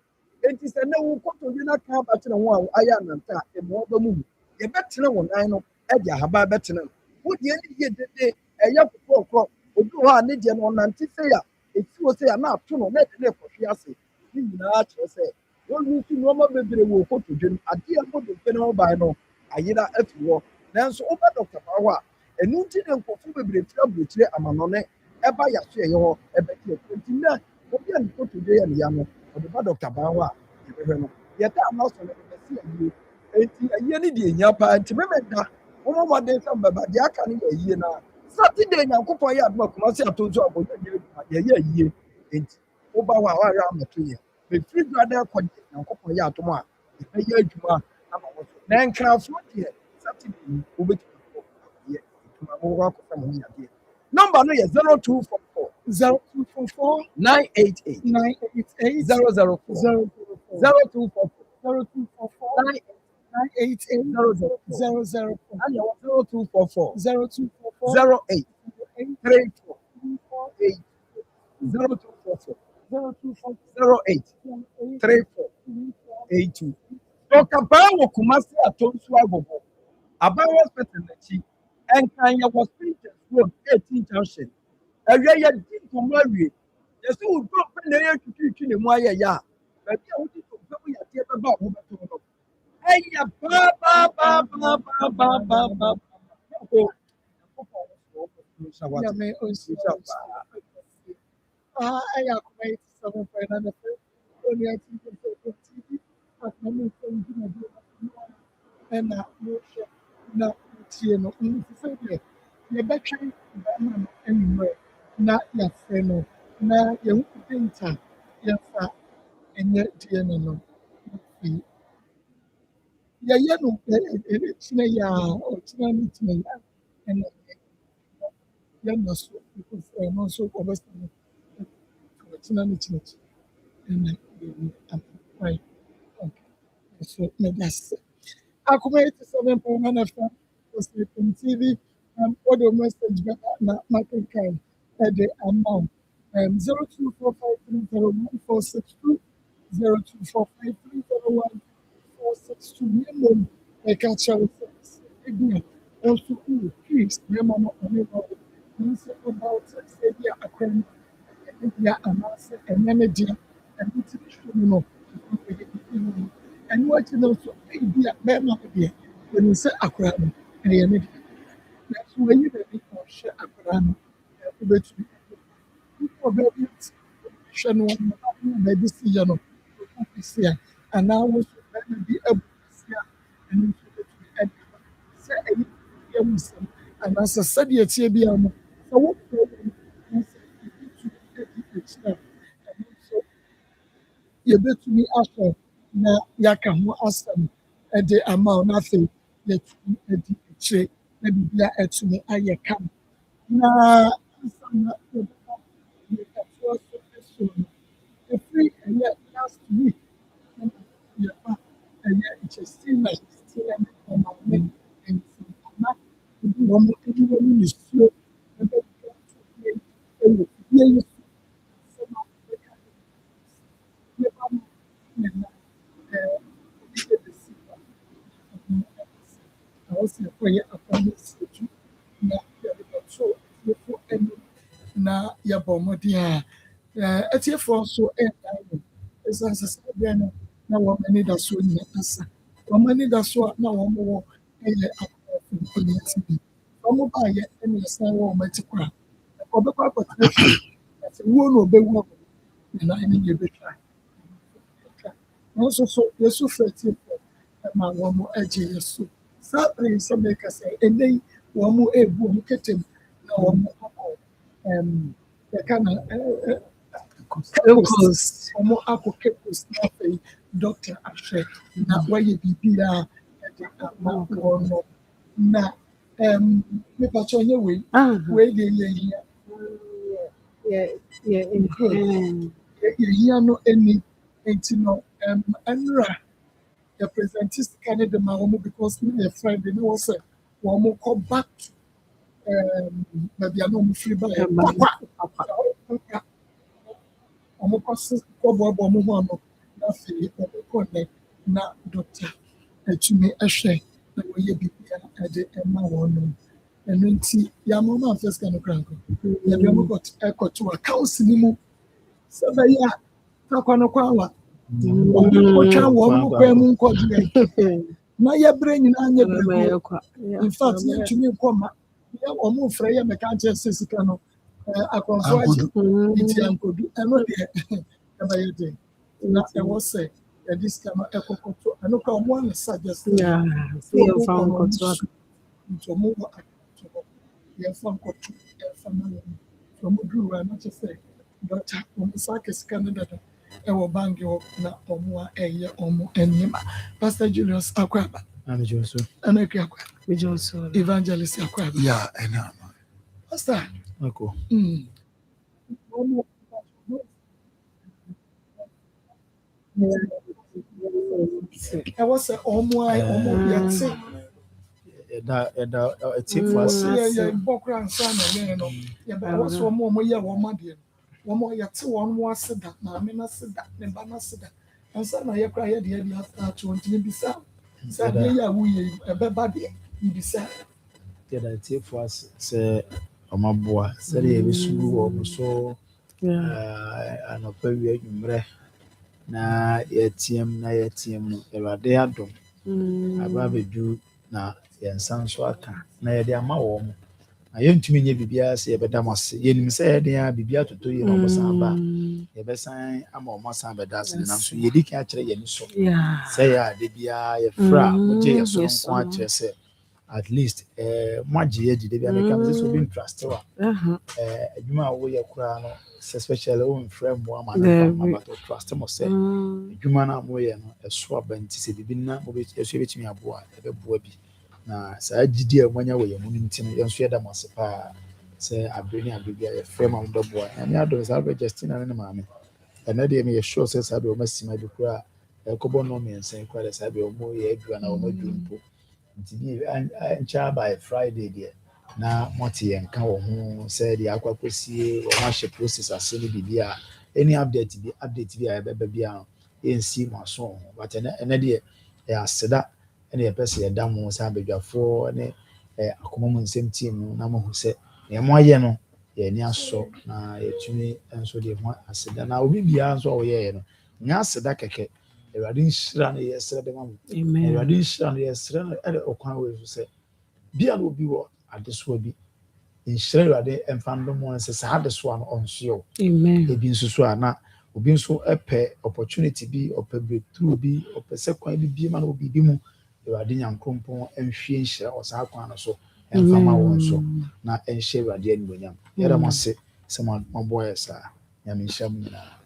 enti sɛ na wo kotodwe no aka abakyerɛ ho a ayɛ ananta a ɛmmoa ba mu yɛbɛtena wɔ nan no ɛde ahaban bɛtena no wodeɛ ne yɛ dede ɛyɛ kokorɔkorɔ obi wɔ hɔ a ne deɛ no ɔnante sɛ a ɛsi wɔ sɛ a na ato no na ɛde ne ɛkɔhwe ase ne nyinaa kyerɛ sɛ wɔlu nso nneɔma bebree wɔ kotodwe no adeɛ mmɔdo mfe no ho ban no ayera afiri hɔ nanso woba dɔkta baa hɔ a ɛno nti ne nkɔfo bebree firi aburokyire amanɔne ɛba yaso ɛyɛ hɔ ɛbɛti nti na obi a ne kotodwe yɛ ne ya no ɔde ba dɔkta baa hɔ a yɛbɛhwɛ no yɛda ama so no ɛbɛsi ayie enti ayie ne deɛ ehia paa nti memɛda wɔn mmɔden sɛ mbɛba deɛ aka no yɛ ayie na Saturday nyankopɔn yɛ adoma Kumasi ato nso abɔ yɛyɛ ayie enti woba hɔ a wɔayɛ amato yɛ mefiri dwada ɛkɔ deɛ nyankopɔn yɛ adom a yɛbɛyɛ adwuma ama wɔ so na nkrafoɔ deɛ Saturday wobɛtumi akɔ ayɛ adwuma wɔwɔ akɔfa mo ho yadeɛ number no yɛ 0244 0244 988 988 004 0244 0244 988 004 and your 0244 0244 08 34 8 0244 08 34 82 Dr. Bawo Kumasi Atonsu Agogo Abawo Hospital n'akyi ɛnkan yɛ wɔ Spintex Road 18 Junction ɛwia yɛ di nkɔmɔ awie yɛsɛ wo dɔ pɛ na ɛyɛ twitwitwi ne mu ayɛ yɛ a baabi a wodi to pɛ mu yadeɛ bɛba a wobɛto no ɛyɛ Nyame onsi ɛyɛ Akoma 87.9 FM on the TV, at my new phone, and now, you know, you better anywhere. Not your friend, not your winter, yes, and yet, dear, no. Yeah, no, it's not ya, or it's not ya, and yan so because I'm also obviously it's not it, and I'm right. Okay, so that's Akoma 87.1 FM was on TV. What the message better na market kind at the amount. 0245301462 0245301462 minimum a cultural service. Again, also please remember about Sadia Akron. Yeah, and answer and energy and motivation. And what you know, so be a man of the when you say Akran, and that's when you ready for share Akran. People baby, Shannon, maybe see you know, and now we should be able to see and say anything. And as I said, yet, so what yɛbɛtumi ahwɛ na yɛaka ho asɛm de ama wo no afei yɛtumi adi akyire na biribia atumi ayɛ kam na ansa na yɛbɛba yɛkatoa so asuo no ɛfiri ɛyɛ last week na yɛba ɛyɛ nkyɛsina ne ɔmame nsɛmama ebi wɔ mo ebi wɔ mo nisuo na bɛbi ɛwɔ fie yi so asɛm a wɔbɛka yɛba mo na yɛbɔ mmɔden a atiefoɔ nso ɛndan no ɛsiane sɛ sɛ bia no na wɔn ani da so nyina asa wɔn ani da so a na wɔn wɔ ɛyɛ akɔɔfo nkɔnɛti bi wɔn baayɛ ɛna ɛsan wɔ wɔn akyi kora ɔbɛkɔ akɔtena fi ɛsɛ wuo na ɔbɛwu ɔbɛ na ɛne yɛ bɛtwa nso so yɛsu fɛ atiefoɔ ɛma wɔn agye yɛ so saa bere sɛ mɛka sɛ ɛnɛ yi wɔn ebu wɔn ketem na wɔn akɔ yɛka na wɔn akɔ kekos na afei dɔkta ahwɛ na wɔayɛ biribi a ɛde ama wɔn no na mepatwa nyɛ wei deɛ yɛhia no ani nti no nwura yɛpresente sika no de ma wɔn because ne yɛ friday ne wɔ sɛ wɔn kɔ back to baabi a na wɔn firi ba yɛ kwakwa wɔn kɔ so kɔboaboa wɔn ho ano na afei wɔn kɔ nɛ na dɔkta atumi ahwɛ na wɔyɛ biribiara ɛde ɛma wɔn no ɛno nti yɛama wɔn amfa sika no kora nkɔ yɛde wɔn ɛkɔto accounts ne mu sɛ bɛyɛ a kakɔ no kɔ awa wɔtwa wɔn kwan mu nkɔgye na yɛbrɛ nyinaa nyɛ brɛ in fact yɛntumi nkɔma wɔn mfrɛ yɛ mɛka nkyɛn sɛ sika no akɔnfo agye nti ankodu ɛno deɛ ɛbɛyɛ den na ɛwɔ sɛ yɛde sika no ɛkɔkɔto ɛno kora wɔn ano suggest nti wɔn wɔ akɔto yɛmfa nkɔto ɛmfa ma wɔn wɔn duru wɔ ɛno kyɛ sɛ dɔkta wɔn nsa aka sika no dada ɛwɔ bank hɔ na wɔn a ɛyɛ wɔn anim pastor Julius Akwaba ɛna ekui Akwaba evangelist Akwaba pastor ɛwɔ sɛ wɔn yɛte ɛda atiefo ase yɛbɔ kora nsa na yɛn no ɛwɔ sɛ wɔn yɛ wɔn adeɛ no wɔn yɛte wɔn ase da maame n'ase da ne ba n'ase da nsa na yɛ kora yɛ deɛ deɛ ato ntumi bisa sɛ adeɛ yɛ a woyɛ ɛbɛba deɛ bisa. yɛda atiefo ase sɛ wɔn aboa sɛdeɛ yɛbɛsu wɔn so anɔpa wie adwummerɛ na yɛteam no Awurade adom aba abɛdu na yɛnsa nso aka na yɛde ama wɔn na yɛntumi nyɛ biribiara sɛ yɛbɛda mo ase yɛnim sɛ yɛde a biribiara toto yɛ na ɔmo san ba yɛbɛsan ama ɔmo san bɛda ase nanso yɛdi kan akyerɛ yɛn so sɛ yɛ ade biara yɛfrɛ a mogye yɛ so nko akyerɛ sɛ at least moagye yɛ gyi de bi abɛka me sɛ sɛ obi ntrust wa adwuma a woyɛ koraa no especially womfrɛ mmoa ma no but trust mo sɛ adwuma no a moyɛ no ɛso aba nti sɛ biribi na ɛso yɛbɛtumi aboa ɛbɛboa bi na saa gyidi a moanya wɔ yɛn mu no nti no yɛnso yɛda mo ase paa sɛ abere ne abere bi a yɛfrɛ ma mobɛboa ɛne adom saa bɛ Justina ne maame ɛnɛ deɛ meyɛ sure sɛ saa bɛ ɔmasima bi koraa ɛkɔbɔ no mmiɛnsa koraa dɛ saa bɛ ɔmo yɛ adua na ɔmo aduru mpo nti bi nkyɛ by Friday deɛ na mote yɛn ka wɔ ho sɛ deɛ akɔ akɔsie wɔn ahyɛ process ase no biribi a any update bi a yɛbɛba bi a yɛnsi mo aso ho but ɛnɛ deɛ ɛyɛ aseda ɛna yɛpɛ sɛ yɛda mo sɛ abadwafoɔ ne akoma mu nsɛm team no na mo ho sɛ nea mo ayɛ no yɛni asɔ na yɛtumi nso deɛ mo aseda na obi biara nso a ɔyɛɛ no nya aseda kɛkɛ Awurade nhyira no yɛsrɛ de ma mo Awurade nhyira no yɛsrɛ no ɛde ɔkwan wɔ so sɛ bia no obi wɔ adesoa bi nhyira Awurade ɛmfa ndom wɔn sɛ saa adesoa no ɔnsoɛ ebi nso so a na obi nso ɛpɛ opportunity bi ɔpɛ breakthrough bi ɔpɛ sɛ kwan bi ma no obi bi mu Awurade nyankopɔn ɛnhwie nhyira wɔ saa kwan no so ɛmfa ma wɔn so na ɛnhyɛ Awurade animuonyam yɛda mo ase sɛ moaboa yɛ saa nyame nhyira mo nyinaa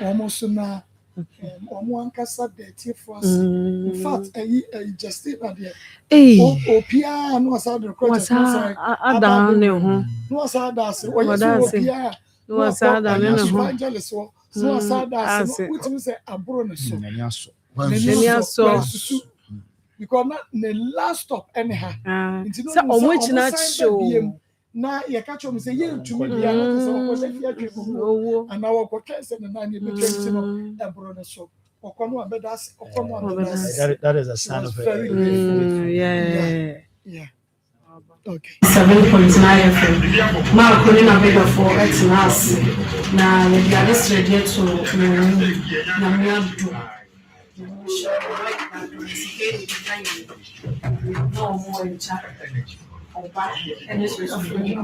almost na ankasa dirty for us. In fact, just Opia no aside the cross. No aside us. Opia no aside evangelist. No aside us. Which means a bonus. Because not the last stop anyhow. So on which not show. Na yɛka me sɛ yɛntumi bia no sɛ ɔkɔhyɛ fie atwa anaa wɔkɔtwɛn sɛ ne nan yɛbɛtwa no ɛboro no so ɔkɔ no abɛda ase ɔkɔ no abɛda ase that is a sign of yeah okay 7.9 FM ma akɔni na bɛdɔfoɔ ɛtena ase na yɛde ade srɛdeɛ to na me ado no more in chat Opa, and this was free.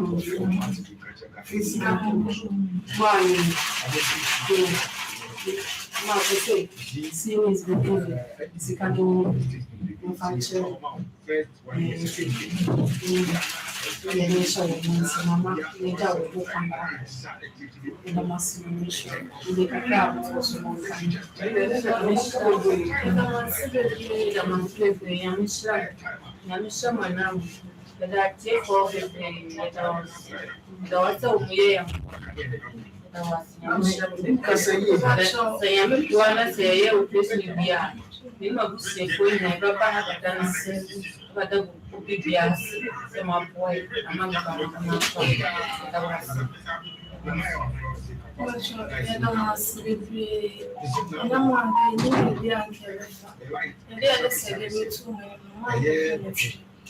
Series behavior, Sicado, manufacture, Mama, Nida will come back in the massive mission. They can grab for some more time. But I take off the daughter of me. Because I am one as a year with this new year. We must say, we never have a dance, but the BBS, my boy, among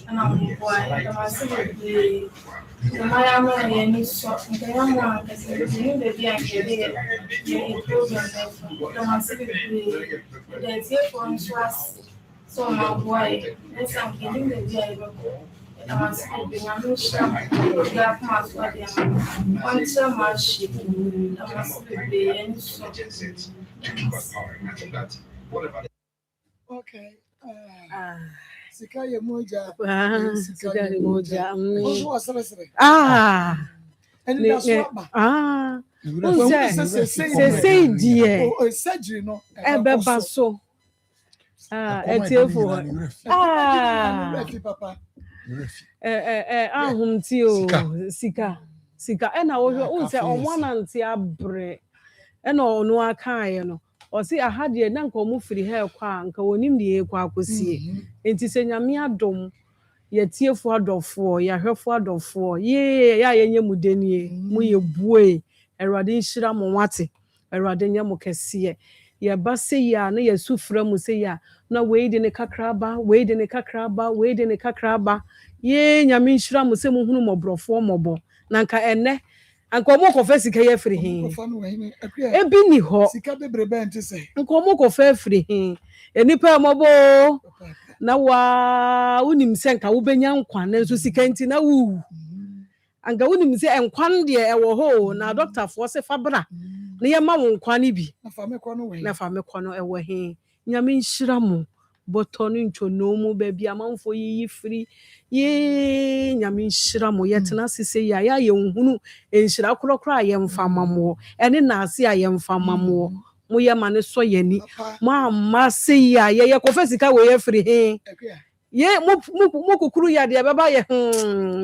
and I'm boy, the master the Maya and so the young one because the young improvement the master the telephone was so my boy, let's I'm getting the vehicle. The master being a mission, the master one so much the master be and so okay. Sika ye moja. Sika ye moja. Ozo asere. And that's what say die. Oh, surgery no. Ebe baso. Etiefo. Papa. Ahum ti o sika. E na wo hwe unse omwanante abre. E na onu aka ye no. Osi ahade na nka omu firi ha kwa nka wonim de ekwa akosie enti se nyame adom yetiefo adofo yahwefo adofo ya yenye mudenie mu yebue Awurade nhyira mo wate Awurade nya mo kese ye ba se ya na yesufra mu se ya na weide ne kakraba ye nyame nhyira mo se mu hunu mobrofo mobo na nka ene anka omo ko fa sika ye firi hin ebi ni ho sika bebrebe ntse nka omo ko fa firi hin enipa mobo na wa wonim sɛ nka wobɛnya nkwa na nso sika nti na wu anka wonim sɛ nkwan deɛ ɛwɔ hɔ na doctorfoɔ sɛ fa bra na yɛma wo nkwa no bi na fa mekɔ no ɛwɔ he nyame nhyira mo bɔtɔ no ntwono mu baabi amanfoɔ yiyi firi ye nyame nhyira mo yɛtena sese yi a yɛayɛ nhunu nhyira korɔkorɔ a yɛmfa ma moɔ ɛne naase a yɛmfa ma moɔ moyɛ ma ne sɔ yɛni mo amma se yi a yɛyɛ kɔfa sika wɔ yɛ firi he ye mo kukuru yɛ deɛ bɛba yɛ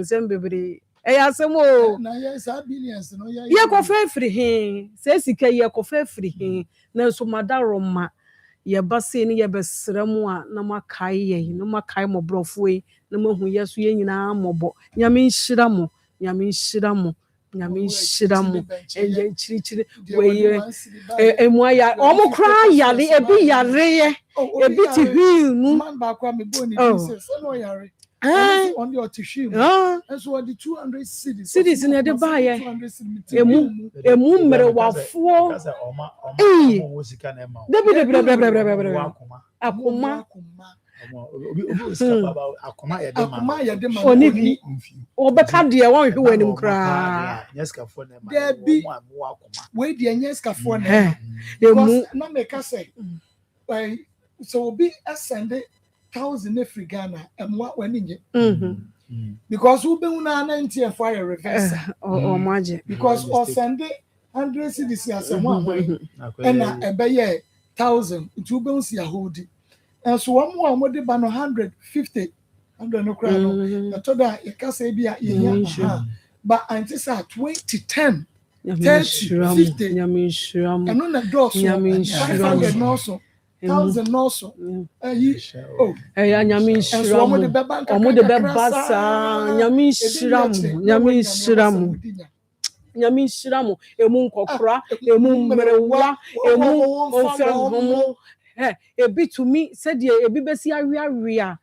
nsɛm bebree ɛyɛ asɛm o na yɛ saa billions no yɛ kɔfa firi he sɛ sika yɛ kɔfa firi he na nso madaroma yɛba se ne yɛbɛsrɛ mu a na makae yɛn na makae mmɔborɔfoɔ yi na mahu yɛ so yɛn nyinaa mmɔbɔ nyame nhyira mo nyame nhyira mo nyame nhyira mo ɛyɛ nkyirikyiri wɔyɛ ɛmu ayɛ ɔmo koraa yare ebi yareɛ ebi te hwii mu man baako a mebɔ ne bi sɛ no yare on the otushim and so the 200 cities na de baayɛ emu mmerewafoɔ akoma akoma yɛ de ma oni bi ɔbɛka deɛ wɔnhwɛ wɔ anim koraa dabi wei deɛ nyɛ skafoɔ na emu na meka sɛ so obi asɛnde 1,000 every Ghana and what when in because we been na 90 fire reverse or magic because or send 100 cities as one way and a bay 1,000 to bounce your hoodie and so one more de ban 150 no crown I told that you can say be a but until 2010 30 and on the door 500 also 1,000 also. Ɛyɛ nyame nhyira mo ɔmo de bɛba saa nyame nhyira mo emu nkɔkora emu mmerewa emu mfɛnhomo ebi tumi sɛdeɛ ebi bɛsi awia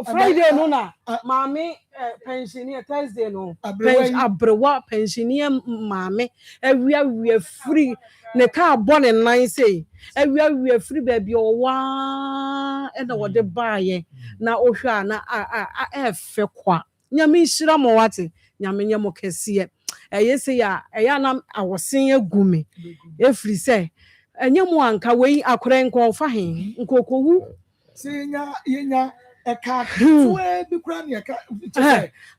Friday no na maame pensioner Thursday no abrewa pensioner maame awia free ne ka abɔ ne nan sei awia free baabi ɔwa ɛna wɔde baayɛ na ohwɛ na ɛfɛ kwa nyame nhyira mo wate nyame nyɛ mo kɛseɛ ɛyɛ sɛ ya ɛyɛ na awɔsen agume efiri sɛ ɛnyɛ mo anka wei akora nkɔfa he nkokowu yenya eka tuwe bi kura ne eka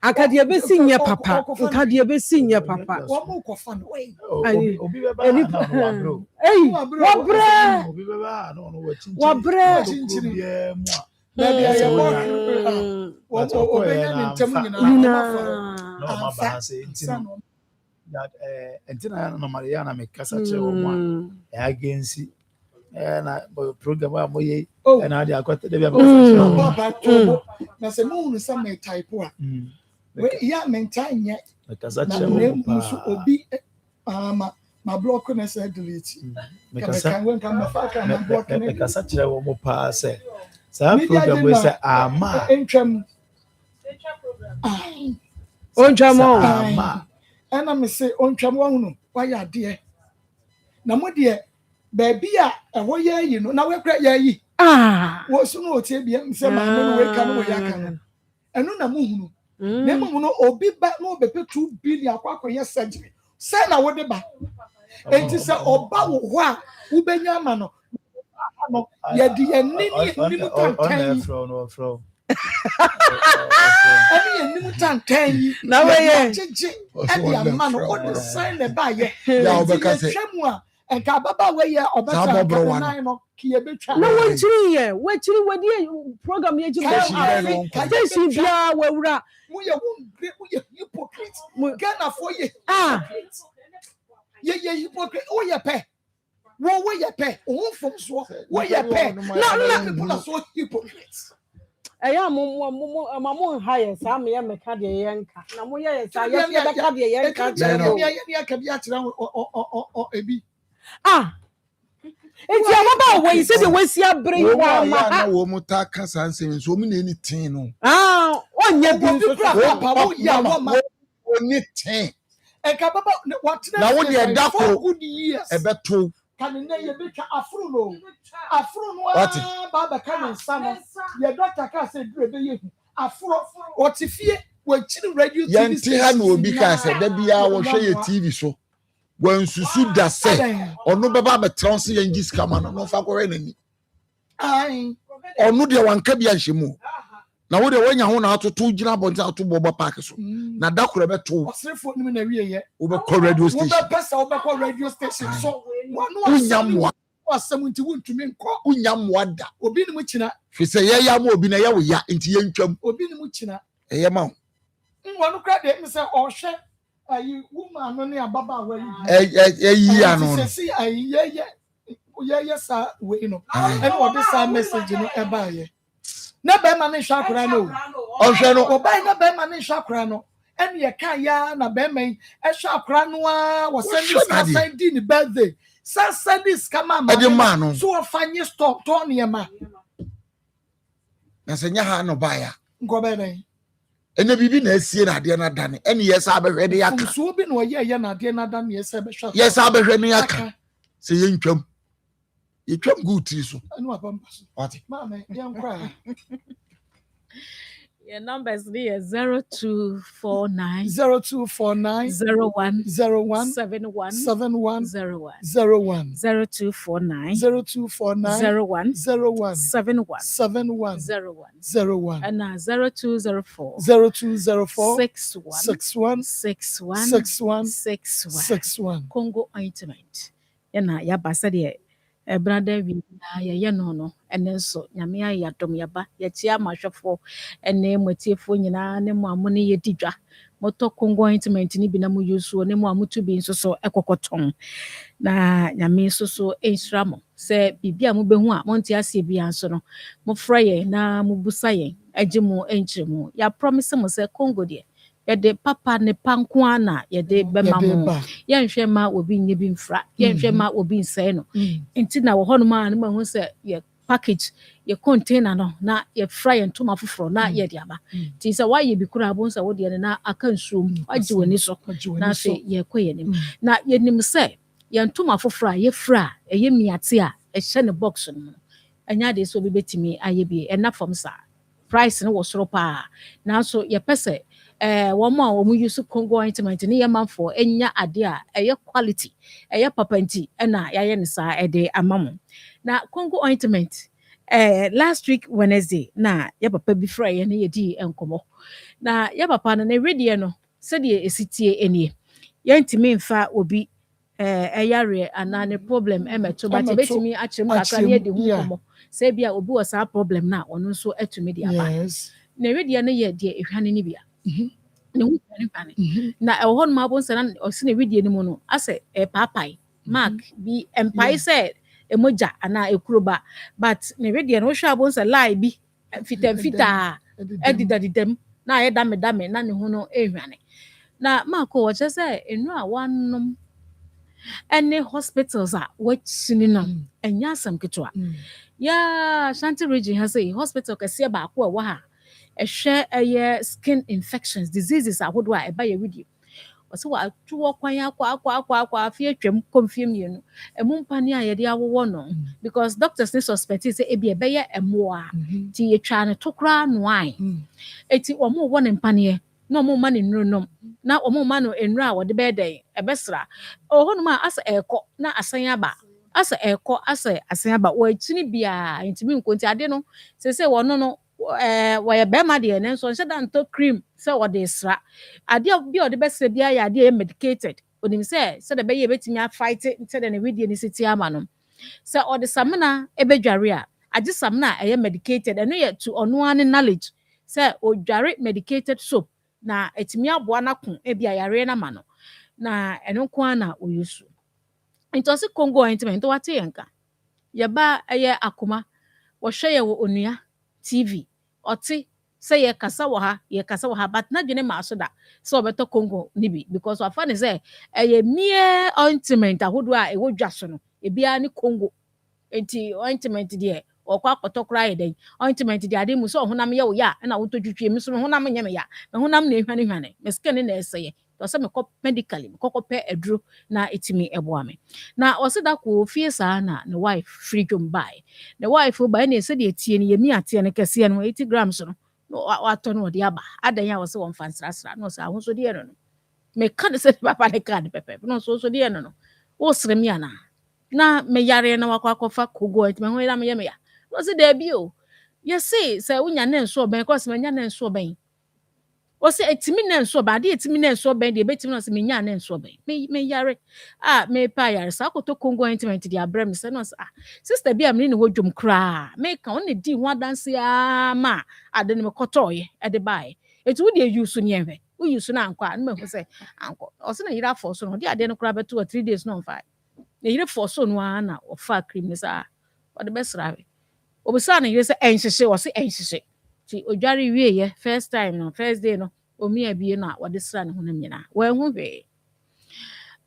akadeɛ bɛsi nyɛ papa akadeɛ bɛsi nyɛ papa wɔn mo kɔfa no obi bɛba na wabro wabrɛ baabi a yɛbɔ obɛnya ne ntɛm nyinaa entina na Maria na mekasa kyerɛ wɔn a agency na program a moye na ade akwata de bia papa to na se mu nsa me type a we ya mentai nye mekasa kyerɛ wɔn so obi ma block na say delete mekasa block na mekasa kyerɛ wɔn pa sɛ saa program we say ama entwam ama ana me say ontwam wahunu wayɛ ade na mo de baby a ɛwɔ yɛ yi no na wekra yɛ yi wo so no otie bia sɛ maame no weka no wɔ yaka no ɛno na muhunu na mu no obi ba no obepɛ 2 billion akɔyɛ surgery sɛ na wo de ba enti sɛ oba wo hɔ a wobenya ama no yɛ di ani mu tantan ɛni yɛ tantan yi na weyɛ gyegye ɛde ama no ɔde sign ne ba yɛ ya obɛka sɛ twɛmu a enka baba we ye obeta nine no ki e betwa na wachiri wadi program ye ji station bia wawura mu ye hypocrite Ghana for ye ye hypocrite o ye pe wo ye pe o fom so wo ye pe na people are so hypocrite eya mo higher sa me ye meka de ye nka na mo ye sa ye beka de ye nka ye ka bia kira o ebi enti ababa we say the we see abre wa ma na wo muta kasa nsem so mu na ni tin no onya bi so papa wo ya wo ma oni tin enka baba what na wo de dako ebeto Can you be afro no What? baba can sana your doctor can say drebe afro what if you when children radio Yanti ha no obi ka se da bia wo hwe ye TV so. Wan susu da se. Ono baba betrons yen gis kama no fa kwere nani. ai Ono de wanka bia nhemu. Na wo de wanya ho na atoto gina bonta ato bobo park so. Na da koro beto. osrefo nim na wie ye Wo be call radio wo station. be pesa wo be call radio station so wonu Unyamwa. asem nti wontumi nkọ Unyamwa da. obi ni mu kina Fi se ye ya ma obi na ye wo ya nti ye ntwam. obi ni mu kina Eye ma. wonu kra de mi se ohwe ayi woman no ne ababa wa Yi ano no. see ayi ye sa we no and what this message no e ba ye na be ma ne hwa akra no Ohwe no. obai na be ma ne hwa akra no en ye kan ya na be man e hwa akra no a wo send di ni birthday send this come ma so ofanye stop to ne ma Na se nya ha no ba ya. ngo be den Ene bibi na asie na ade na dane. Ene yesa abehwe de yaka. so bi no ye na de na dan ye se be hwa Yesa abehwe ne yaka. Se ye ntwam. Ye twam good ti so. anu apamba so What? ma me ye nkra Your numbers there 0249 0249 01 01 71 71 01 01 0249 0249 01 01 71 71 01 01 and 0204 0204 61 61 61 61 61 61 Congo ointment. Yana yaba said brother we ya no ene nso nyame ayadom yaba yatia mahwefo ene motiefo nyina ne mo amone yedidwa moto Congo ointment ni bi na mo yusu ne mo amutu bi nso so ekokoton na nyame nso so ensramo se bibia mo behu a monte ase bia nso no mo fraye na mo busa ye agye mo enkyeremu ya promise mo se Congo de yede papa ne panko ana yede bema mo yenhwe ma obi nye bi mfra yenhwe ma obi nsɛ no enti na wo hono ma ne ma hu sɛ ye package ye container no na ye fry ntoma foforo na ye de aba ti sɛ waye bi kura abon sɛ wo de na aka nsuom agye wani so na se ye koye nim na ye nim sɛ ye ntoma foforo a ye fra eye miate a ɛhyɛ ne box no anya de so bi betimi aye bi ɛna fam sa price no wo soro pa na so ye pese womo a womo use Congo ointment ni yemanfo enya ade a eye quality eye papanti na yaye ne sa ede amamo na Congo ointment last week Wednesday na ye papa bi fra ye na ye di enkomo na ye papa no na redie no se de esitie enie ye ntimi mfa obi eyare ana ne problem emeto but betimi akyem kakra na ye di hu komo se bia obi wo sa problem na ono nso atumi di aba na redie no ye de ehwane ni bia ne hu pani na ɛwɔ no ma bon sɛ na ɔsi na widie no mu no asɛ papai mark bi empai sɛ emoja ana ekuroba but ne widie no hwɛ abon sɛ lie bi fita edidadidam na ayɛ dame na ne ho no ehwane na marko wɔ kyɛ sɛ enu a wanom ɛne hospitals a wɔkyini no ɛnya asɛm ketewa ya Shanti region ha sɛ hospital kɛseɛ baako ɛwɔ ha ehwe eye skin infections diseases ahodo a eba ye video ose wa tuwo kwan akwa afie twam komfie mienu emu mpane a ye de awowo no because doctors ne suspect say ebi ebeye emoa ti ye twa ne tokra no ai eti omo wo ne mpane na omo ma ne nuronom na omo ma no enura a wode be den ebesra ohonu ma asa eko na asan aba asa eko asa asan aba wo akini bia ntimi nkonti ade no sese wono no why bema de ne so nse da nto cream se wo de sra ade bi o de besra bia ya ade medicated onim se de be ye betimi a fight nte de ne widie ni siti ama no se o de samna ebedware a age samna eye medicated eno ye to ono an knowledge se o dware medicated soap na etimi aboa na ko e bia yare na ma no na eno ko ana oyusu nto se Congo ointment wate yenka ye ba eye Akoma wo hwe ye wo onua TV oti say ye kasa wo ha but na dwene ma so da so obeto Congo nibi because wa fa ne say eye mie ointment ahodo a ewo dwa so no ebia ni Congo enti ointment de okwa akotokra ye den ointment de ade mu so honam ye wo ya na wo to twetwe mi so honam nye me ya na honam na ehwane me skin na eseye ɔsɛ mekɔ medically mekɔkɔpɛ aduro na ɛtumi ɛboa me na ɔsɛ da kɔ fie saa na ne wife firi dwom bae ne wife bae ne sɛdeɛ tie no yɛmi ateɛ no kɛseɛ no 80 grams no watɔ no ɔde aba adan a wɔsɛ wɔmfa nsrasra na ɔsɛ ahosodeɛ no no meka ne sɛ papa ne ka de pɛpɛ na ɔsɛ ahosodeɛ no no wosere me ana na meyare na wakɔ akɔfa kogo ɛtumi ho yɛ meyɛ meya na ɔsɛ daabi o yɛse sɛ wonya ne nso ɔbɛn kɔ sɛ manya ne nso ɔbɛn ɔsɛ ɛtumi ne nso ɔbɛn adeɛ ɛtumi ne nso ɔbɛn deɛ ɛbɛtumi na ɔsɛ menya ne nso ɔbɛn meyare a mepa yare saa akɔtɔ kongo ointment de abrɛ me sɛ na ɔsɛ sister bi a mene ne hɔ dwom koraa meka wo ne di ho adanse a ma ade no mekɔtɔɔyɛ ɛde baeɛ ɛti wode use ne ɛhwɛ wo use no ankɔ a no mahu sɛ ankɔ ɔsɛ na yere afɔ so no ɔde ade no koraa bɛto 3 days no ɔmfae na yere fɔ so no a na ɔfa cream ne saa ɔde bɛsra we obisa na yere sɛ ɛnhyehye ɔsɛ ɛnhyehye ti odware wieyɛ first time no first day no omi abie na wɔde sra ne ho no nyinaa wɔahu hwee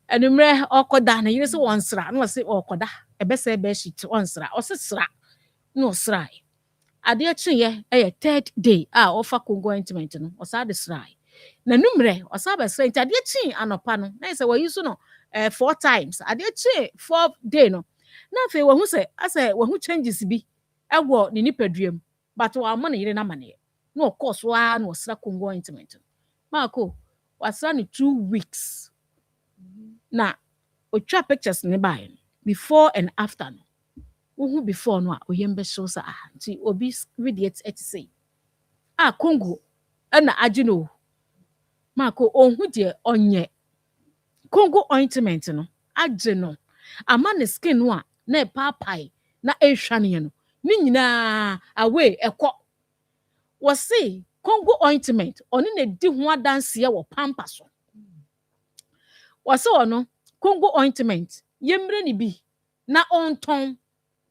enumere ɔkɔda na yere sɛ wɔnsra na ɔsɛ ɔkɔda ɛbɛsɛ bɛhyit ɔnsra ɔsɛ sra na ɔsra adeɛ kyeyɛ ɛyɛ third day a ɔfa kongo ointment no ɔsa de sra na numere ɔsa bɛsra nti adeɛ kye anɔpa no na sɛ wɔyi so no 4 times adeɛ kye 4th day no na afei wɔhu sɛ asɛ wɔhu changes bi ɛwɔ ne nipaduam but wɔama ne yere na ma ne na ɔkɔ so a na ɔsra kongo ointment maako wasra ne 2 weeks na otwa pictures ne bae before and after no wohu before no a oyem bɛhyew sa nti obi video ɛte sei a kongo ɛna agye no maako onhu deɛ ɔnyɛ kongo ointment no agye no ama ne skin no a na ɛpaapae na ɛhwane no ne nyinaa away ɛkɔ wɔse kongo ointment ɔne na di ho adanseɛ wɔ pampa so wɔse ɔno kongo ointment yɛmmerɛ ne bi na ɔntɔn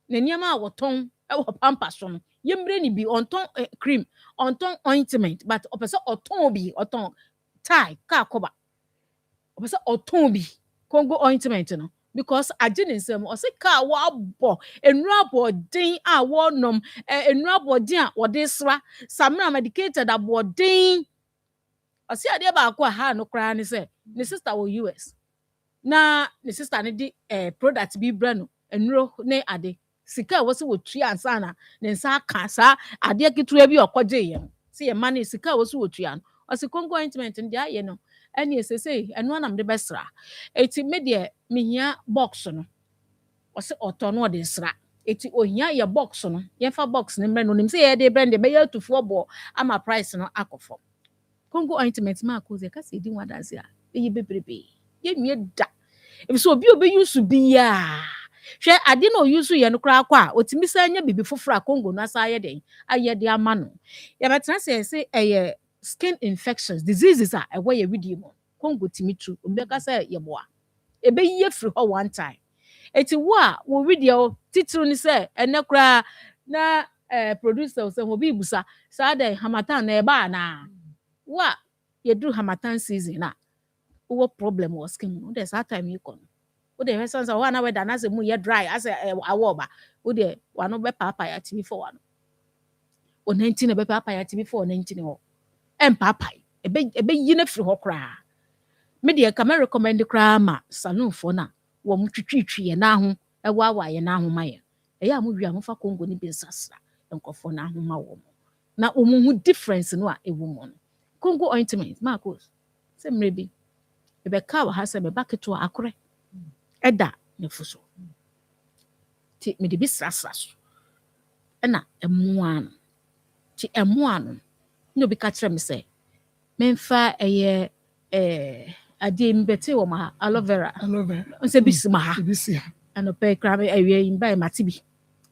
na nneɛma a wɔtɔn ɛwɔ pampa so no yɛmmerɛ ne bi ɔntɔn cream ɔntɔn ointment but ɔpɛ sɛ ɔtɔn bi ɔtɔn tie kaa kɔba ɔpɛ sɛ ɔtɔn bi kongo ointment no because agye ne nsɛm ɔsɛ kaa wɔabɔ nnura abɔden a wɔnom nnura abɔden a wɔde sra samina medicated abɔden ɔsɛ adeɛ baako a ha no koraa ne sɛ ne sister wɔ US na ne sister ne di product bi brɛ no nnuro ne ade sika a wɔsɛ wɔtua ansa na ne nsa aka saa adeɛ ketewa bi ɔkɔgye yɛ no sɛ yɛ ma ne sika a wɔsɛ wɔtua no ɔsɛ kongo ointment no deɛ ayɛ no ɛne ɛsɛsɛ ɛno anam de bɛsra eti me deɛ mehia box no ɔsɛ ɔtɔ no ɔde sra eti ohia yɛ box no yɛfa box ne mmerɛ no nim sɛ yɛde brɛ de bɛyɛ atufoɔ bɔ ama price no akɔfɔ kongo ointment ma akɔ sɛ kasa edi wadanse a ɛyɛ bebrebe yɛnwie da ebi so obi use biya hwɛ ade na use yɛ no koraa kɔ a otimi sɛ anya bibi foforɔ a kongo no asa ayɛ den ayɛ de ama no yɛbɛtena sɛ ɛyɛ skin infections diseases a ɛwɔ yɛ widie mu kongo timi tu ombɛka sɛ yɛboa ɛbɛyie firi hɔ one time eti wo a wo widie titiri ni sɛ ɛnɛ koraa na producer sɛ obi busa saa de hamatan na ɛba na wo a yɛduru hamatan season na wo problem wɔ skin no de saa time yi kɔ no wo de hwɛ sɛ wo na weda na sɛ mu yɛ dry asɛ awɔ ba wo de wano bɛpaapa ya timi fo wano o 19 na bɛpaapa ya timi fo 19 hɔ ɛmpaapae ɛbɛyi no firi hɔ koraa me deɛ ka me recommend koraa ma salonfoɔ no a wɔ mo twitwitwi yɛ n'aho ɛwaawa yɛ n'aho ma yɛ ɛyɛ a mo wi a mofa kongo ne bi nsasra nkɔfoɔ n'aho ma wɔ mo na wɔn ho difference no a ɛwɔ mu no kongo ointment marcos sɛ mmerɛ bi ɛbɛka wɔ ha sɛ mɛba ketewa akorɛ ɛda ne fo so ti me de bi srasra so ɛna ɛmoa no ti ɛmoa no no bi ka kyerɛ me sɛ memfa ɛyɛ ade mbete wɔ ma ha aloe vera nse bi si ma ha anɔpɛ kra me awie mba mate bi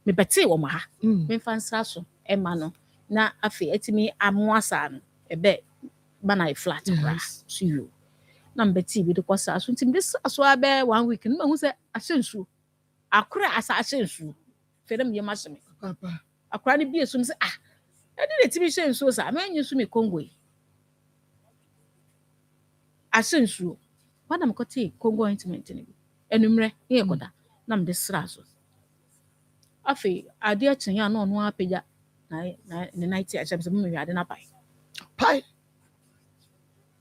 me bete wɔ ma ha memfa nsra so ɛma no na afei etimi amoa saa no ɛbɛ bana flat kra so you na mbete bi de kwasa so ntim de so abɛ 1 week no mahu sɛ ahyensu akora asa ahyensu fedam yɛ ma hyɛ me akora ne bi esu sɛ ɛde de timi hyensu sa ma nyi su me kongo yi ahyensu wana mkote kongo ointment ne bi enumre ye koda na mde sra so afi ade akyen na ono apagya na ne night a chem se mu ade na pai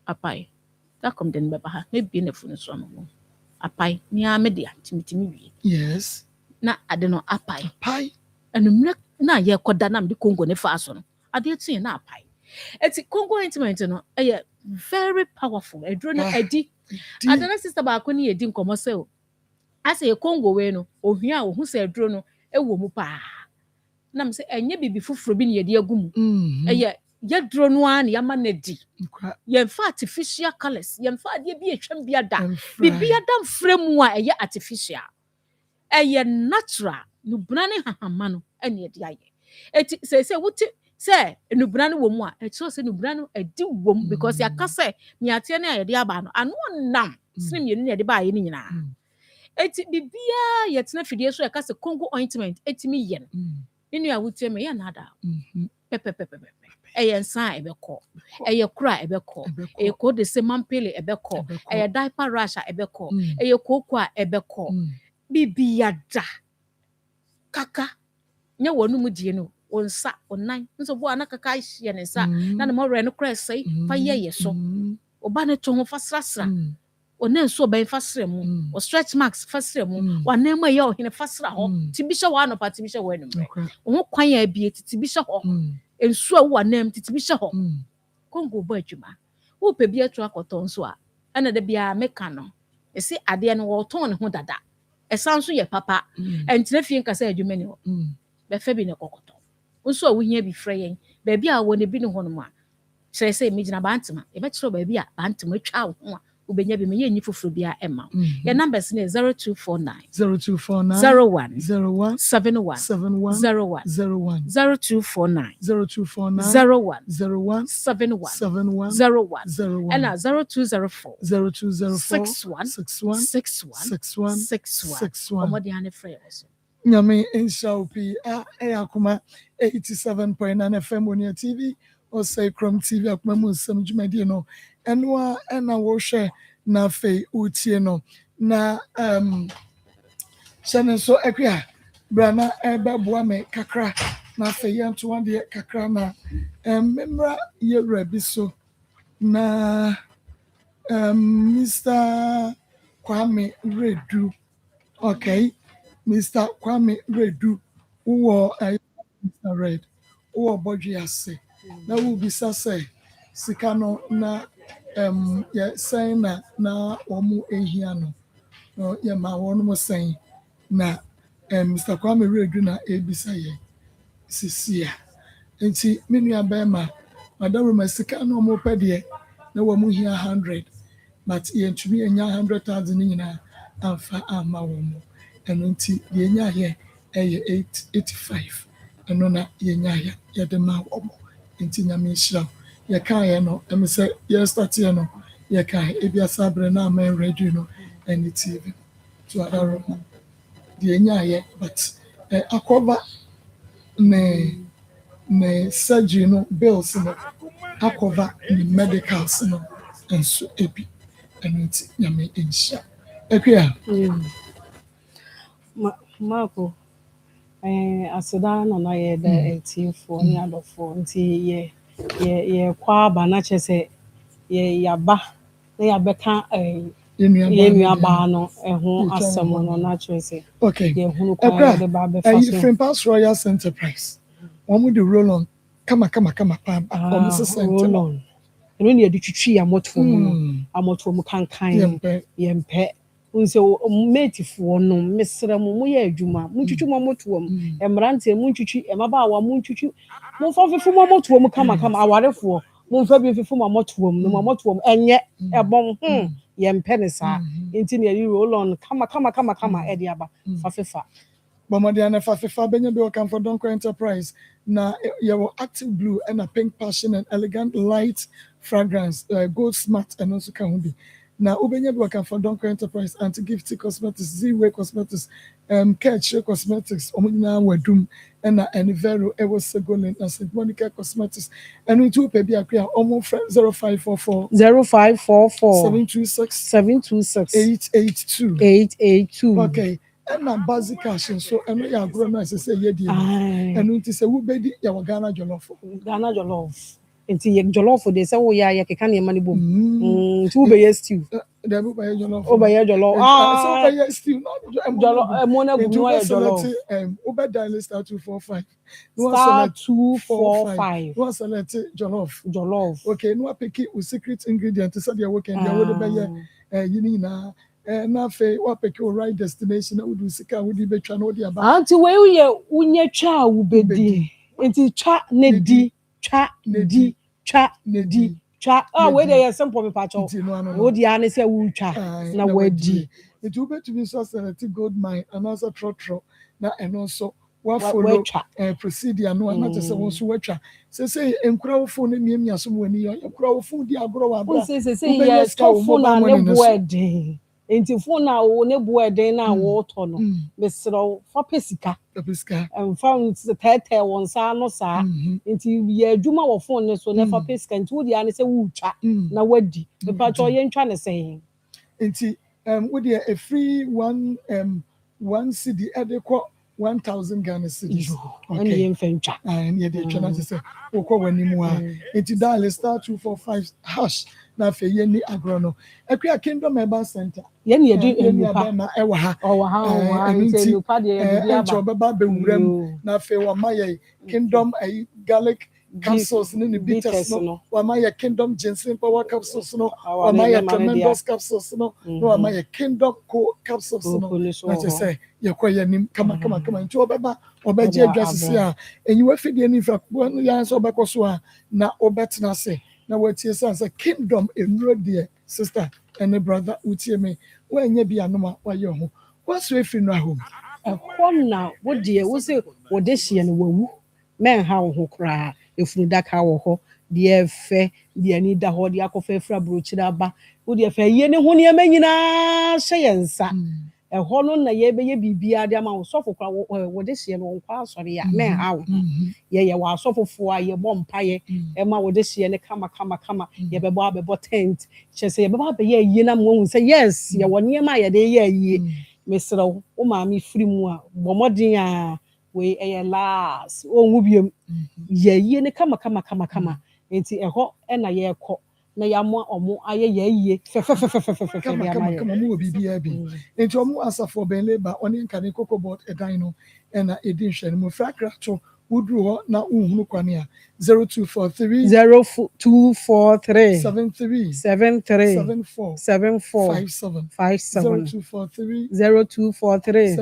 apai that come den beba ha maybe na funu so no apai ni a me dia timitimi wie Yes. na ade no apai Pie. enumre na ye koda na me kongo ne fa so no ade tun na apai eti kongo ointment no very powerful edro no edi adana sister ba ko ni edi nkomo se o ase kongo we no ohia ohun se edro no ewo mu pa na me se enye bibi fufuro bi ne ye de agum yɛduro no a ne yɛama no di yɛmfa artificial colors yɛmfa adeɛ bi ɛtwam bi ada biribi ada mfrɛ mu a ɛyɛ artificial ɛyɛ natural nubuna ne hahama no ɛne ɛde ayɛ ɛti sɛ wote sɛ nubuna no wɔ mu a ɛkyerɛ sɛ nubuna no ɛdi wɔ mu because yɛaka sɛ meateɛ ne a yɛde aba no ano nam sene mmienu ne yɛde baayɛ no nyinaa ɛti biribiaa yɛtena fidie so yɛka sɛ Congo ointment ɛtumi yɛ no ne nua wotie me yɛ nada pɛpɛpɛpɛpɛ ɛyɛ nsa a ɛbɛkɔ ɛyɛ kura a ɛbɛkɔ ɛyɛ kɔ de se mampele ɛbɛkɔ ɛyɛ diaper rash a ɛbɛkɔ ɛyɛ koko a ɛbɛkɔ bibi yada kaka nyɛ wɔn mu die no wɔn nsa wɔn nan nso bo ana kaka ahyɛ ne nsa na ne mɔrɛ no kura sɛɛ fa yɛ so ɔba ne to ho fa srasra ɔne nso ɔbɛn fa srɛ mu ɔ stretch marks fa srɛ mu wɔn mu ɛyɛ ɔhene fa sra hɔ ti bi hyɛ wɔn anɔpa ti bi hyɛ wɔn anumrɛ wɔn kwan yɛ abie ti bi hyɛ hɔ nsu a wo anam titi bi hyɛ hɔ Congo bɔ adwuma wo pɛ bi ato akɔtɔ nso a ɛna de bia meka no ɛsi adeɛ no wɔtɔn ne ho dada ɛsan so yɛ papa ɛntina fie nkasa adwuma ne hɔ bɛfɛ bi ne kɔkɔtɔ nso a wohia bi frɛ yɛn baabi a wɔ ne bi ne hɔ no mu a kyerɛ sɛ megyina bantema ɛbɛkyerɛ baabi a bantema atwa wo ho a wobɛnya bi meyɛ nyi foforɔ bi a ɛma yɛ numbers ne 0249 01 71 01 0249 01 71 01 ɛna 0204 61 ɔmɔde ane frɛ yɛ so Nyame Nshaopi Akoma 87.9 FM on TV or say Chrome TV Akoma Nsem Jumadi no enwa ena wo hwe na fe utie no na sene so ekwa brana ebeboa me kakra na fe yanto wande kakra na memra yewra bi so na Mr. Kwame Redu. Okay, Mr. Kwame Redu, who Mr. Red, who body ase. Na will be say sikano na ya saying na omu ehiano. No ya ma one mo saying na Mr. Kwame Redu na ebisa ye sisia. Enti menu abema madam sikano mo pedie na wamu hia 100 but yentumi enya 100,000 nyina amfa ama womo. And until yenya here 85 and no yenya here yadema omo until nyame hira ye kan ye no em say ye start ye no ye kan ebia sabre na men radio no and TV to other room yenya here but Akoma ne surgery no bills no Akoma ne medicals no and so ebi and until nyame hira ekwa Marco, aseda na ye da etifo ni adofo nti ye kwa ba na chese ye yaba na yabeka ye nuaba no ho asem no na chese okay ye hunu kwa de ba be fa so Frimpers Royal Enterprise omo de roll on kama pam omo se roll on eno ne de twitwi amotfo mu kankan yempe unse metifo no mesra mu ye adwuma mu twitwi mu motoom emrante mu twitwi emaba awa mu twitwi mu fofefo mu motoom kama awarefo mu fa bi fefo mu motoom no mu motoom enye ebon yempe ne sa enti ne roll on kama e de aba fafefa Bomadi and Fafifa Benya be welcome for Donko Enterprise. Na your active blue and a pink passion and elegant light fragrance, gold smart and also can be. Now Ubenya be welcome for Donko Enterprise and to give cosmetics, Z-Way Cosmetics, Ketch Cosmetics, Omina Wedum, and Anivero, Ewo Segolin, and St. Monica Cosmetics, and we two baby acquire almost 0544 726 882. Okay. And na basic cash so and we are grown as say ye and it is a wo bedi ya Ghana jollof nti ye jollof de se wo ya ye keka ne ma ne bom nti wo be ye stew The book by jollof. wo be ye jollof So by stew, jollof mo na gu no ye jollof. Uber dial star 245. Star 245. No select jollof. Jollof. Okay, no pick it with secret ingredient to say the weekend. There would be you need na fe what pick your right destination. That would do sika would be channel the about. Auntie we ye unye cha wo be di. Nti cha ne di cha di cha di cha we dey simple me pacho. Wo di ane say wo twa na wadi. It will be to be so select gold mine and also trotro na and also what follow procedure no not just one so watcha say enkura phone miamia so wani enkura phone di agro wa bra say yes to phone na ne boede enti phone na wo ne boede na wo to no mesro fa pesika fa tete won sa no sa enti ye adwuma wo phone ne so ne fa pesika enti wo di ane say wo twa na wadi me pa cho ye ntwa ne say enti wo di a free one cedi edekọ 1,000 Ghana cedis. Okay. And yet the channel say, "Oko wenimua." It's dial star 245 hash. Na fe yeni agrono. Ekwa Kingdom Herbal Center. Yeni edu ma ewa ha. Nti nupa de edu aba. Encho baba be wuram. Na fe wa maye Kingdom garlic capsules ni bitters no. Wa maye Kingdom ginseng power capsules no. Wa maye tremendous capsules no. No wa maye Kingdom co capsules no. Na je say yakwa nim kama nti obeje adwase a enyi wa fidie ni fra no ya so obekoso a na obetena se na watie say Kingdom enuro de sister and brother utie me wa nya bi anoma wa ye ho waso efi no ahom ehọ na wo de wo se wo de hie no wawu men ha wo ho kra efunu daka wo ho de efe de ani da ho de akofa fra brochira aba wo de efe ye ne ho ne manyina hye yensa ehọ no na ye be ye bibia de ama wo sofo kwa wo de hie no nkwa asori ya men ha wo ye wa asofofo a ye bọ mpaye e ma wo de hie ne kama ye be bọ tent che se ye be ba be ye yi na mo say yes ye wo ne ma ye de ye yi mesro wo ma mi free mu a bọ modin a we e last o wu biem ye yi ne kama enti ehọ e na ye kọ na ya mo omo aye ye ye fe kama mo bibia bi enti omo asafo ben labor oni nkane kokobot edan no e na edin hwe no mo frakra to udru ho na unhunu kwane a 0243 73 74 0243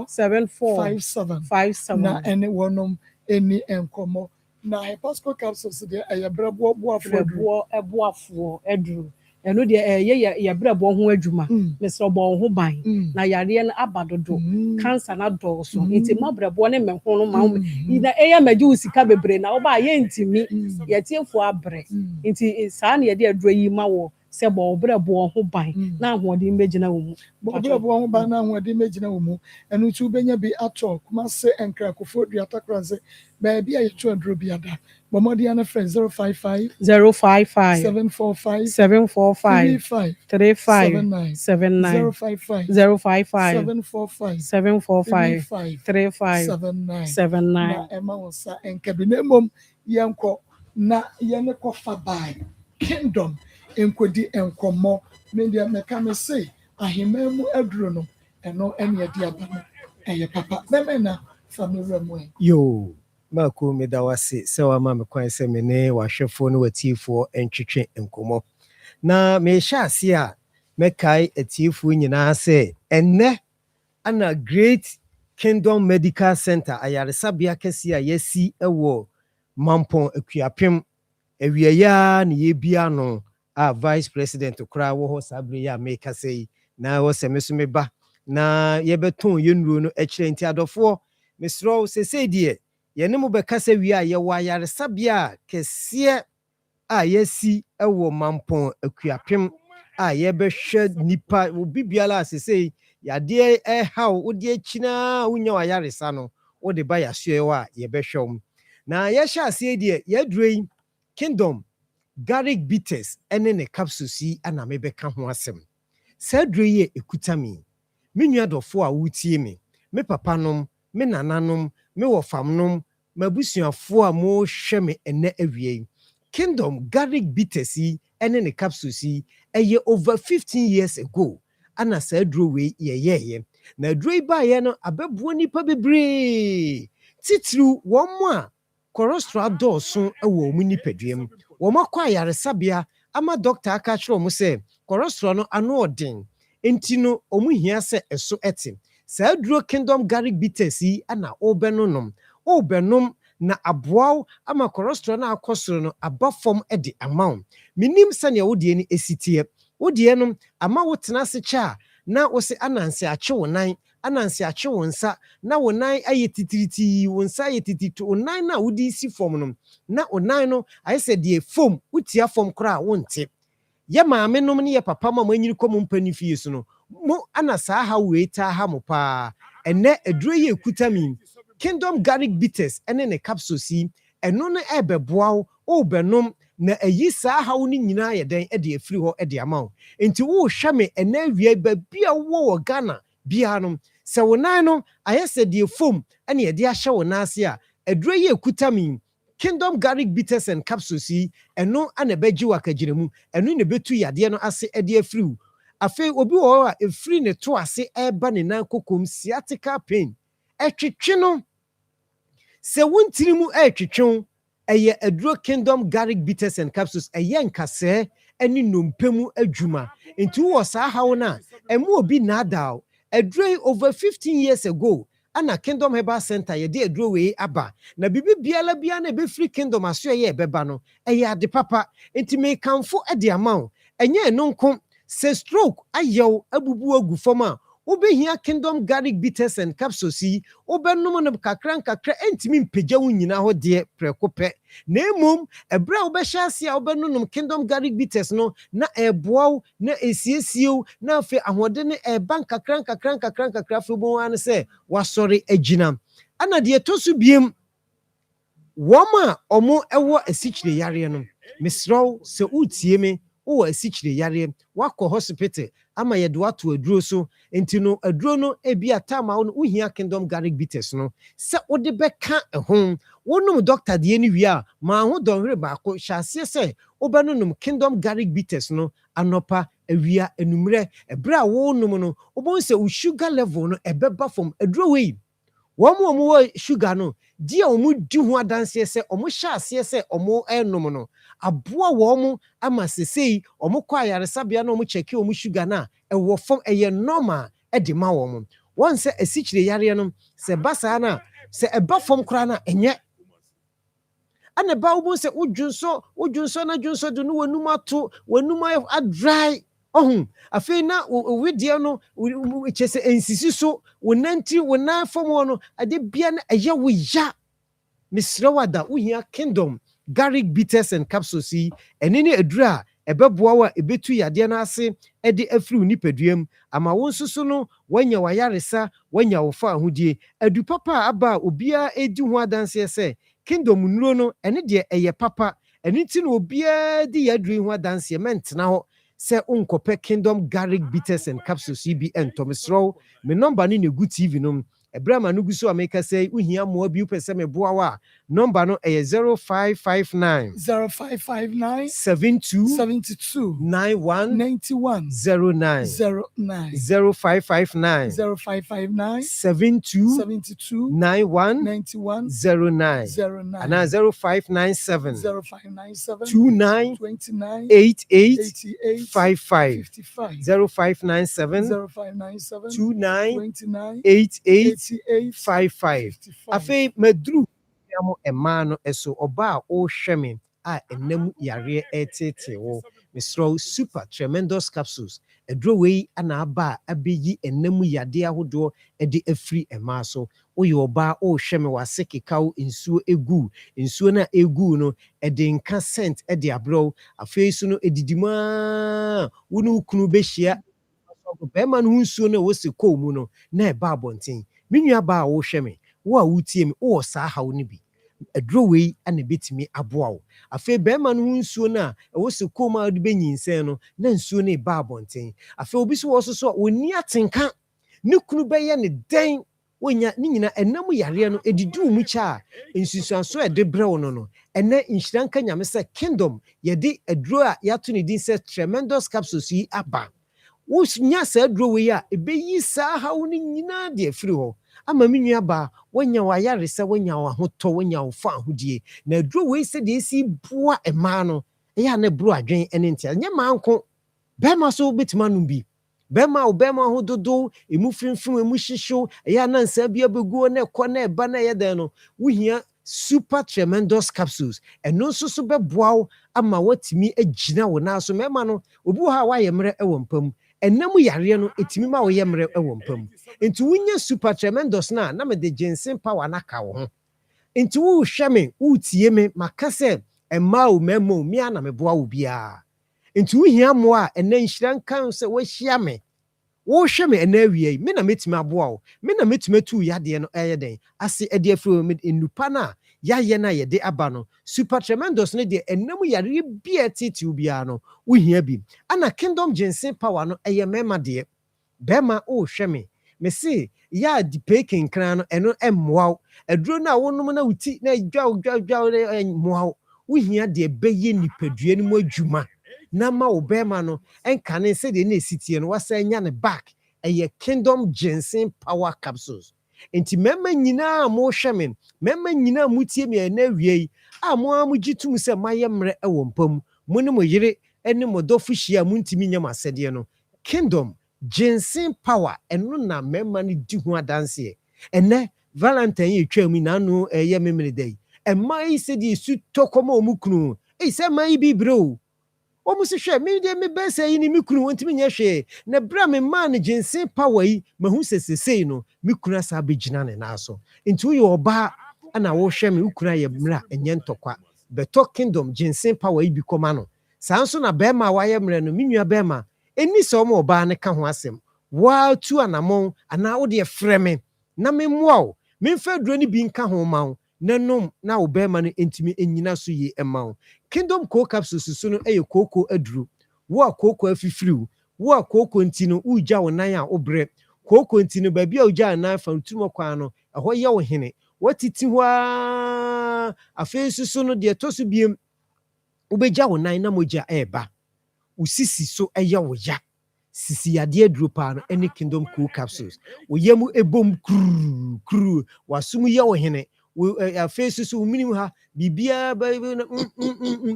74 na ene wonom eni enkomo na Pasco capsules de ayabrabo boafo edru eno de ye brabo ho adwuma mesro bo ho ban na yare na abadodo cancer na dọọso enti mabrabo ne me ho no ma na eya magi usika bebre na wo ba ye ntimi ye tiefo abre enti saa na ye de adro yi ma wo se bo brabo ho ban na ahode megina wo mu brabo ho ban na ahode megina wo mu eno tu benya bi atọ kuma se enkrakofo duatakranse baby a yetu adro bi ada bomodi ana friend 055 745 35 79 055 na ema wonsa enkabinemmom yenko na yene kofa by Kingdom enkodi enkomo media meka me say ahemamu aduro no eno ene adi aba no eye papa memena family mu yo Mako medawase se wa ma me kwan se me ne wahwefo no watifo entwetwe enkomo na me hya ase a me kai atifo nyina se enne ana Great Kingdom Medical Center ayaresabia kese a yasi ewo Mampon akuapem ewiaya ne yebia no a Vice President kra wo ho sabre ya me kase na wo se me so me ba na yebeton yenuro no ekire nti adofo mesro sese die yene mu bekasa wi a ye wa yare sabia kese a yesi ewo Mampon akuapem a ye behwe nipa obibiala sese yade haw wode akina wonya wa yare sa no wode ba ya soewa ye behwem na ye hya ase die ye drei Kingdom garlic bitters ene ne capsules yi ana me beka ho asem sa drei ye ekutami me nua dofo a wutie me papa nom me nananom me wofamnom mabusuafoɔ a mohwɛ me ɛnɛ awie yi, Kingdom garlic bitters yi ɛne ne capsules yi ɛyɛ over 15 years ago ana saa aduro wei yɛyɛɛyɛ. Na aduro yi baeɛ no abɛboa nnipa bebree. Titiriw wɔn a cholesterol dɔɔso wɔ wɔn nipadua mu. Wɔn akɔ ayaresabea ama doctor aka kyerɛ wɔn sɛ cholesterol no ano ɔden. Enti no wɔn hia sɛ ɛso ɛte. Saa aduro Kingdom garlic bitters yi ana ɔbɛnonom. Ɔbɛnom na aboaw ama cholesterol na akɔ soro no aba fam de ama wo. Minim sɛnea wodie no esitie. Wodie no ama wo tena ase kyɛ a na wo se ananse akye wo nan, ananse akye wo nsa, na wo nan ayɛ titiriti, wo nsa ayɛ tititi, wo nan na wodi si fam no, na wo nan no ayɛ sɛ deɛ fam, wotia fam koraa wonte. Yɛ maame nom ne yɛ papa ma anyini kɔ mo mpani fie so no, mo ana saa ha wei ta ha mo paa. Ɛnɛ aduro yi ekuta mi. Kingdom garlic bitters ɛne ne capsules yi, ɛno no ɛbɛboa wo, wobɛnom na ayi saa haw no nyinaa yɛ dɛn ɛde afiri hɔ ɛde ama wo. Enti wohwɛ me ɛnɛ awie baabi a wowɔ Ghana biara no, sɛ wo nan no ayɛ sɛ deɛ fom ɛne yɛde ahyɛ wo nan ase a, aduro yi ekuta mi. Kingdom garlic bitters and capsules yi, ɛno ana ɛbɛgye wo akagyina mu, ɛno na ɛbɛtu yadeɛ no ase ɛde afiri wo. Afei obi wɔ hɔ a ɛfiri ne to ase ɛba ne nan kokom sciatica pain. Ɛtwetwe no sɛ wontiri mu ɛtwetwe ɛyɛ aduro Kingdom garlic bitters and capsules ɛyɛ nkasɛɛ ɛne nnompe mu adwuma. Nti wɔ saa haw no a ɛmo obi naadaw. Aduro yi over 15 years ago ana Kingdom Herbal Center yɛde aduro wei aba. Na bibi biala na ɛbɛfiri Kingdom aso ɛyɛ ɛbɛba no ɛyɛ ade papa. Nti mekamfo ɛde ama wo. Ɛnyɛ ɛno nko, sɛ stroke ayɛw abubu agu fam a wobɛhia Kingdom garlic bitters and capsules yi, wobɛnom no kakra nkakra ɛntimi mpagya wo nyina hɔ deɛ prɛko pɛ. Na mmom ɛberɛ a wobɛhyɛ ase a wobɛnonom Kingdom garlic bitters no na ɛboa wo na ɛsiesie wo na afei ahoɔden ne ɛba nkakra afei wobɛhu ara ne sɛ wasɔre agyina. Ana deɛ ɛtɔ so biem, wɔn a ɔmo ɛwɔ asikyire yareɛ no, mesrɛ wo sɛ wotie me wowɔ asikyire yareɛ, wakɔ hospital ama yɛde wato aduro so. Enti no aduro no ebi atama wo no wohia Kingdom garlic bitters no sɛ wode bɛka ɛho. Wonom doctor deɛ no wie a ma ho dɔnhwere baako hyɛ aseɛ sɛ wobɛnonom Kingdom garlic bitters no anɔpa, awia, enumere. Ɛberɛ a wonom no wobɛhu sɛ wo sugar level no ɛbɛba fam. Aduro wei wɔn a wɔwɔ sugar no di a wɔn di ho adanseɛ sɛ wɔn hyɛ aseɛ sɛ wɔn ɛnom no aboa wɔn ama sesei wɔn kɔ ayaresabea na wɔn kyɛke wɔn sugar na ɛwɔ fam ɛyɛ normal ɛde ma wɔn. Wɔn sɛ asikyire yareɛ no sɛ ba saa na sɛ ɛba fam koraa na ɛnyɛ. Ana ba wɔn sɛ wodwonso na dwonso do no wɔnum ato wɔnum adry. Afei na wedeɛ no kyɛ sɛ nsisi so wonanti wonan fam no ade bia na ɛyɛ wo ya. Mesrɛ wada wohia Kingdom garlic bitters and capsules yi, ɛne ne aduro a ɛbɛboa wo a ɛbɛtu yadeɛ no ase ɛde afiri wo nipaduam ama wo nso so no wanya wayaresa, wanya wo fa ahodie. Adu papa a aba a obiara edi ho adanseɛ sɛ Kingdom nnuro no ɛne deɛ ɛyɛ papa. Ɛne ti no obiara di yaduro ho adanseɛ mentena hɔ sɛ unkɔpɛ Kingdom garlic bitters and capsules yi bi ɛntɔmesrɛw. Me number no na gu TV no. Ɛberɛ ma no gu so a meka sɛ wohia mmoa bi wopɛ sɛ meboa wo a number no ɛyɛ 0559 72 91 09 0559 72 91 09 anaa 0597 29 88 55 0597 29 88 55. Afei maduru yamo ɛmaa no ɛso ɔba a ɔhwɛ me a ɛnam yareɛ ɛtete wo. Mesrɛ super tremendous capsules. Aduro wei ana aba a abɛyi ɛnam yadeɛ ahodoɔ ɛde afiri ɛmaa so. Woyɛ ɔba a ɔhwɛ me wase kekaw nsuo egu. Nsuo na egu no ɛde nka scent ɛde abrɛw. Afei so no edidimaa wo ne wo kunu bɛhyia. Bɛrima no ho nsuo no wɔsi kɔɔ mu no na ɛba abɔnten. Me nua ba a wohwɛ me, wo a wotie me, wo saa haw no bi. Aduro wei ana betimi aboa wo. Afei bɛrima no ho nsuo no a ɛwɔ se kɔɔ mu a de benyinsɛn no na nsuo no ba abɔnten. Afei obi so wɔ so so oni atenka. Ne kunu bɛyɛ ne den wonya ni nyina enam yare no edidu mu cha nsusuanso e de brew no ene nhyiranka nyame se kingdom ye de aduro a yato ne din se tremendous capsules yi aba wonya sa aduro we a ebeyi sa hawo ni nyina de afiri ho ama menua ba wonya wa yare se wonya wa hoto wonya wo fa ahodie na aduro we se de esi boa ema no ya na bro adwen ene ntia nya manko bema so betima no bi bema ho dodo emu finfin emu hihyo ya na nsa bia beguo na ekọ na eba na yeden no wohia super tremendous capsules eno nso so beboa wo ama watimi agina wo na so mema no obi wo ha wa yemre ewo mpam enam yare no etimi ma wo yemre ewo mpam enti wonya super tremendous na me de ginseng power na ka wo ho enti wo hweme wo tie me makase emma o memo mi ana meboa wo bia enti wo hia mo a ena nhyiran kan se wo hia me wo hwe me ena awie me na metimi aboa wo me na metimi tu yade no eyeden ase ede afro me enupa na yaye na yede aba no super tremendous ne de enam yare bia titiu bia no wo hia bi ana kingdom ginseng power no eye mema de bema o hwe me se ya di pekin kran no eno emmoa aduro na wonum na wuti na dwa emmoa wo hia de beye nipadua ni mu adwuma na ma wo bema no enkane se de na esitie no wasa nya ne back eye kingdom ginseng power capsules enti memma nyina mo hweme memma nyina mutie me na wie a mo amugitum se mayemre ewo mpam mo ne mo yire ene mo dofuhia muntimi nyam asede no kingdom ginseng power eno na memma ni di ho adanse ene valentine ye twam na no eye memre dai emma yi se di su tokoma omukunu se mai bi bro omusi hwe me de me bese yi ni mikunu wontimi nya hwe na bra me man ginseng power yi mahu sesesei no mikunu asa begina ne naso nti wo ye oba ana wo hwe me ukunu ye mra enye ntokwa beto kingdom ginseng power yi bi koma no sanso na bema wa ye mre no minua bema eni so mo oba ne ka ho asem wa tu anamon ana wo de freme na me moa me mfa duro ni bi nka ho ma nanom na wo bema no entimi enyina so ye ema kingdom co capsules so no eye koko aduru wo akoko afifiriw wo akoko ntino uja wo nan a obre koko ntino ba bia uja nan fa ntumo kwa no eho ye wo hene watiti hwa afensu so no de toso biem ubeja wo nan na moja eba usisi so eye wo ya sisi yade aduru pa no any kingdom co capsules wo yemu ebom kru wasum ye wo hene afensu so minim ha bibia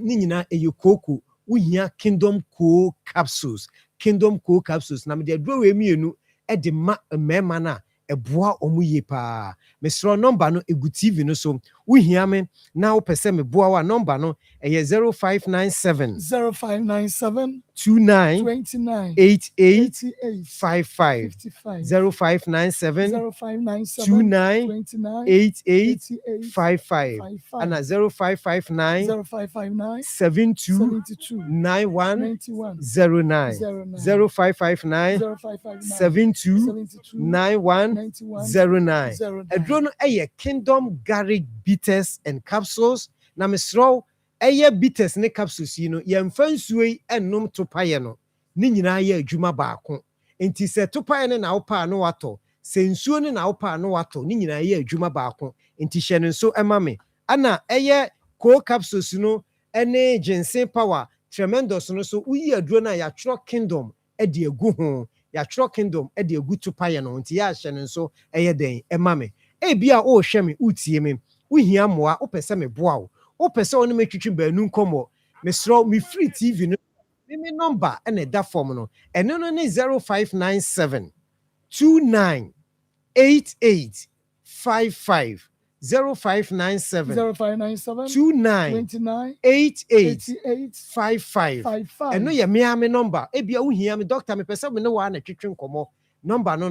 ni nyina eyekoko wohia kingdom co capsules na me de aduro we mienu e de ma mema na eboa omuye pa mesro number no egu tv no so wohia me na wo pese me boa wa number no eye 0597 29 88 55 0597 29 88 55 and 0559 72 91 09 0559 72 91 09 adrono eye kingdom garlic bitters and capsules na mesro eye bitters ne capsules yi no yemfa nsuoi ennom topaye no ni nyina ye adwuma baako enti se topaye ne na wopa no wato se nsuo ne na wopa no wato ni nyina ye adwuma baako enti hye ne so ema me ana eye co capsules no ene ginseng power tremendous no so uyi aduro na ya tro kingdom e de egu ho ya tro kingdom e de egu topaye no enti ya hye ne so eye den ema me e bia o hwe me utie me uhia moa opese me boa wo opese oni metwitwi baanu nkomo mesro me free tv no me number ene da form no eno no ne 0597 29 88 55 0597 29 88 55 eno ye me number e bia uhia me doctor me pese me ne wa na twitwi nkomo number no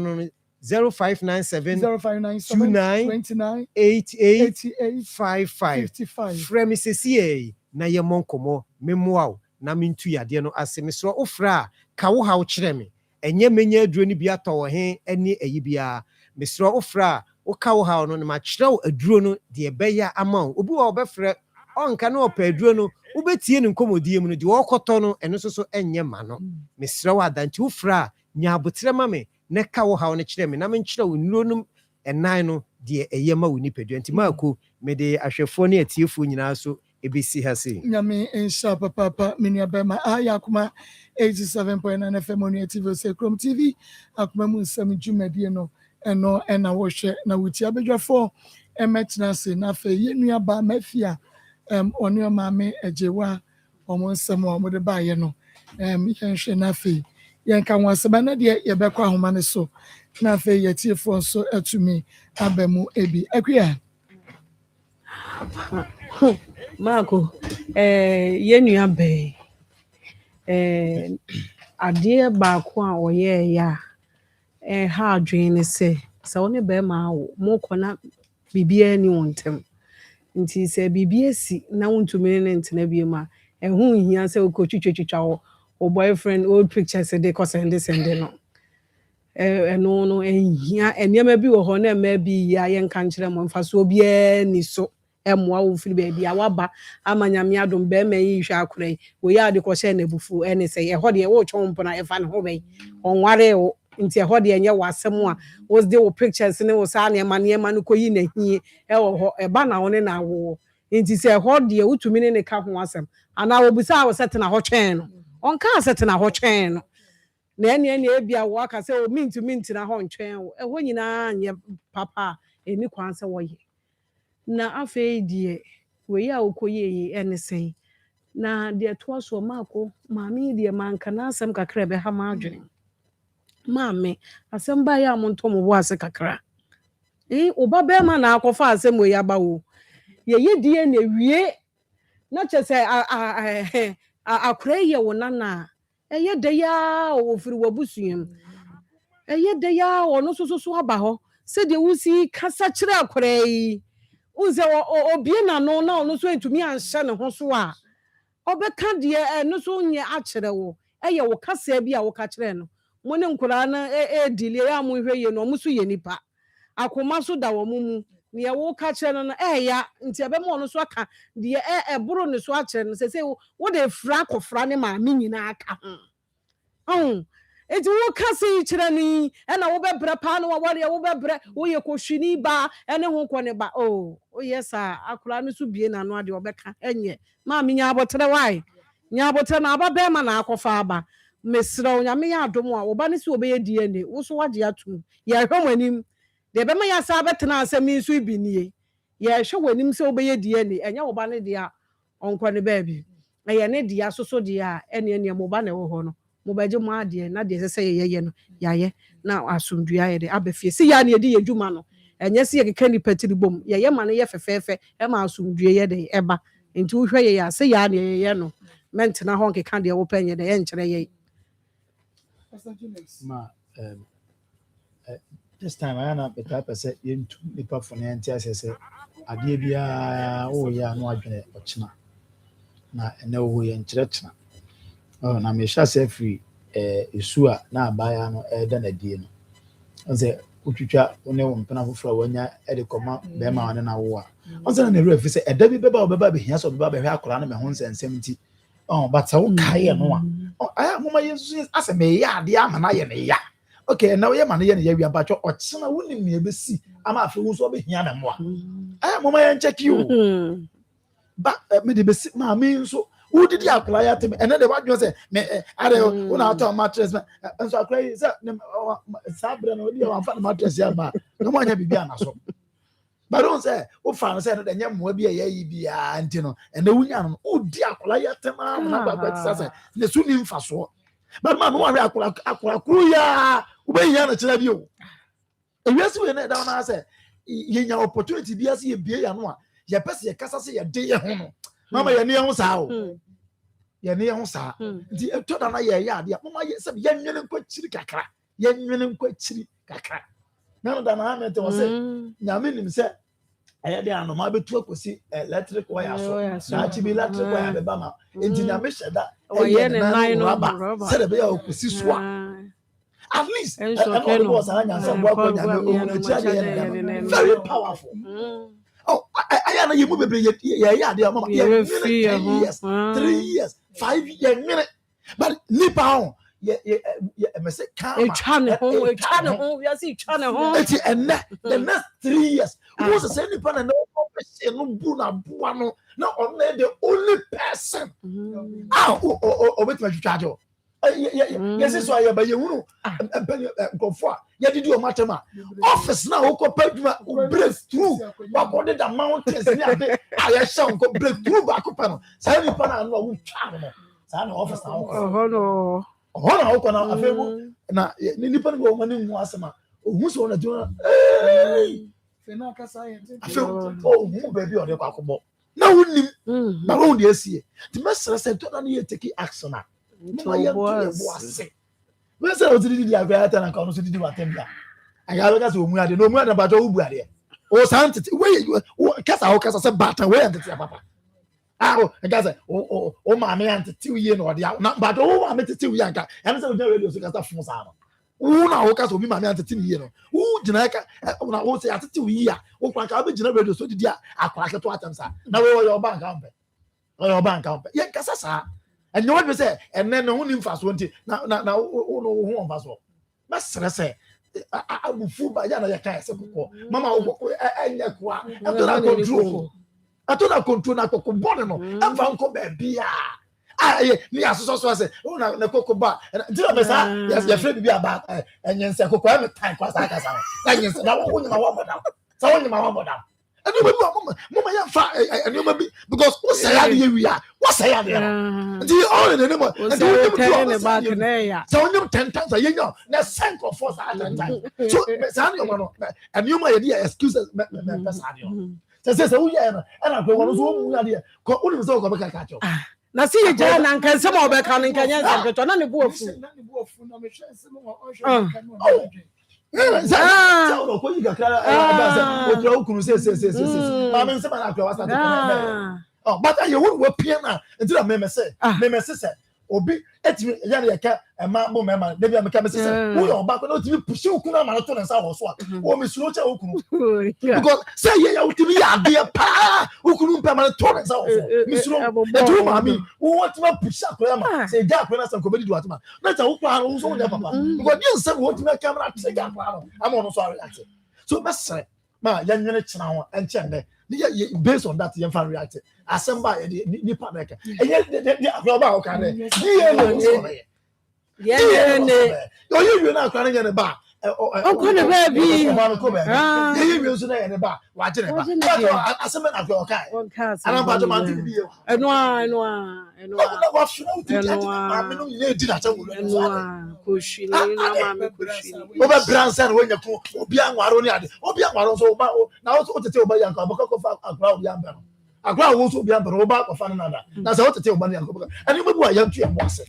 0597 29 88 55 frame CCA na ye monkomo memoa na mintu yade no ase mesro ofra ka wo ha wo kire me enye menya aduro ni bia to wo he eni eyi bia mesro ofra wo ka wo ha no ma kire wo aduro no de beya ama obi wo obefre onka na opa aduro no wo betie ni nkomodie mu no de wo koto no eno so enye ma no mesro wa danti ofra nya abotre ma me ne ka wo ha wo ne kire me na me kire wo nuro no ɛnan no deɛ ɛyɛ ma wo nipadua nti maako mede ahwɛfoɔ ne atiefoɔ nyinaa so ebesi ha sei nyame insha papa menia bema Akoma 87.9 FM on TV se Chrome TV Akoma mu nsɛm dwumadie no ɛno ɛna wɔhwɛ na wuti abadwafo ɛmɛtena se na afɛ yenua ba mafia ɔne maame agyewa ɔmo nsɛm a ɔmo de baayɛ no yɛnhwɛ na afɛ yɛnka ho asɛm na deɛ yɛbɛkɔ ahoma ne so na afɛ yɛtiefoɔ nso atumi aba mu ebi akua Marco, yenua bɛɛ adeɛ baako a ɔyɛ ya ha adwene ne sɛ wo ne bɛrima awo mokɔ na biribiara ni wɔn ntam nti sɛ biribi asi na wontumi ne ntena bi mu a ɛho nhia sɛ wokɔtwitwatwitwa wo boyfriend old pictures de kɔsɛnde no ɛno no ɛhia nneɛma bi wɔ hɔ na ɛma bi ya yɛnka nkyerɛ mo mfa so obiara ni so ɛmoa wo firi baabi a waba ama nyame adom bɛrima yi hwɛ akora yi wɔyɛ ade kɔhyɛ na bufu ɛne sɛ ɛhɔ deɛ wɔtwɔn mpo na ɛfa ne ho bɛyi ɔnware wo nti ɛhɔ deɛ nyɛ w'asɛm a wɔde wo pictures ne wo saa nneɛma no kɔyi na hie ɛwɔ hɔ ɛba na wo ne na awo nti sɛ ɛhɔ deɛ wotumi ne ne ka ho asɛm anaa wɔbisa wo sɛ tena hɔ twɛn no ɔnka sɛ tena hɔ twɛn no na ɛne ebia wo aka sɛ mintumi ntena hɔ ntwɛn wo ɛhɔ nyinaa nyɛ papa ɛni kwan sɛ wɔyɛ na afei deɛ wei a wokɔyɛ yi ɛne sɛn na deɛ toa so maako maame deɛ manka na asɛm kakra bɛha ma adwene maame asɛm ba yɛ a montɔ mo bo ase kakra oba bɛrima na akɔfa asɛm wei aba wo yɛyɛ die na wie na kyɛ sɛ akora yɛ wo nana ɛyɛ da ya ofiri wabusuam ɛyɛ da ya ɔno so aba hɔ sɛdeɛ wosi kasa kyerɛ akora yi unze obie na no na ono so entumi anhye ne ho so a obeka de no so nye akyere wo eye wo kasa bi a wo ka kyerɛ no mo ne nkura na dili ya mo hwɛ ye no mo so ye nipa akoma so da wo mu ne wo ka kyerɛ no ya nti ebe mo no so aka de boro ne so akyerɛ no sɛ wo de fra kɔfra ne ma me nyina aka ho eti wo kasa yi kyerɛ ni na wo bɛbrɛ pa no wo bɛbrɛ wo ye kohwini ba ne ho kɔ ne ba yes akura no so bie na no ade obɛka enye ma me nya abotre wai nya abotre na aba be ma na akɔfa aba mesrɛ wo nya me ya adom a wo ba ne se obɛyɛ DNA wo so wagye atum yɛ hwɛ wanim de be ma ya sa betena asɛm nso bi nie yɛ hwɛ wanim sɛ obɛyɛ DNA enya wo ba ne de a ɔnkɔ ne baabi ɛyɛ ne de asoso de a ene mo ba na wo hɔ no mo baje mo ade na de sɛ yɛyɛ no yɛayɛ na asomdua yɛ de abafie si ya na yɛde yɛdwuma no enye se yɛkeka ni patiri bom yɛyɛ ma no yɛ fɛfɛɛfɛ ma asomdua yɛ de ɛba nti wo hwɛ yɛ sɛ ya na yɛyɛ no mentena hɔ nkeka de wo pɛnyɛ de ɛnkyerɛ yɛ ma this time I na better person yentu nipa fo na ntia sɛ adeɛ bia wo yɛ no adwene ɔkyena na ɛna wo yɛ nkyerɛkyena na me hya sɛ free esu a na abaya no ɛda na die no ɔsɛ utwitwa one wo mpena foforo wanya ɛde kɔma bɛma wane na wo a ɔsɛ na refi sɛ ɛda bi bɛba wo bɛba behia sɛ bɛba bɛhwɛ akora na me ho nsɛnsɛm nti but sɛ wo kae no a aya moma yesu asɛ me yɛ ade ama na yɛ ne ya okay na wo yɛ ma no yɛ ne ya wi abatwa ɔkyena wonim ne ebesi ama afi wo so behia me moa aya moma yɛ check you ba me de besi ma me nso who did ya cry at me and then the one you say me are una auto mattress and so cry say sabre no dia wan fa mattress ya ba no mo anya bibia na so but don't say o fa no say no nya mo bia ya yi bia anti no and the wunya no o di akola ya tema na ba ba say ne su ni mfa so but man no worry akola kru ya wo be ya na kira bi o ewiase we na da na say ye nya opportunity bia say ye bia ya no a ye pese ye kasa say ye de ye ho no mama ye ne ho saa o ye ne ho saa nti eto da na ye ya ade mama ye se ye nwene nkwa chiri kakra ye nwene nkwa chiri kakra na no da na ha mete wo se nyame nim se aye de anoma betu akosi electric wire so na chi bi electric wire be ba ma nti nyame hyeda ye ne nine no se de be ya akosi so at least all the boss anya se bo akwa nyame o na chi ade very powerful I know you move yeah, mama. 3 years, 5 years, but nipa on say karma. Channel home. We are see channel home. And the next 3 years, who's the same person? No, not only the only person. Wait, my charge. Yes, it's why you're by you. Go for you. Did you matter? Office now, break through. What wanted the mountains? I shall go break through back up. Send you pan and no charm. Send office now. Oh no. How can I have now? Nippon go money was a who's on a do. I feel, oh, baby, or the Pacobo. No, but only a see. The master said, don't need to take action. Was when I was the Aviata and I to do attend. I got to had no more about Ubrady. Oh, Santa, where you cast our cast a batter, where the papa. Oh, I guess, oh, my man, 2 years or the out, but oh, I met the 2 young, and so the radio got a phone sound. Oh, now, cast will be my man to 10 years. Oh, Janaka, when I was at 2 years, oh, I be general, so did ya, I crack at 2 times. Now, your bank out. Your bank out. Yeah, Cassasa. And you want to say, and then no one fast won't it now, who on fast. Master say, I will fool by Yana Kaya. Mamma, I don't control na cocoa bonno. I found Kobe. Yes, so say, oh, na cocoa bar. And yes, your friend be about and you say, Coco, I'm a time class. I guess that won't my woman down. So only my woman down. And you and you maybe because what's we are? What's the all in the number? So you 10 times a year, now sank of force at that time. So, and you my idea excuses. Says, oh, yeah, and I go on idea. Only so go back at you. Now see you, Jan, and can some of coming can you get on the board? Oh, but you won't piano until I may say, Obi, etimi yani yaka ema mo mema debi ameka me say wo yo ba ko no timi push okunu marathon and sa wo so wo me slow cha okunu because say ye ya utimi ya de pa okunu mpa marathon and sa wo so me slow e to ma mi wo want to push akora ma say ga akora sa ko bedi do atuma na ta wo kwa wo so wo papa because you say wo timi camera say ga akora am on so react so best ma yan nyene china ho enchende based on that you can react assemble ni panic the global can you na kan nya ne ba o na baby you so na ne ba wa je ne ba assemble na ko kai ana ba to man ti bi eno wa funu ti ma me no ye di na cha wo ko shi na ma me ko shi o ba bransan wo nya ko obi anwaro ni ade obi anwaro so ba na o tete o ba yan ko ko fa akra obi anbero akra wo so obi anbero o ba ko fa na na na se o tete o ba yan ko ani mo bu ayan tu e mo ase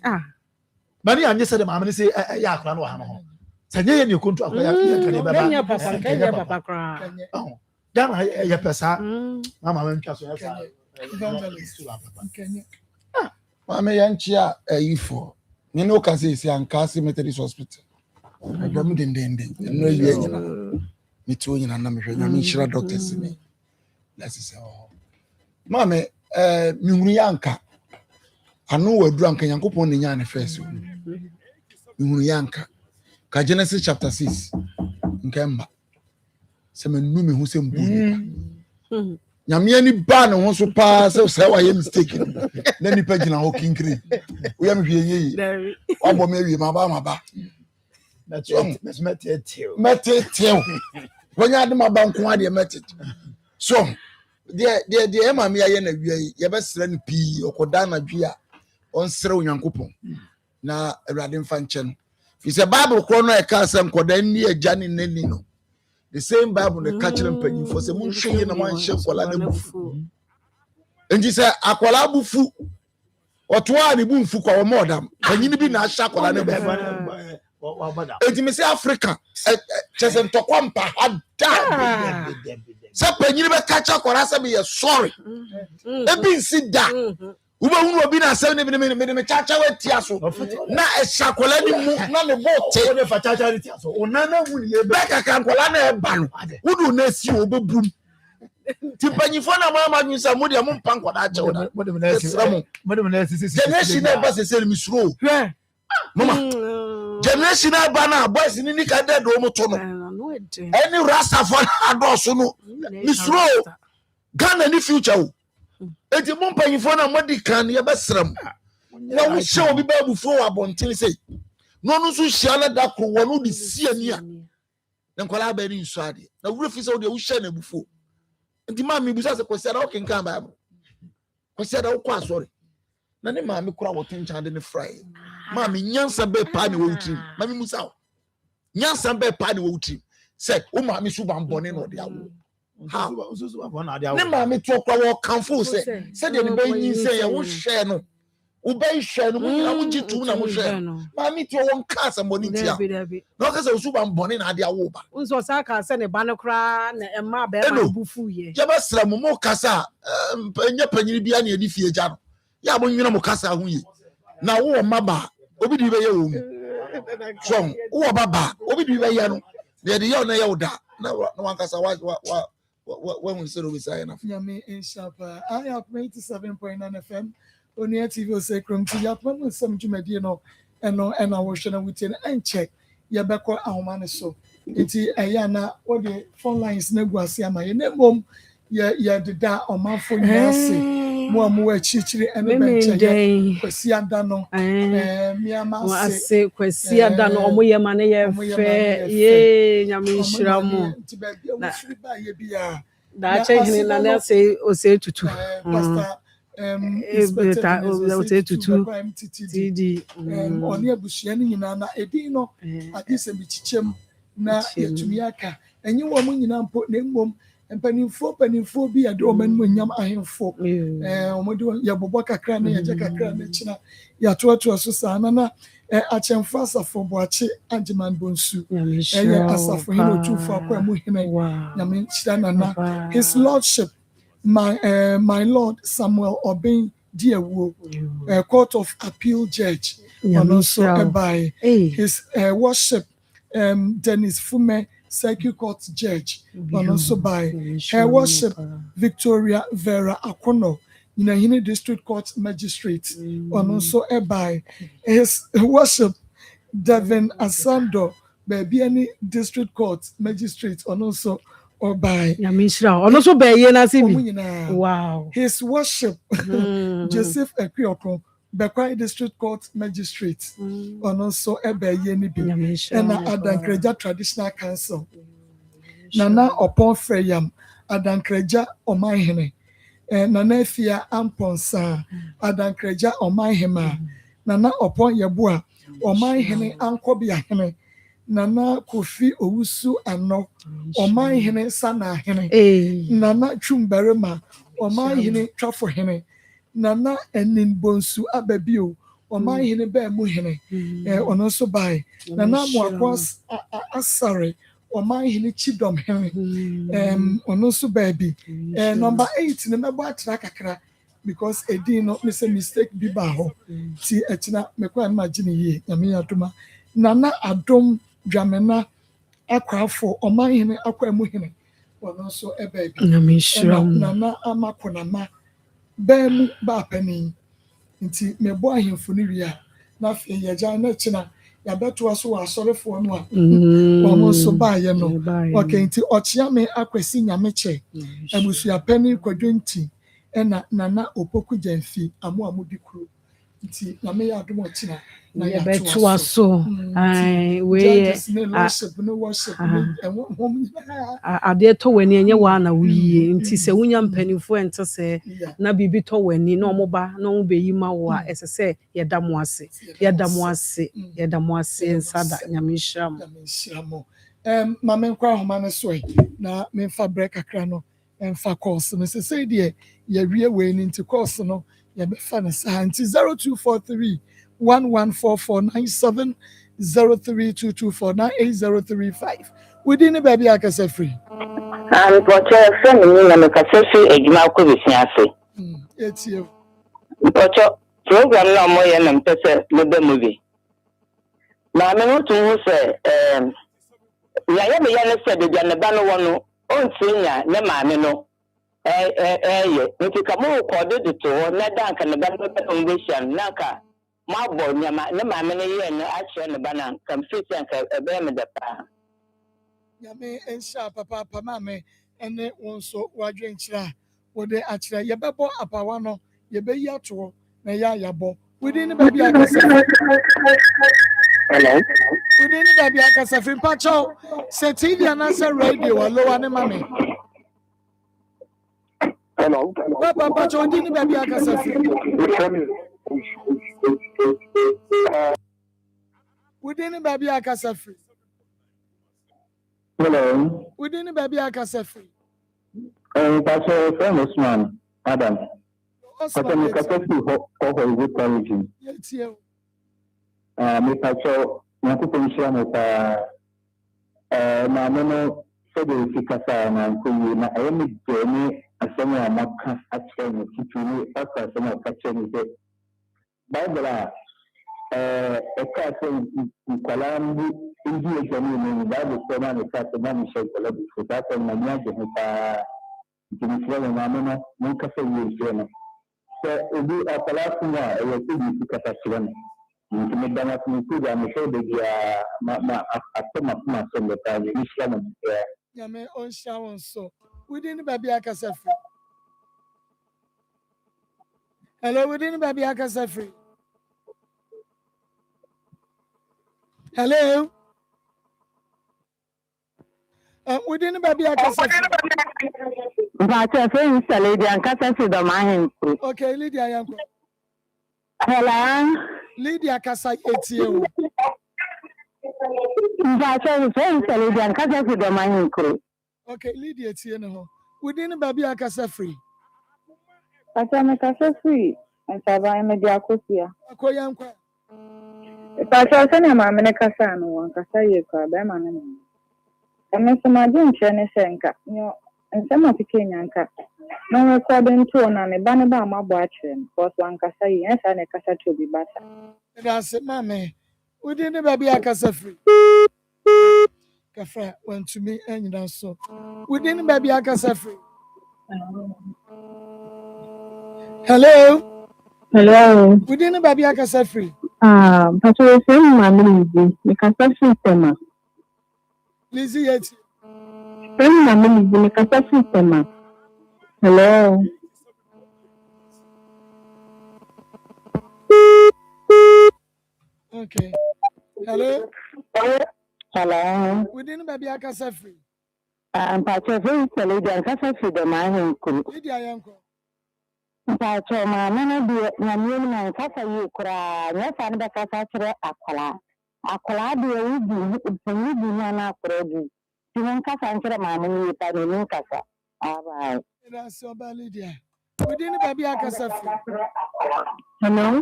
mani anye se de ma me se ya akra no ha no sanye ye ni kontu akra ya kan be ba kenya papa kra dan ya pesa mama me ntwa so ya sa Mama yanchia ifo. Ni no ka say Ankasi Methodist Hospital. Adwam dendende. No ye nyina. Mi tu nyina na me hwe nya mi hira doctors ni. Let's say oh. Mama mi hunu yanka. Anu wadu anka Yankopon ne nya ne first. Mi hunu yanka. Ka Genesis chapter 6. Nkemba. Se me nu me hu se mbu. Nyame ani ba ne ho so pa se wa ye mistake na nipa gina ho kinkiri wo ya mhwe yi obo me wi ma ba metetew wonya de ma ba nko ade metete so de e ma me ya na wi ye be sra ne pi okoda na dwi a on sra onyankopon na awurade mfa nche no fi se bible ko no e ka asem koda ni agya ne nani no. The same Bible the catching penny for some shame na man shame for la bufu. And say akwala bufu. Otwa ni bufu kwa modam. Penny bi na sha kwala ne bufu. Enti me say Africa chese ntokwa mpa ada. Say penny be catch kwala say be sorry. E bi nsi da. Uba hunu obi na asem ne me chacha wetia so na eshakola ni mu na ne bote o ne fa chacha wetia so onana hunu ye be kaka nkola na e ba no wudu na si obebum ti panyifo na mama nyusa mu de mu mpa nkoda ache oda modem na si generation na ba se se mi suro mama generation abana boys ni nika dead o moto no any rasta for adoso no misro Ghana ni future o enti mo mpanyifo na modi kan ye besram na wo hye obi ba bufo abonten sei no no so hye na da kro wo no de siani a na nkwala ba ni nso ade na wura fi se wo de wo hye na bufo enti ma me busa se kwese da wo kenkan bible kwese da wo kwa sorry na ne ma me kura wo tencha de ne fry ma me nyansa be pa ni wo utim ma me musa nyansa be pa ni wo utim se wo ma me suba mbone no de awo ha ne ma me to kwa wo kanfo se de ne be yin se ye wo hye no wo be hye no mo na wo jitu na mo hye ma me to wo nkasa mbone tia no ka se wo suba mbone na de awo ba unso sa ka se ne ba no kra na emma be ma bufu ye je ba sra mo kasa nya panyiri bia na edi fie ja no ya mo nwina mo kasa ho yi na wo maba obi di be ye wo mu so wo baba obi di be ye no de ye na ye wo da na wan kasa wa when say we say na Nyame Inshapa I have 87.9 FM Onia TV say krom ti ya pam some dwumadi no eno wo hwe na wutie na check ye beko ahoma ne so enti eya na wo de phone lines na guase ama ye na mom ye deda omanfo nyase mo amu achichiri ene benche kwasi ada no mi ama se kwasi ada no omo ye mane ye fe ye nyame nhira mo na firi ba ye bia da chehine na na se o se tutu pastor o se tutu td oni abushia ni nyina na edi no ade se bichichem na yetumi aka enyi wo mu nyina mpo na mmom panimfo bi ade o man nyam ahemfo omode ya bobo kakra na ya je kakra na china ya toato so sana na achemfa asafo boache ajiman bonsu asafo hino tufa kwa mu hina nyame chira na his lordship my lord Samuel Obin Diawo court of appeal judge and also by his worship Dennis Fume Circuit Court Judge, and also by her worship Victoria Vera Akono, Yinahini District Court Magistrate, and also by his worship Devin Asando, Babiani District Court Magistrate, and also by wow, his worship Joseph Ekrioko. Bekwai District Court Magistrate, and also Yenibi, and Adankreja Traditional Council. Nana upon Freyam, Adankreja Omaihene, Nana Fia Amponsa, Adankreja Omaihema, Nana upon Yabua, Omaihene Ankobia, Nana Kofi Owusu Ano, Omaihene Sana Hene, Nana Chumberema, Omaihene Trafo Hene. Nana enin bonsu ababio oma hene ba mu hene ono so bai nana mo akwas asare oma hene chidom hene ono so baby number 8 ne mebo atra kakra because edin no me say mistake bi ba ho ti etina me kwa imagine ye nyame adoma nana adom dwamena akwafo oma hene akwa mu hene ono so baby nyame shira nana amakonama bemu ba pani nti mebo ahemfo ni wi a na fe ye gya na china ya beto aso wa asorefo no a wo mo so ba ye no okay nti ochia me akwasi nyame che abusua pani kwadwenti ena nana opoku janfi amu dikuro nti nyame ya adom ochina na ya beto aso ai we ade to wani enye wa na wiye nti se wunya mpanifo ente se na bibi to wani na omoba na omo beyi ma wo a esese yedamo ase nsada nyame hyiram mama nkwa homa ne so na me fa break akra no emfa course me se de ye wie we ni nti course no ye be fa na sa nti 0243 114497 0322498035 within the baby akasa free and what your friend na me kasa free ejuma ko be fiase etio ocho program na mo ye na mpese lebe movie na me no to say ya me ya ne se de ne ba no wono ontinya ne ma me no ye nti ka mo ko de to na dan ka ne ba no be convention na ka mabɔ nneɛma ne maame no yɛ no akyerɛ ne ba na kam fiti anka ɛbɛyɛ me dɛ paa. Nyame nhyia papa maame ɛne wɔn nso wadwe nkyerɛ a wɔde akyerɛ yɛbɛbɔ apawa no yɛbɛyi atoɔ na yɛ ayabɔ wodi ne baabi akasa Hello. wodi ne baabi akasa fi mpakyɛw sɛ TV anaasɛ radio alowa ne mame. Hello. Papa mpakyɛw wodi ne baabi akasa fi wodi ne baabi akasa fi. Hello. Wodi ne baabi akasa fi. Pastor friend Osman Adam. Osman Pastor Mikasafi for good quality. yɛtie Me Pastor Nyankopɔn hyia mo paa. Maame no sɛdeɛ ɛsi kasa na nkɔyie na ɛyɛ me dɛ ne asɛm a maka akyerɛ no titiri ne aka asɛm a ɔka kyerɛ no sɛ Bible a ɛka sɛ nkwalaa mbu ndi agya ne mu Bible sɛ ma ne ka sɛ ma mehyɛ nkwalaa bi so saa sɛ ma nyɛ agye ho paa nti mesrɛ me maame no monkasa yie nkyerɛ no sɛ obi akwalaa so mu a ɛyɛ sɛ bi si kasa kyerɛ no nti meda no ase mekɔdi a mehyɛ da biaa asɛm asɛm asɛm bɛpaa mehyia no biaa nyame ɔnhyia wo nso wodi ne baabi akasa fi. Hello, wodi ne baabi akasa fi. Hello. Wodi ne baabi akasa fi. Mpakyɛ fɛ nsa lady ankasa fi dɔm ahemfo. Okay, Lydia yanko. Hello. Lydia kasa etie o. Mpakyɛ fɛ nsa lady ankasa fi dɔm ahemfo. Okay, Lydia etie ne ho. Wodi ne baabi akasa fi. Mpakyɛ me kasa fi nsaban me de akɔsia. Akoyanko. Mpakyɛ sɛ na maame ne kasa no wɔn kasa yɛ kɔ abɛɛma no no. Ɛno nso ma de nkyerɛ ne sɛ nka nyɛ nsɛm a tike nyanka na rekɔde nto na ne ba ne ba amabɔ akyerɛ no because wankasa yi ɛnsa ne kasa to bi basa. That's it, maame. Wodi ne baabi akasa fi. Kafra wantumi anyina so. Wodi ne baabi akasa fi. Hello. Hello. Wodi ne baabi akasa fi. Mpakyɛ sɛ maame Lizzy me kasa fi tema. Lizzy yet. Sɛ maame Lizzy me kasa fi tema. Hello. Okay. Hello. Hello. Wodi ne baabi akasa fi. Mpakyɛ fɛ nsa lady ankasa fi dɔm ahemfo. Lydia yanko. Mpakyɛ maame no deɛ nyame mu na nkasa yie koraa nyɛ saa ne bɛkasa kyerɛ akwalaa deɛ wodi no na akorɔ di nti no nkasa nkyerɛ maame no yie pa ne mu nkasa abae. That's about Lydia. Wodi ne baabi akasa fi. Hello.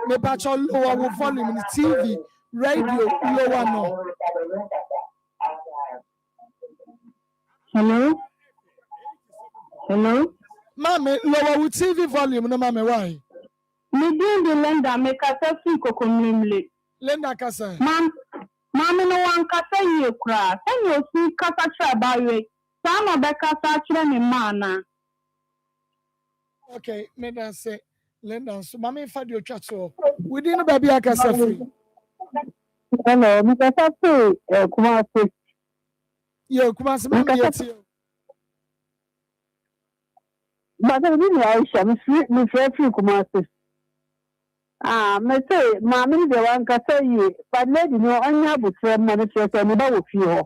Me patrol lower volume in the TV, radio lower no. Hello. Hello. Mame lower with TV volume no mame why? Me din de lenda me kasa fi kokomlimle. Lenda kasa. Mame no wan kasa yie kura. Sɛ ne osi kasa kyerɛ bawe. Saa na ɔbɛkasa kyerɛ ne ma na. Okay, me dan say lenda so mame fa de otwa so. Wodi ne baabi akasa free. Hello, me kasa fi Kumasi. Yo, Kumasi mame yeti. But I didn't Aisha, me free Kumasi. Me say, Mammy, the one can say you, but lady, no, I have to manifest and about you.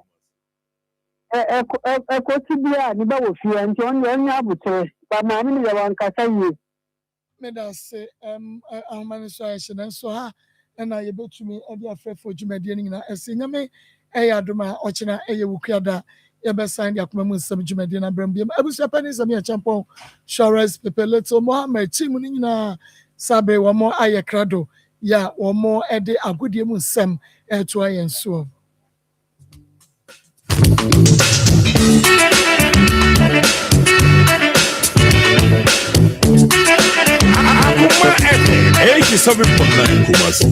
A quotidia, and about you, and John, you have to, but Mammy, the one can say you. Me da say, I'm managing and so ha, and I able to me, and they are fair for Jumadian, and sing me, Ayaduma, Ochina, Ayawukada. Sign the Akoma Nsem Jumadian Brambia. I was Japanese, I'm a champion. Shores, Pepe Leto, Mohammed, Chimunina, Sabre, one more Ayakrado. Ya, one more Eddie Agudium Nsem, to I and so. Akoma FM 87.9 Kumasi.